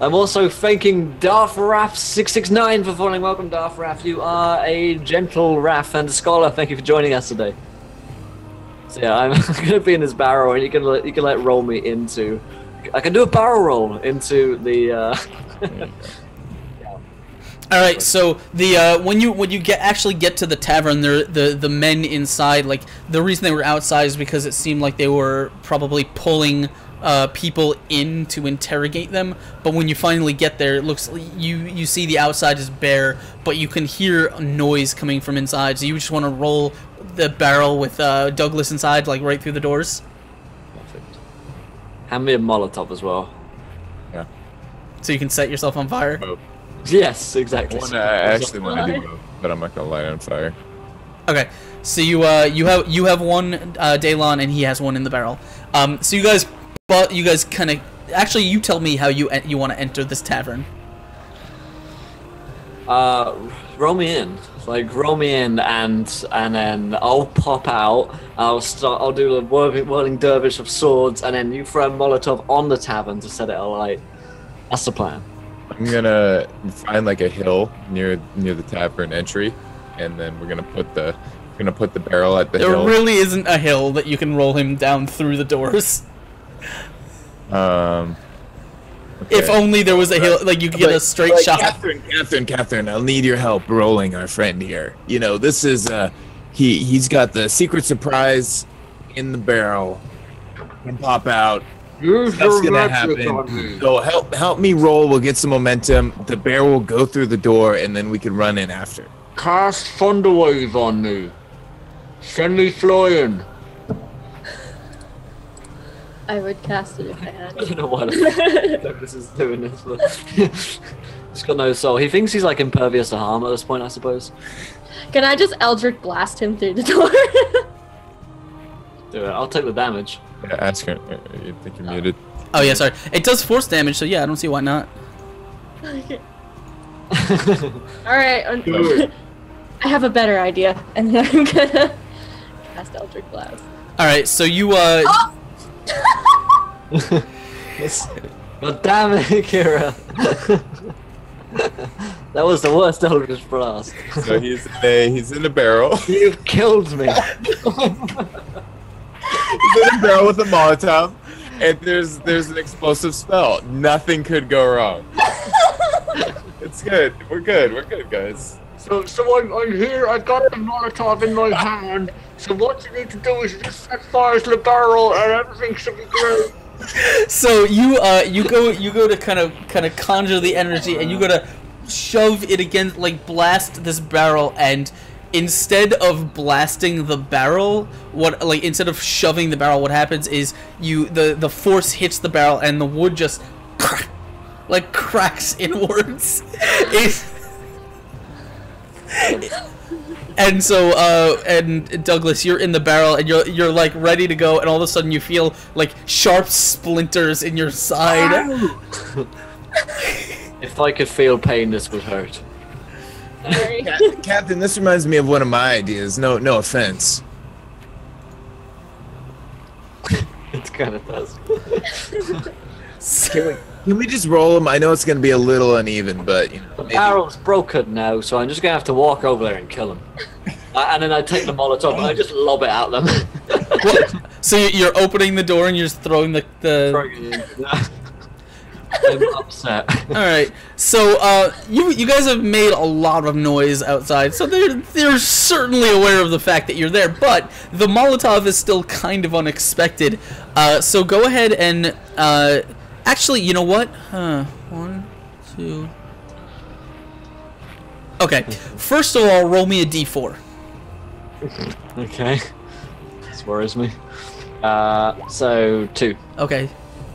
I'm also thanking Darth Raff 669 for following. Welcome, Darth Raff. You are a gentle Raff and a scholar. Thank you for joining us today. So yeah, I'm gonna be in this barrel, and you can like roll me into. I can do a barrel roll into the. All right, so the when you actually get to the tavern, the men inside, like, the reason they were outside is because it seemed like they were probably pulling people in to interrogate them. But when you finally get there, it looks you see the outside is bare, but you can hear a noise coming from inside. So you just want to roll the barrel with Douglas inside, like right through the doors. Perfect. Hand me a Molotov as well. Yeah. So you can set yourself on fire. Oh. Yes, exactly. I actually want to do both, but I'm not gonna light on fire. Okay, so you have one Daylon, and he has one in the barrel. So you guys kind of actually, you tell me how you want to enter this tavern. Roll me in. Like, roll me in, and then I'll pop out. I'll do the whirling dervish of swords, and then you throw a Molotov on the tavern to set it alight. That's the plan. I'm gonna find like a hill near the tavern entry, and then we're gonna put the barrel at the hill. There really isn't a hill that you can roll him down through the doors. Okay. If only there was a hill, like you could get a straight shot. Catherine, I'll need your help rolling our friend here. You know, this is he's got the secret surprise in the barrel. Can pop out. That's gonna happen. So help me roll. We'll get some momentum. The bear will go through the door, and then we can run in after. Cast Thunderwave on me. Send me flying. I would cast it if I had I it. don't know why Douglas is doing this, but he's got no soul. He thinks he's like impervious to harm at this point, I suppose. Can I just Eldritch blast him through the door? Do it. I'll take the damage. Yeah, ask her. You think you're muted? Oh yeah, sorry. It does force damage, so yeah, I don't see why not. Okay. Alright, I have a better idea, and then I'm gonna cast Eldritch Blast. Alright, so you Oh! God damn it, Kira. That was the worst Eldritch Blast. So he's in a barrel. You've killed me. He's in a barrel with a Molotov, and there's an explosive spell. Nothing could go wrong. It's good. We're good, guys. So I'm here. I've got the Molotov in my hand. So what you need to do is just set fire to the barrel, and everything should be great. So you go to kind of conjure the energy, and you go to shove it against, like, blast this barrel, and instead of blasting the barrel, instead of shoving the barrel, what happens is the force hits the barrel, and the wood just cracks inwards. And so, and Douglas, you're in the barrel, and you're like ready to go, and all of a sudden you feel like sharp splinters in your side. If I could feel pain, this would hurt. Sorry. Captain, this reminds me of one of my ideas. No offense. It kind of does. Can we just roll him? I know it's gonna be a little uneven, but you know. The barrel's broken now, so I'm just gonna have to walk over there and kill him. And then I take the Molotov and I just lob it at them. So you're opening the door and you're just throwing the. I'm upset. All right. So you guys have made a lot of noise outside, so they're certainly aware of the fact that you're there. But the Molotov is still kind of unexpected. So go ahead and actually, you know what? 1, 2. Okay. First of all, roll me a d4. Okay. This worries me. So 2. Okay.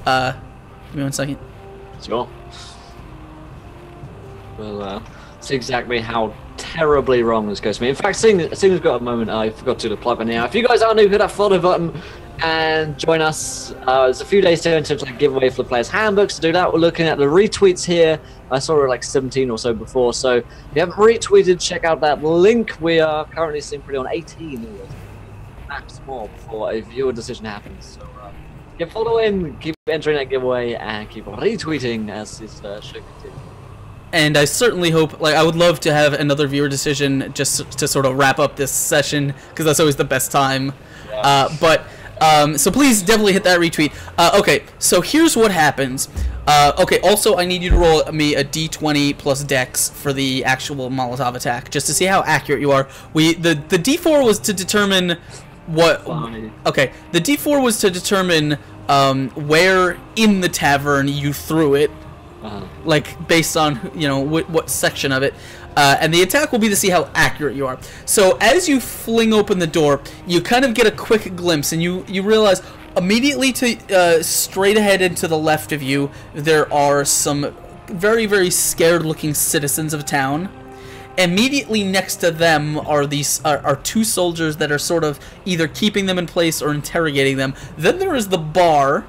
Give me 1 second. Sure. Well, see exactly how terribly wrong this goes to me. In fact, seeing as we've got a moment, I forgot to plug it now. If you guys are new, hit that follow button and join us. There's a few days to enter a giveaway for the players' handbooks. To do that, we're looking at the retweets here. I saw it like 17 or so before. So if you haven't retweeted, check out that link. We are currently sitting pretty on 18 max more before a viewer decision happens. So keep following, keep entering that giveaway, and keep retweeting as this should continue. And I certainly hope, like, I would love to have another viewer decision just to sort of wrap up this session, because that's always the best time. Yeah. So please definitely hit that retweet. Okay, so here's what happens. Okay, also I need you to roll me a d20 plus dex for the actual Molotov attack, just to see how accurate you are. The d4 was to determine what... Okay, the d4 was to determine where in the tavern you threw it. Like, based on, you know, what section of it. And the attack will be to see how accurate you are. So, as you fling open the door, you kind of get a quick glimpse, and you realize immediately to straight ahead and to the left of you, there are some very, very scared-looking citizens of town. Immediately next to them are these are two soldiers that are sort of either keeping them in place or interrogating them. Then there is the bar.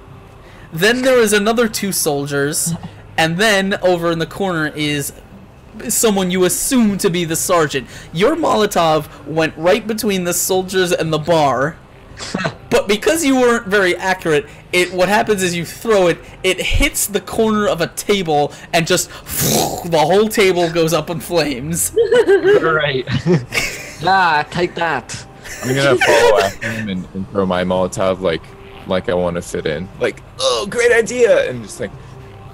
Then there is another two soldiers. And then, over in the corner, is someone you assume to be the sergeant. Your Molotov went right between the soldiers and the bar. But because you weren't very accurate, what happens is you throw it, it hits the corner of a table, and just the whole table goes up in flames. Great. Take that. I'm gonna follow after him and throw my Molotov like I want to fit in. Like, oh, great idea! And just like...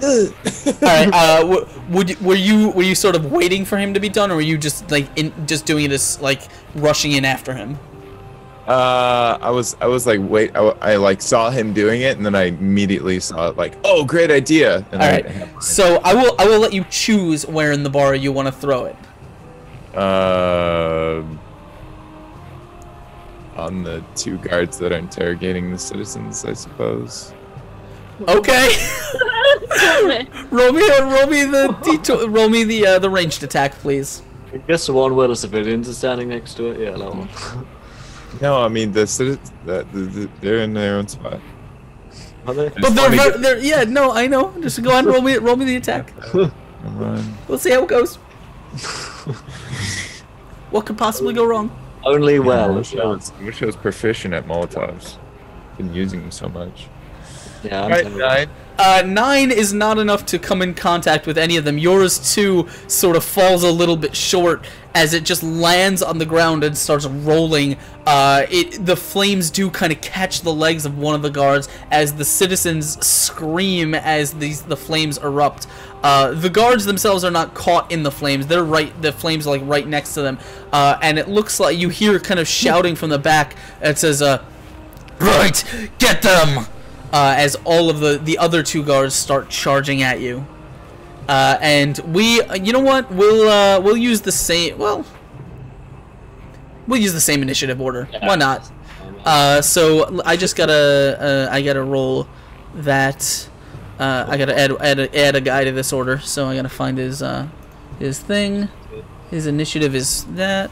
Alright, were you sort of waiting for him to be done, or were you just like just doing it as like rushing in after him? I was like, wait, I like saw him doing it, and then I immediately saw it like, oh, great idea. And alright, so I will let you choose where in the bar you want to throw it. On the two guards that are interrogating the citizens, I suppose. Okay. roll me the ranged attack, please. I guess the one where the civilians are standing next to it. Yeah, that one. No, I mean they're in their own spot. Are they? But they're yeah, no, I know. Just go on, roll me the attack. Come on. We'll see how it goes. What could possibly go wrong? Only well. I wish I was proficient at Molotovs. Been using them so much. Yeah, Right, 9 is not enough to come in contact with any of them. Yours, too, sort of falls a little bit short as it just lands on the ground and starts rolling. The flames do kind of catch the legs of one of the guards as the citizens scream as the flames erupt. The guards themselves are not caught in the flames. The flames are like right next to them. And it looks like you hear kind of shouting from the back. It says, "Right, get them!" As all of the other two guards start charging at you, and you know what? We'll use the same. Well, we'll use the same initiative order. Yeah. Why not? So I just gotta roll that. I gotta add a guy to this order. So I gotta find his thing. His initiative is that.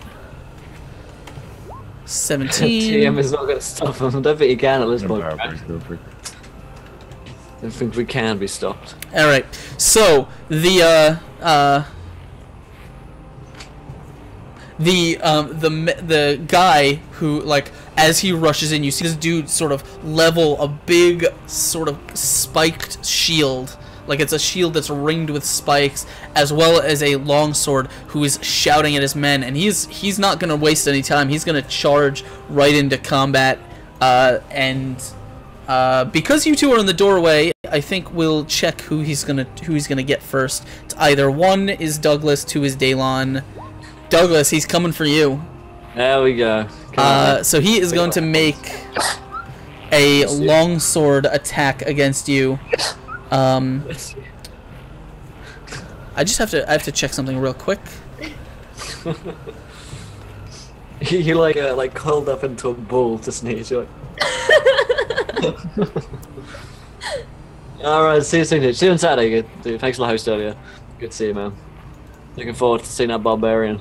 17. TM is not gonna stop him. I don't think he can at this point. I don't think we can be stopped. All right. So the guy who, like, as he rushes in, you see this dude sort of level a big sort of spiked shield. Like, it's a shield that's ringed with spikes, as well as a longsword who is shouting at his men, and he's not gonna waste any time. He's gonna charge right into combat, because you two are in the doorway, I think we'll check who he's gonna get first. It's either 1 is Douglas, 2 is Daylon. Douglas, he's coming for you. There we go. So he is going to make a longsword attack against you. I have to check something real quick. You like curled up into a ball to sneeze. You're like... Alright, see you soon. See you on Saturday. Dude, thanks for the host earlier. Good to see you, man. Looking forward to seeing that barbarian.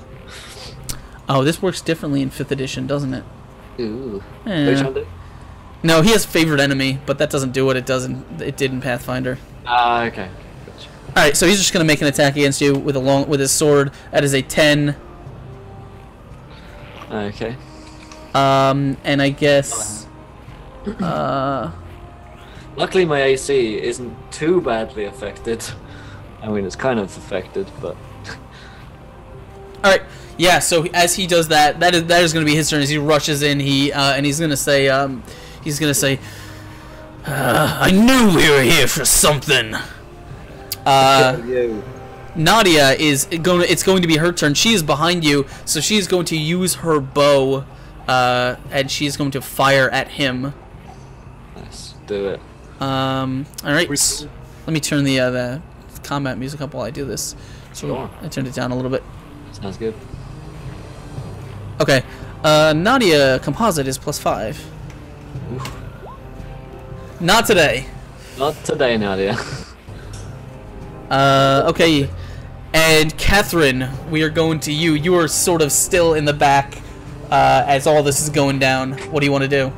Oh, this works differently in 5th edition, doesn't it? Ooh. Eh. Which one did? No, he has favorite enemy, but that doesn't do what it did in Pathfinder. Ah, okay. Gotcha. All right, so he's just gonna make an attack against you with his sword. That is a 10. Okay. And I guess. Luckily, my AC isn't too badly affected. I mean, it's kind of affected, but. All right. Yeah. So as he does that, that is going to be his turn. As he rushes in, and he's going to say, I knew we were here for something. Nadia is going. It's going to be her turn. She is behind you, so she is going to use her bow, and she is going to fire at him. Let's do it. All right. Let me turn the combat music up while I do this. So Sure. I turned it down a little bit. Sounds good. Okay. Nadia composite is +5. Oof. Not today. Not today, Nadia. Okay. And Catherine, we are going to you. You are sort of still in the back as all this is going down. What do you want to do?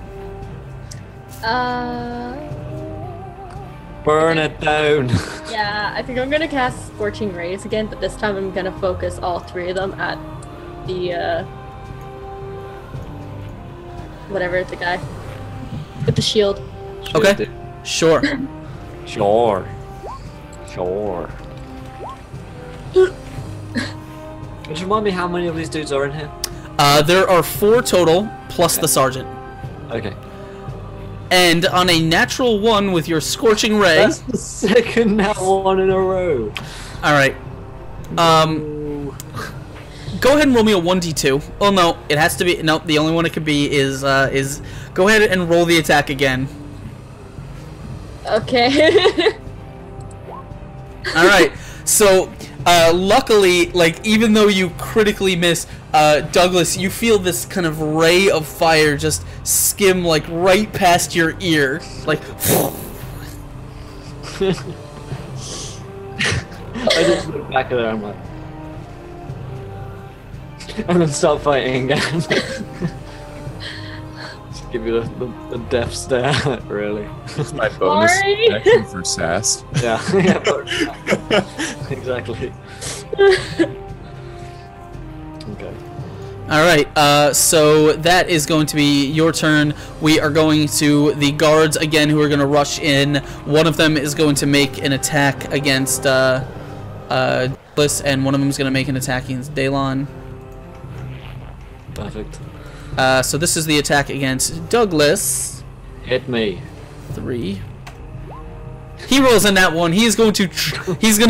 Burn it down. Yeah, I think I'm gonna cast Scorching Rays again, but this time I'm gonna focus all 3 of them at the whatever, the guy with the shield. Okay. Sure. Sure. Sure. Just remind me how many of these dudes are in here? There are 4 total, plus the sergeant. Okay. And on a natural 1 with your Scorching Ray... That's the second nat 1 in a row. Alright. Go ahead and roll me a 1d2. Oh no, it has to be... No, the only one it could be is... Go ahead and roll the attack again. Okay. Alright, so... luckily, like, even though you critically miss, Douglas, you feel this kind of ray of fire just skim, like, right past your ear. Like, I just look back at her, I'm like... and then start fighting again. Just give you the death stare, really. It's my bonus Sorry. action for sass. Yeah, yeah, but... exactly. Okay. Alright, so that is going to be your turn. We are going to the guards again who are going to rush in. One of them is going to make an attack against Bliss, and one of them is going to make an attack against Daylon. Perfect. So this is the attack against Douglas. Hit me. 3. He rolls in that one. He's going to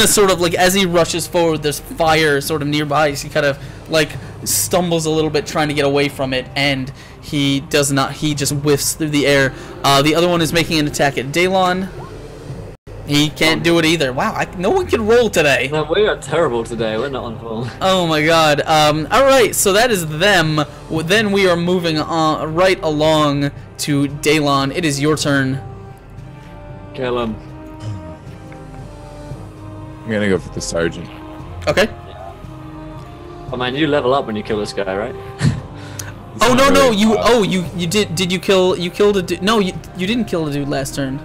sort of, like, as he rushes forward, there's fire sort of nearby. So he kind of, like, stumbles a little bit trying to get away from it, and he does not. He just whiffs through the air. The other one is making an attack at Daylon. He can't do it either. Wow, no one can roll today. No, we are terrible today. We're not on full. Oh my god. Alright, so that is them. Then we are moving on right along to Daylon. It is your turn. Kill him. I'm gonna go for the sergeant. Okay. Oh man, you level up when you kill this guy, right? Oh no, really you hot. you did you killed a dude? No, you didn't kill a dude last turn.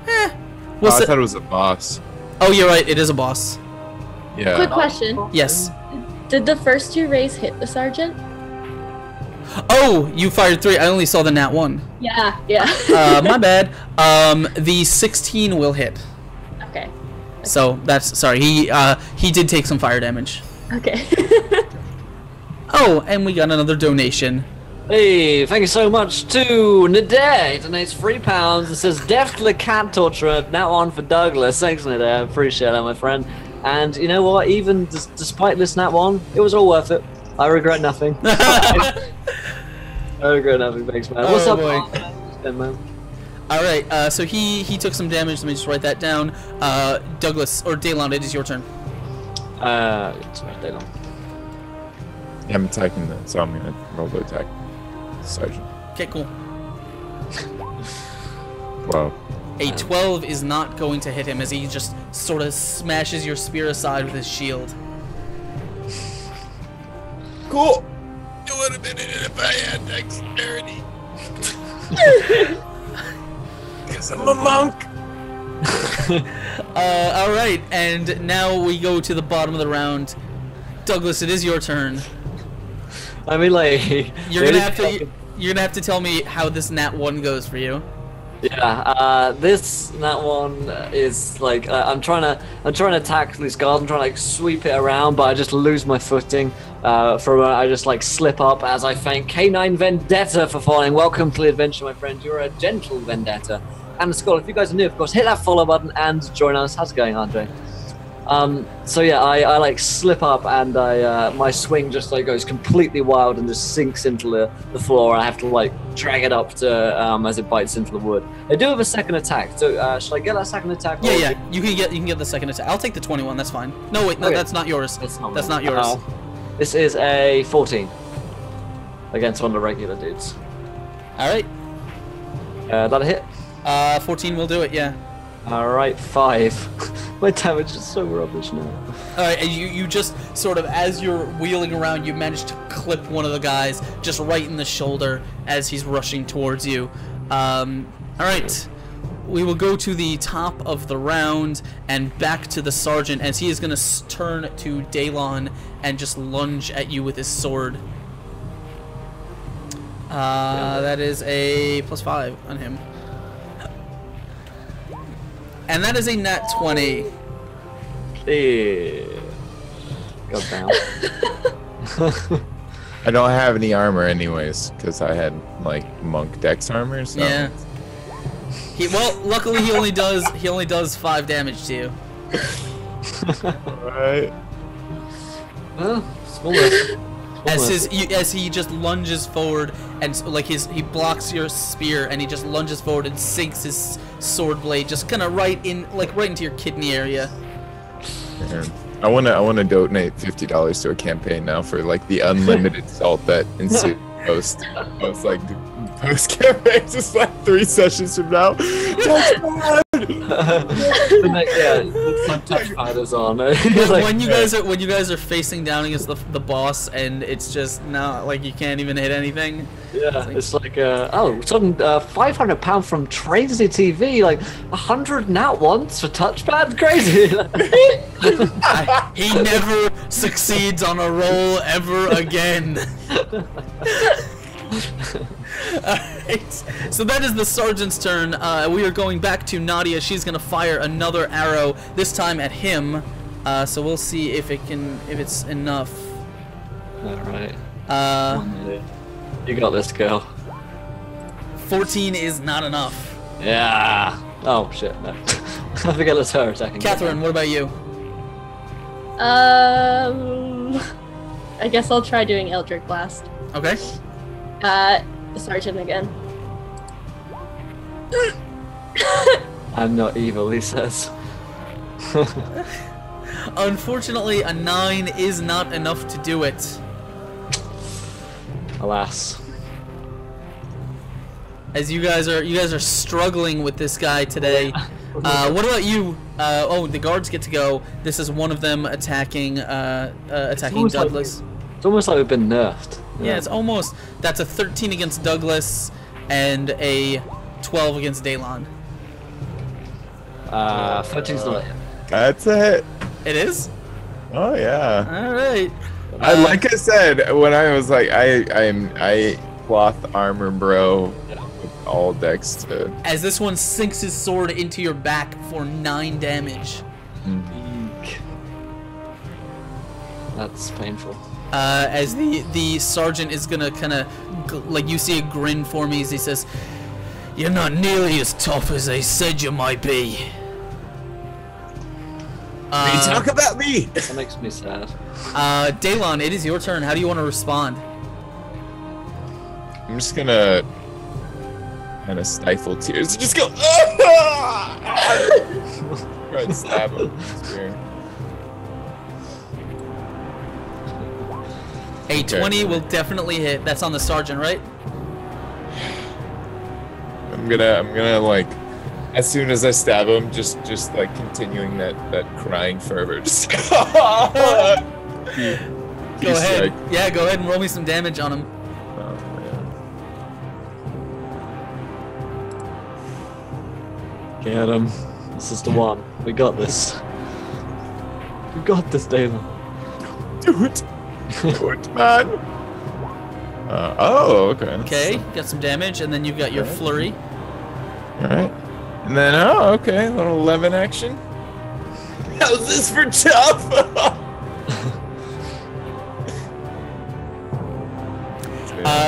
I What's thought it was a boss. Oh, you're right. It is a boss. Yeah. Quick question. Yes. Did the first 2 rays hit the sergeant? Oh, you fired 3. I only saw the nat 1. Yeah, yeah. My bad. The 16 will hit. Okay. So that's sorry. He did take some fire damage. Okay. Oh, and we got another donation. Hey, thank you so much to Naday. He donates £3. It says death to the cat torturer. Now on for Douglas. Thanks, Naday. I appreciate that, my friend. And you know what? Even despite this nat 1, it was all worth it. I regret nothing. I regret nothing. Thanks, man. What's Oh, up, boy. man? All right. So he took some damage. Let me just write that down. Douglas or Daylon, it is your turn. It's right there. Yeah, I'm attacking that, so I'm gonna roll the attack. Sergeant. Okay, cool. Wow. A 12 is not going to hit him as he just sort of smashes your spear aside with his shield. Cool. It would have been in it if I had dexterity. Because I'm a monk. Alright, and now we go to the bottom of the round. Douglas, it is your turn. I mean, like, You're gonna have to tell me how this nat 1 goes for you. yeah. That one is like I'm trying to attack this guard. I'm trying to like sweep it around, but I just lose my footing. For a moment, I just like slip up as I thank K9 Vendetta for following. Welcome to the adventure, my friend. You're a gentle Vendetta. And Skull, if you guys are new, of course, hit that follow button and join us. How's it going, Andre? So yeah, I like slip up and my swing just like goes completely wild and just sinks into the floor. I have to like drag it up to as it bites into the wood. I do have a second attack, so should I get that second attack? Yeah, you can get the second attack. I'll take the 21. That's fine. No, wait, no, Okay. that's not yours. That's not yours. This is a 14 against one of the regular dudes. All right, That a hit? 14 will do it. Yeah. All right, 5. My damage is so rubbish now. All right, and you just sort of, as you're wheeling around, you manage to clip one of the guys just right in the shoulder as he's rushing towards you. All right, we will go to the top of the round and back to the sergeant as he is going to turn to Daylon and just lunge at you with his sword. That is a +5 on him. And that is a nat 20. Yeah. God damn. I don't have any armor anyways, because I had like monk dex armor. So. Yeah. Luckily he only does 5 damage to you. Right. Well, smallest. As he just lunges forward and like he blocks your spear and he just lunges forward and sinks his sword blade just kind of right into your kidney area. Yeah. I wanna donate $50 to a campaign now for like the unlimited salt that ensued post campaign, just like 3 sessions from now. Touchpad! The touchpad is on. When you guys are facing down against the boss and it's just now like you can't even hit anything. Yeah, it's like sudden £500 from Tracy TV, like 100 nat once for touchpad, crazy. He never succeeds on a roll ever again. Alright, so that is the sergeant's turn. We are going back to Nadia. She's gonna fire another arrow, this time at him. So we'll see if it's enough. Alright. You got this, girl. 14 is not enough. Yeah. Oh shit, no. I forget it's her attacking. Catherine, what about you? I guess I'll try doing Eldritch Blast. Okay. Sergeant again. I'm not evil, he says. Unfortunately, a 9 is not enough to do it. Alas. As you guys are struggling with this guy today. What about you? The guards get to go. This is one of them attacking Douglas. It's almost like we've been nerfed. Yeah, it's almost. That's a 13 against Douglas and a 12 against Daylon. 13's not. That's a hit. It is? Oh yeah. All right. Like I said, when I was like, I cloth armor bro with all dex to. As this one sinks his sword into your back for 9 damage. Eek. That's painful. As the sergeant is gonna kind of like, you see a grin form as he says, "You're not nearly as tough as they said you might be." Talk about me. That makes me sad. Daylon, it is your turn. How do you want to respond? I'm just gonna kind of stifle tears. Just go. Try and stab him. with the spear. A 20 will definitely hit. That's on the sergeant, right? I'm gonna like As soon as I stab him, just like continuing that crying fervor. Just Go ahead. Strike. Yeah, go ahead and roll me some damage on him. Oh, man. Get him. This is the one. We got this. We got this, David. Do it. Do it, man. Oh, okay. Okay, got some damage, and then you've got your Okay. flurry. All right. And then, oh, okay, a little 11 action. How's this for tough?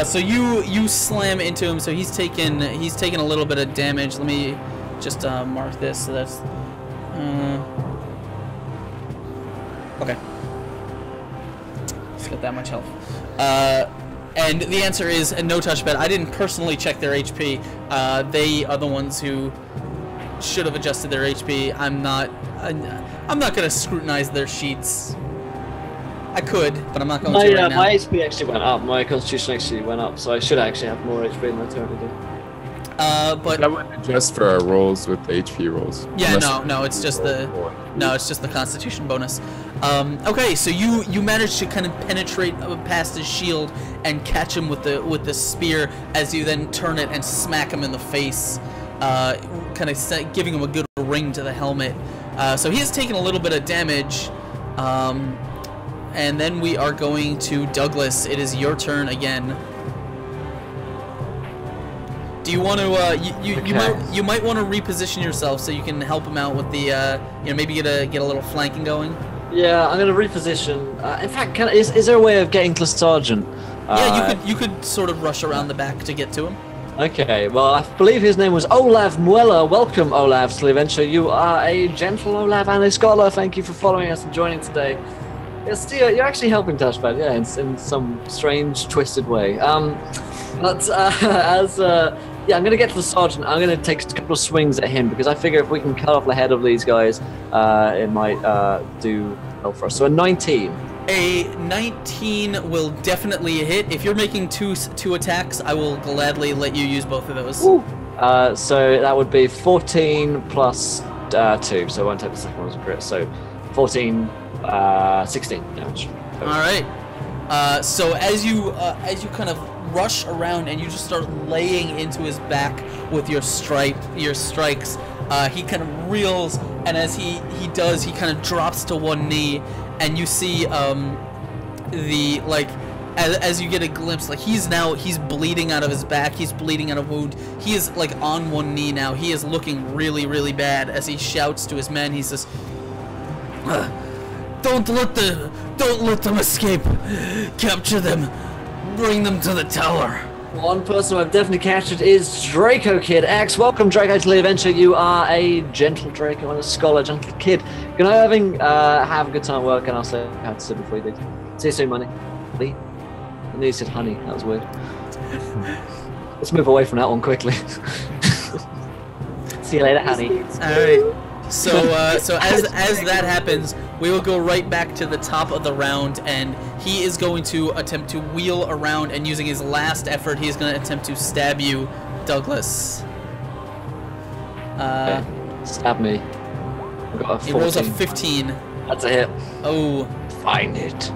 So you slam into him. So he's taken a little bit of damage. Let me just mark this. So that's okay. He's got that much health. And the answer is a no touch bet. I didn't personally check their HP. They are the ones who should have adjusted their HP. I'm not gonna scrutinize their sheets. I could, but I'm not going to right now. My HP actually went up. My constitution actually went up, so I should actually have more HP than I currently do. But that wouldn't adjust for our rolls with the HP rolls. yeah, Unless no, it's just the Constitution bonus. Okay, so you managed to kind of penetrate past his shield and catch him with the spear as you then turn it and smack him in the face, kind of giving him a good ring to the helmet. So he has taken a little bit of damage. And then we are going to Douglas. It is your turn again. Do you want to? You might want to reposition yourself so you can help him out with the maybe get a little flanking going. Yeah, I'm gonna reposition. In fact, is there a way of getting to the sergeant? Yeah, you could sort of rush around the back to get to him. Okay, well, I believe his name was Olav Mueller. Welcome, Olav, to the adventure. You are a gentle Olav and a scholar. Thank you for following us and joining today. Yes, you're actually helping Touchpad, yeah, in some strange, twisted way. I'm gonna get to the sergeant. I'm gonna take a couple of swings at him because I figure if we can cut off the head of these guys, it might do well for us. So a 19. A 19 will definitely hit. If you're making two attacks, I will gladly let you use both of those. Woo. So that would be 14 plus 2, so I won't take the second one as a crit. So 14. 16 damage. All right. So as you kind of rush around and you just start laying into his back with your strikes, he kind of reels, and as he does, he kind of drops to one knee, and you see as you get a glimpse, like he's bleeding out of his back, he's bleeding out of wound. He is like on one knee now. He is looking really, really bad as he shouts to his men. He says, Don't let them escape. Capture them. Bring them to the tower. One person who I've definitely captured is Draco Kid X. Welcome, Draco, to the adventure. You are a gentle Draco and a scholar, gentle kid. Can I have a good time at work, and I'll say how to say before you do. See you soon, money. Lee? I knew you said honey. That was weird. Let's move away from that one quickly. See you later, honey. All right. So as that happens, we will go right back to the top of the round, and he is going to attempt to wheel around, and using his last effort, he is going to attempt to stab you, Douglas. Okay. Stab me. I've got a 14. He rolls a 15. That's a hit. Oh. Find it.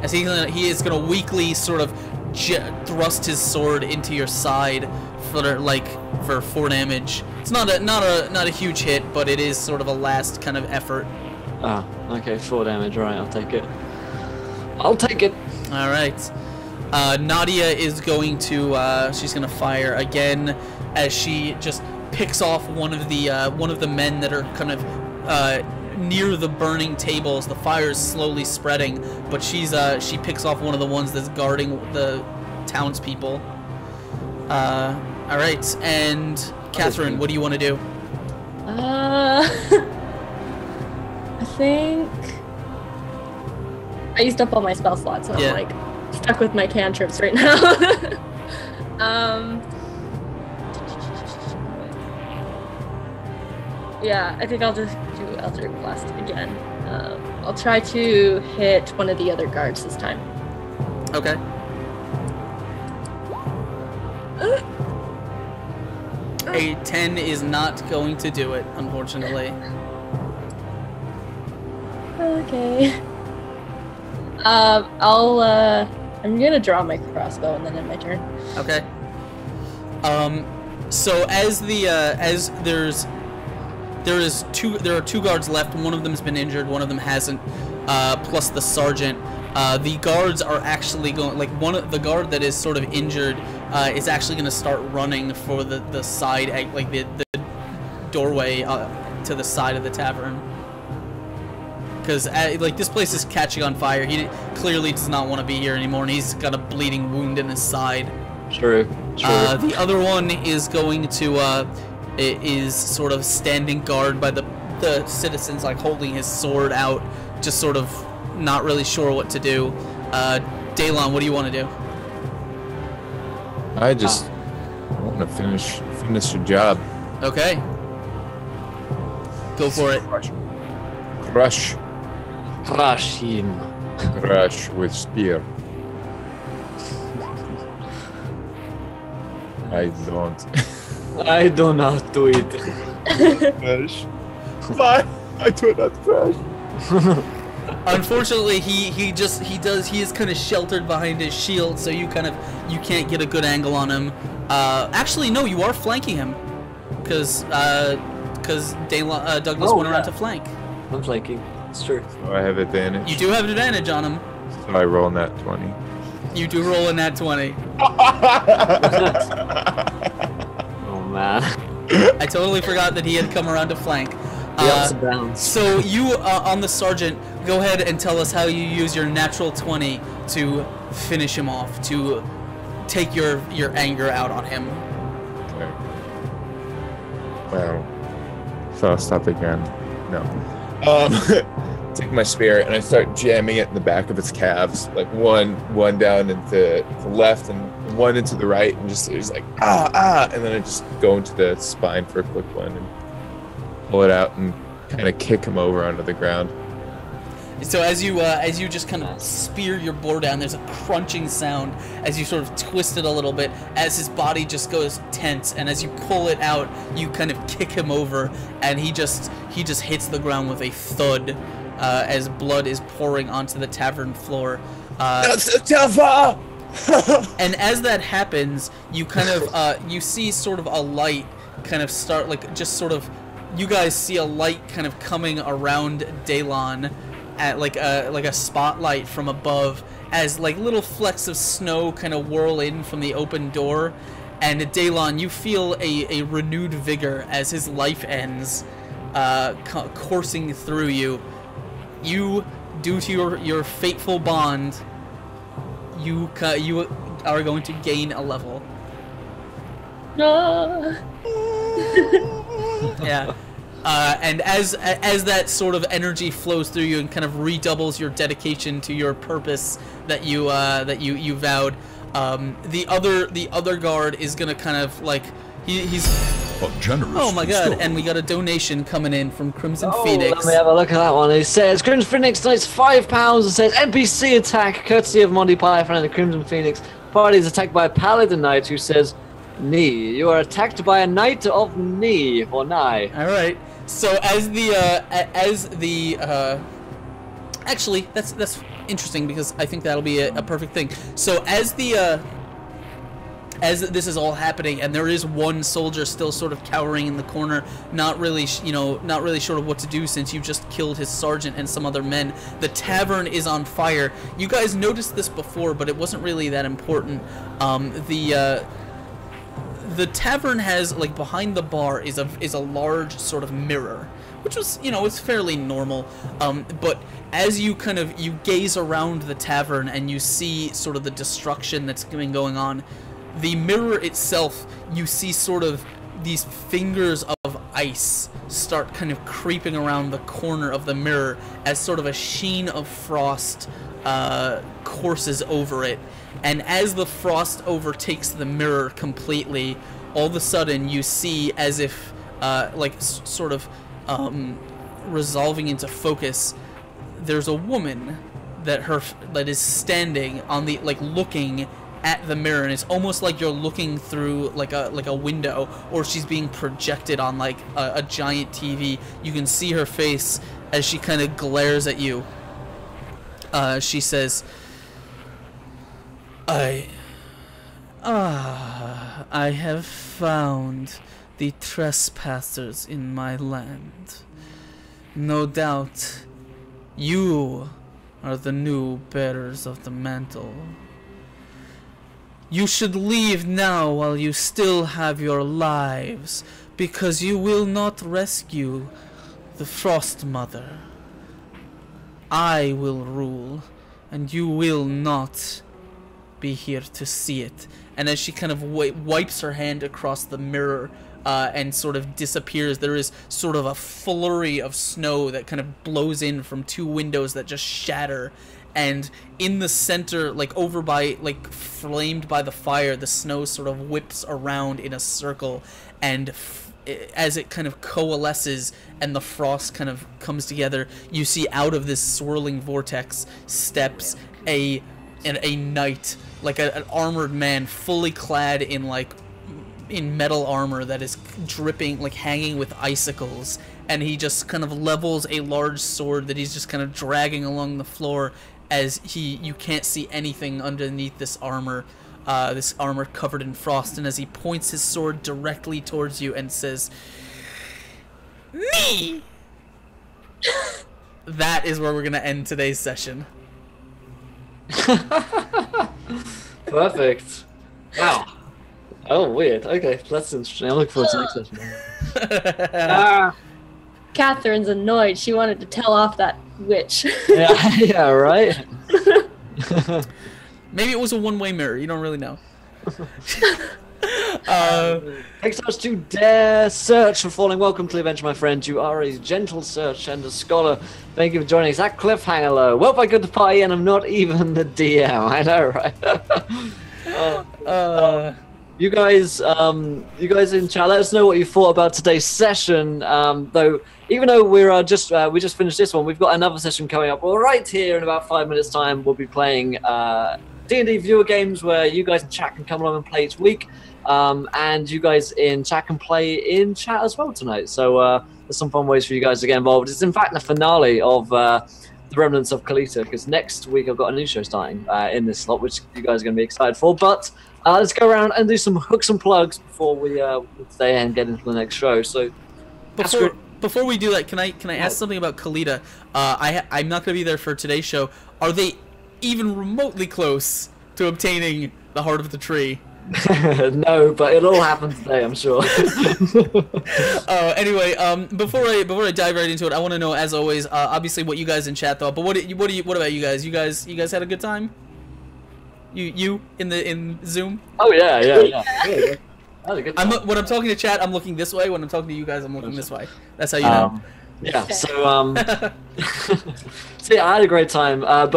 As he is going to weakly sort of thrust his sword into your side for 4 damage. It's not a huge hit, but it is sort of a last kind of effort. Ah, okay, 4 damage. Right, I'll take it. I'll take it. All right. Nadia is going to she's gonna fire again as she just picks off one of the men that are kind of near the burning tables. The fire is slowly spreading, but she picks off one of the ones that's guarding the townspeople. All right, and Catherine, what do you want to do? I think I used up all my spell slots, so I'm like stuck with my cantrips right now. Yeah, I think I'll just do Eldritch Blast again. I'll try to hit one of the other guards this time. Okay. A 10 is not going to do it, unfortunately. Okay. I'm gonna draw my crossbow and then end my turn. Okay. So as there are two guards left. One of them has been injured. One of them hasn't. Plus the sergeant. The guards are actually going. Like the guard that is sort of injured is actually going to start running for the side, like the doorway to the side of the tavern. Because like this place is catching on fire. He clearly does not want to be here anymore, and he's got a bleeding wound in his side. True. The other one is going to is sort of standing guard by the citizens, like holding his sword out, just sort of not really sure what to do. Daylon, what do you want to do? I just want to finish the job. Okay. Go for it. Crush him. Crush with spear. I don't. I do not do it. Crush. Why? I do not crush. Unfortunately, he is kind of sheltered behind his shield, so you can't get a good angle on him. Actually, no, you are flanking him, because Douglas went around to flank. I'm flanking. It's true. So I have advantage. You do have advantage on him. So I roll nat 20. You do roll a nat 20. Oh man. I totally forgot that he had come around to flank. The ups and downs. So you, on the sergeant, go ahead and tell us how you use your natural 20 to finish him off, to take your anger out on him. Okay. Well, first up again. No. Take my spear and I start jamming it in the back of its calves, like one down into the left and one into the right, and just like and then I just go into the spine for a quick one and pull it out and kind of kick him over onto the ground. So as you just kind of spear your boar down, there's a crunching sound as you sort of twist it a little bit, as his body just goes tense, and as you pull it out, you kind of kick him over, and he just hits the ground with a thud, as blood is pouring onto the tavern floor. That's the tavern! And as that happens, you kind of you see sort of a light kind of start, like just sort of, you guys see a light kind of coming around Daylon at like a spotlight from above, as like little flecks of snow kind of whirl in from the open door, and Daylon, you feel a renewed vigor as his life ends, coursing through you. You, due to your fateful bond, you are going to gain a level. No. Yeah. And as that sort of energy flows through you and kind of redoubles your dedication to your purpose that you vowed, the other guard is gonna kind of like he's. A generous Oh my god! bestowal. And we got a donation coming in from Crimson Oh, Phoenix. let me have a look at that one. It says Crimson Phoenix donates £5 and says NPC attack courtesy of Monty Python and the Crimson Phoenix. Party is attacked by a paladin knight who says, "Knee. You are attacked by a knight of knee or nigh." All right. So actually that's interesting, because I think that'll be a perfect thing. So as this is all happening, and there is one soldier still sort of cowering in the corner, not really sure of what to do since you just killed his sergeant and some other men. The tavern is on fire. You guys noticed this before, but it wasn't really that important. The tavern has, like, behind the bar is a large sort of mirror, which was, it's fairly normal. But as you gaze around the tavern and you see sort of the destruction that's been going on, the mirror itself, you see sort of these fingers of ice start kind of creeping around the corner of the mirror as sort of a sheen of frost courses over it. And as the frost overtakes the mirror completely, all of a sudden you see, as if sort of resolving into focus, there's a woman that is standing on the, like, looking at the mirror, and it's almost like you're looking through like a window, or she's being projected on like a giant TV. You can see her face as she kind of glares at you. She says, I have found the trespassers in my land. No doubt you are the new bearers of the mantle. You should leave now while you still have your lives, because you will not rescue the Frost Mother. I will rule, and you will not be here to see it. And as she kind of wipes her hand across the mirror and sort of disappears, there is sort of a flurry of snow that kind of blows in from two windows that just shatter. And in the center, like over by, like flamed by the fire, the snow sort of whips around in a circle, and as it kind of coalesces and the frost kind of comes together, you see out of this swirling vortex steps a knight, like an armored man, fully clad in metal armor that is dripping, like hanging with icicles, and he just kind of levels a large sword that he's just kind of dragging along the floor as you can't see anything underneath this armor covered in frost, and as he points his sword directly towards you and says, "Me!" That is where we're gonna end today's session. Perfect. Wow. Oh, weird. Okay, that's interesting. I'm looking forward to the next session. Catherine's annoyed. She wanted to tell off that witch. Yeah, right? Maybe it was a one-way mirror. You don't really know. Thanks so much to Dare Search for falling. Welcome to the adventure, my friend. You are a gentle search and a scholar. Thank you for joining us. That cliffhanger low. Well, I go to the party and I'm not even the DM. I know, right? You guys in chat, let us know what you thought about today's session. Though, even though we just finished this one, we've got another session coming up. Well, right here in about 5 minutes' time, we'll be playing D&D viewer games where you guys in chat can come along and play each week, and you guys in chat can play in chat as well tonight. So there's some fun ways for you guys to get involved. It's in fact the finale of The Remnants of Kalita, because next week I've got a new show starting in this slot, which you guys are going to be excited for. But let's go around and do some hooks and plugs before we stay and get into the next show. So before we do that, can I ask something about Kalita? I'm not going to be there for today's show. Are they even remotely close to obtaining the heart of the tree? No, but it'll all happen today, I'm sure. Anyway, before I dive right into it, I want to know, as always, obviously what you guys in chat thought. But what about you guys? You guys had a good time? You in Zoom? Oh yeah. That was a good time. When I'm talking to chat, I'm looking this way. When I'm talking to you guys, I'm looking this way. That's how you know. Yeah. So so yeah, I had a great time. But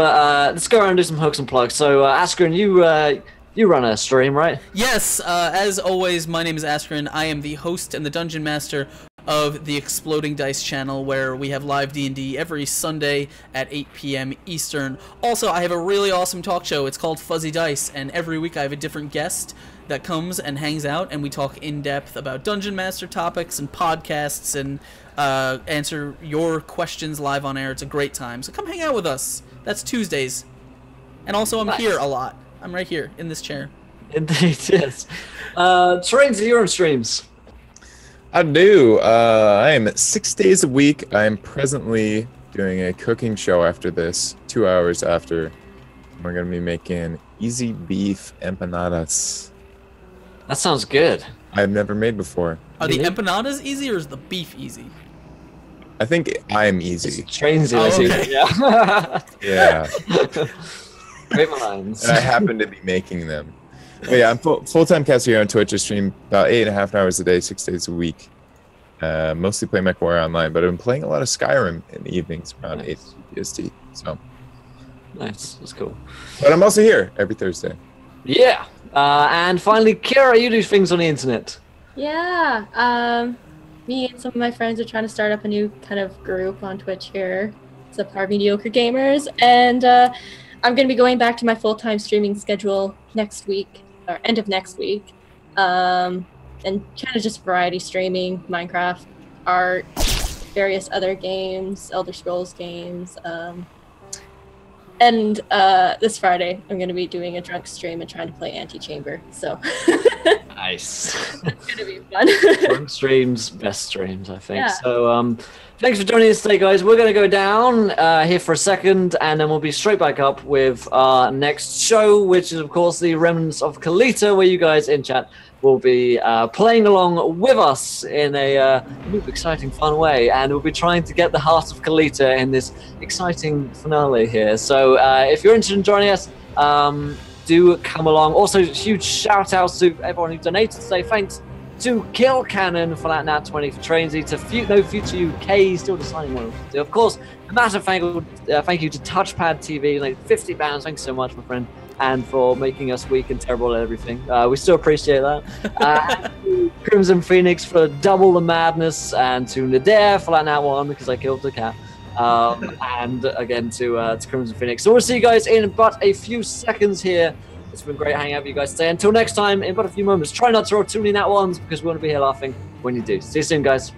let's go around and do some hooks and plugs. So Askren, you run a stream, right? Yes. As always, my name is Askren. I am the host and the dungeon master of the Exploding Dice channel, where we have live D&D every Sunday at 8 p.m. Eastern. Also, I have a really awesome talk show. It's called Fuzzy Dice, and every week I have a different guest that comes and hangs out, and we talk in depth about Dungeon Master topics and podcasts, and answer your questions live on air. It's a great time, so come hang out with us. That's Tuesdays. And also, I'm here a lot. I'm right here in this chair. Indeed, yes. Terrains, your own streams. I do. I am 6 days a week. I am presently doing a cooking show after this, 2 hours after. We're going to be making easy beef empanadas. That sounds good. I've never made before. Are the empanadas easy, or is the beef easy? I think I'm easy. Trains okay. Yeah. Yeah. Great minds. And I happen to be making them. But yeah, I'm full-time caster here on Twitch. I stream about 8.5 hours a day, 6 days a week. Mostly play MechWarrior Online, but I've been playing a lot of Skyrim in the evenings around 8 PST. So nice, that's cool. But I'm also here every Thursday. Yeah. And finally, Kira, you do things on the internet. Yeah. Me and some of my friends are trying to start up a new kind of group on Twitch here. It's a Par Mediocre Gamers, and I'm going to be going back to my full-time streaming schedule next week, or end of next week. And kind of just variety streaming, Minecraft, art, various other games, Elder Scrolls games. And this Friday, I'm going to be doing a drunk stream and trying to play Antichamber. So Nice. it's going to be fun. Drunk streams, best streams, I think. Yeah. So, thanks for joining us today, guys. We're going to go down here for a second, and then we'll be straight back up with our next show, which is, of course, the Remnants of Kalita, where you guys in chat will be playing along with us in a new, exciting, fun way, and we'll be trying to get the heart of Kalita in this exciting finale here. So, if you're interested in joining us, do come along. Also, huge shout outs to everyone who donated today. Thanks to Kill Cannon for that Nat 20 for Trainsy, to Future UK, still deciding what to do. Of course, a massive thank you to Touchpad TV, like £50. Thanks so much, my friend, and for making us weak and terrible at everything. We still appreciate that. And to Crimson Phoenix for double the madness, and to Nadir for that Nat 1 because I killed the cat. And again to Crimson Phoenix. So we'll see you guys in but a few seconds here. It's been great hanging out with you guys today. Until next time, in but a few moments, try not to roll too many Nat 1s because we want to be here laughing when you do. See you soon, guys.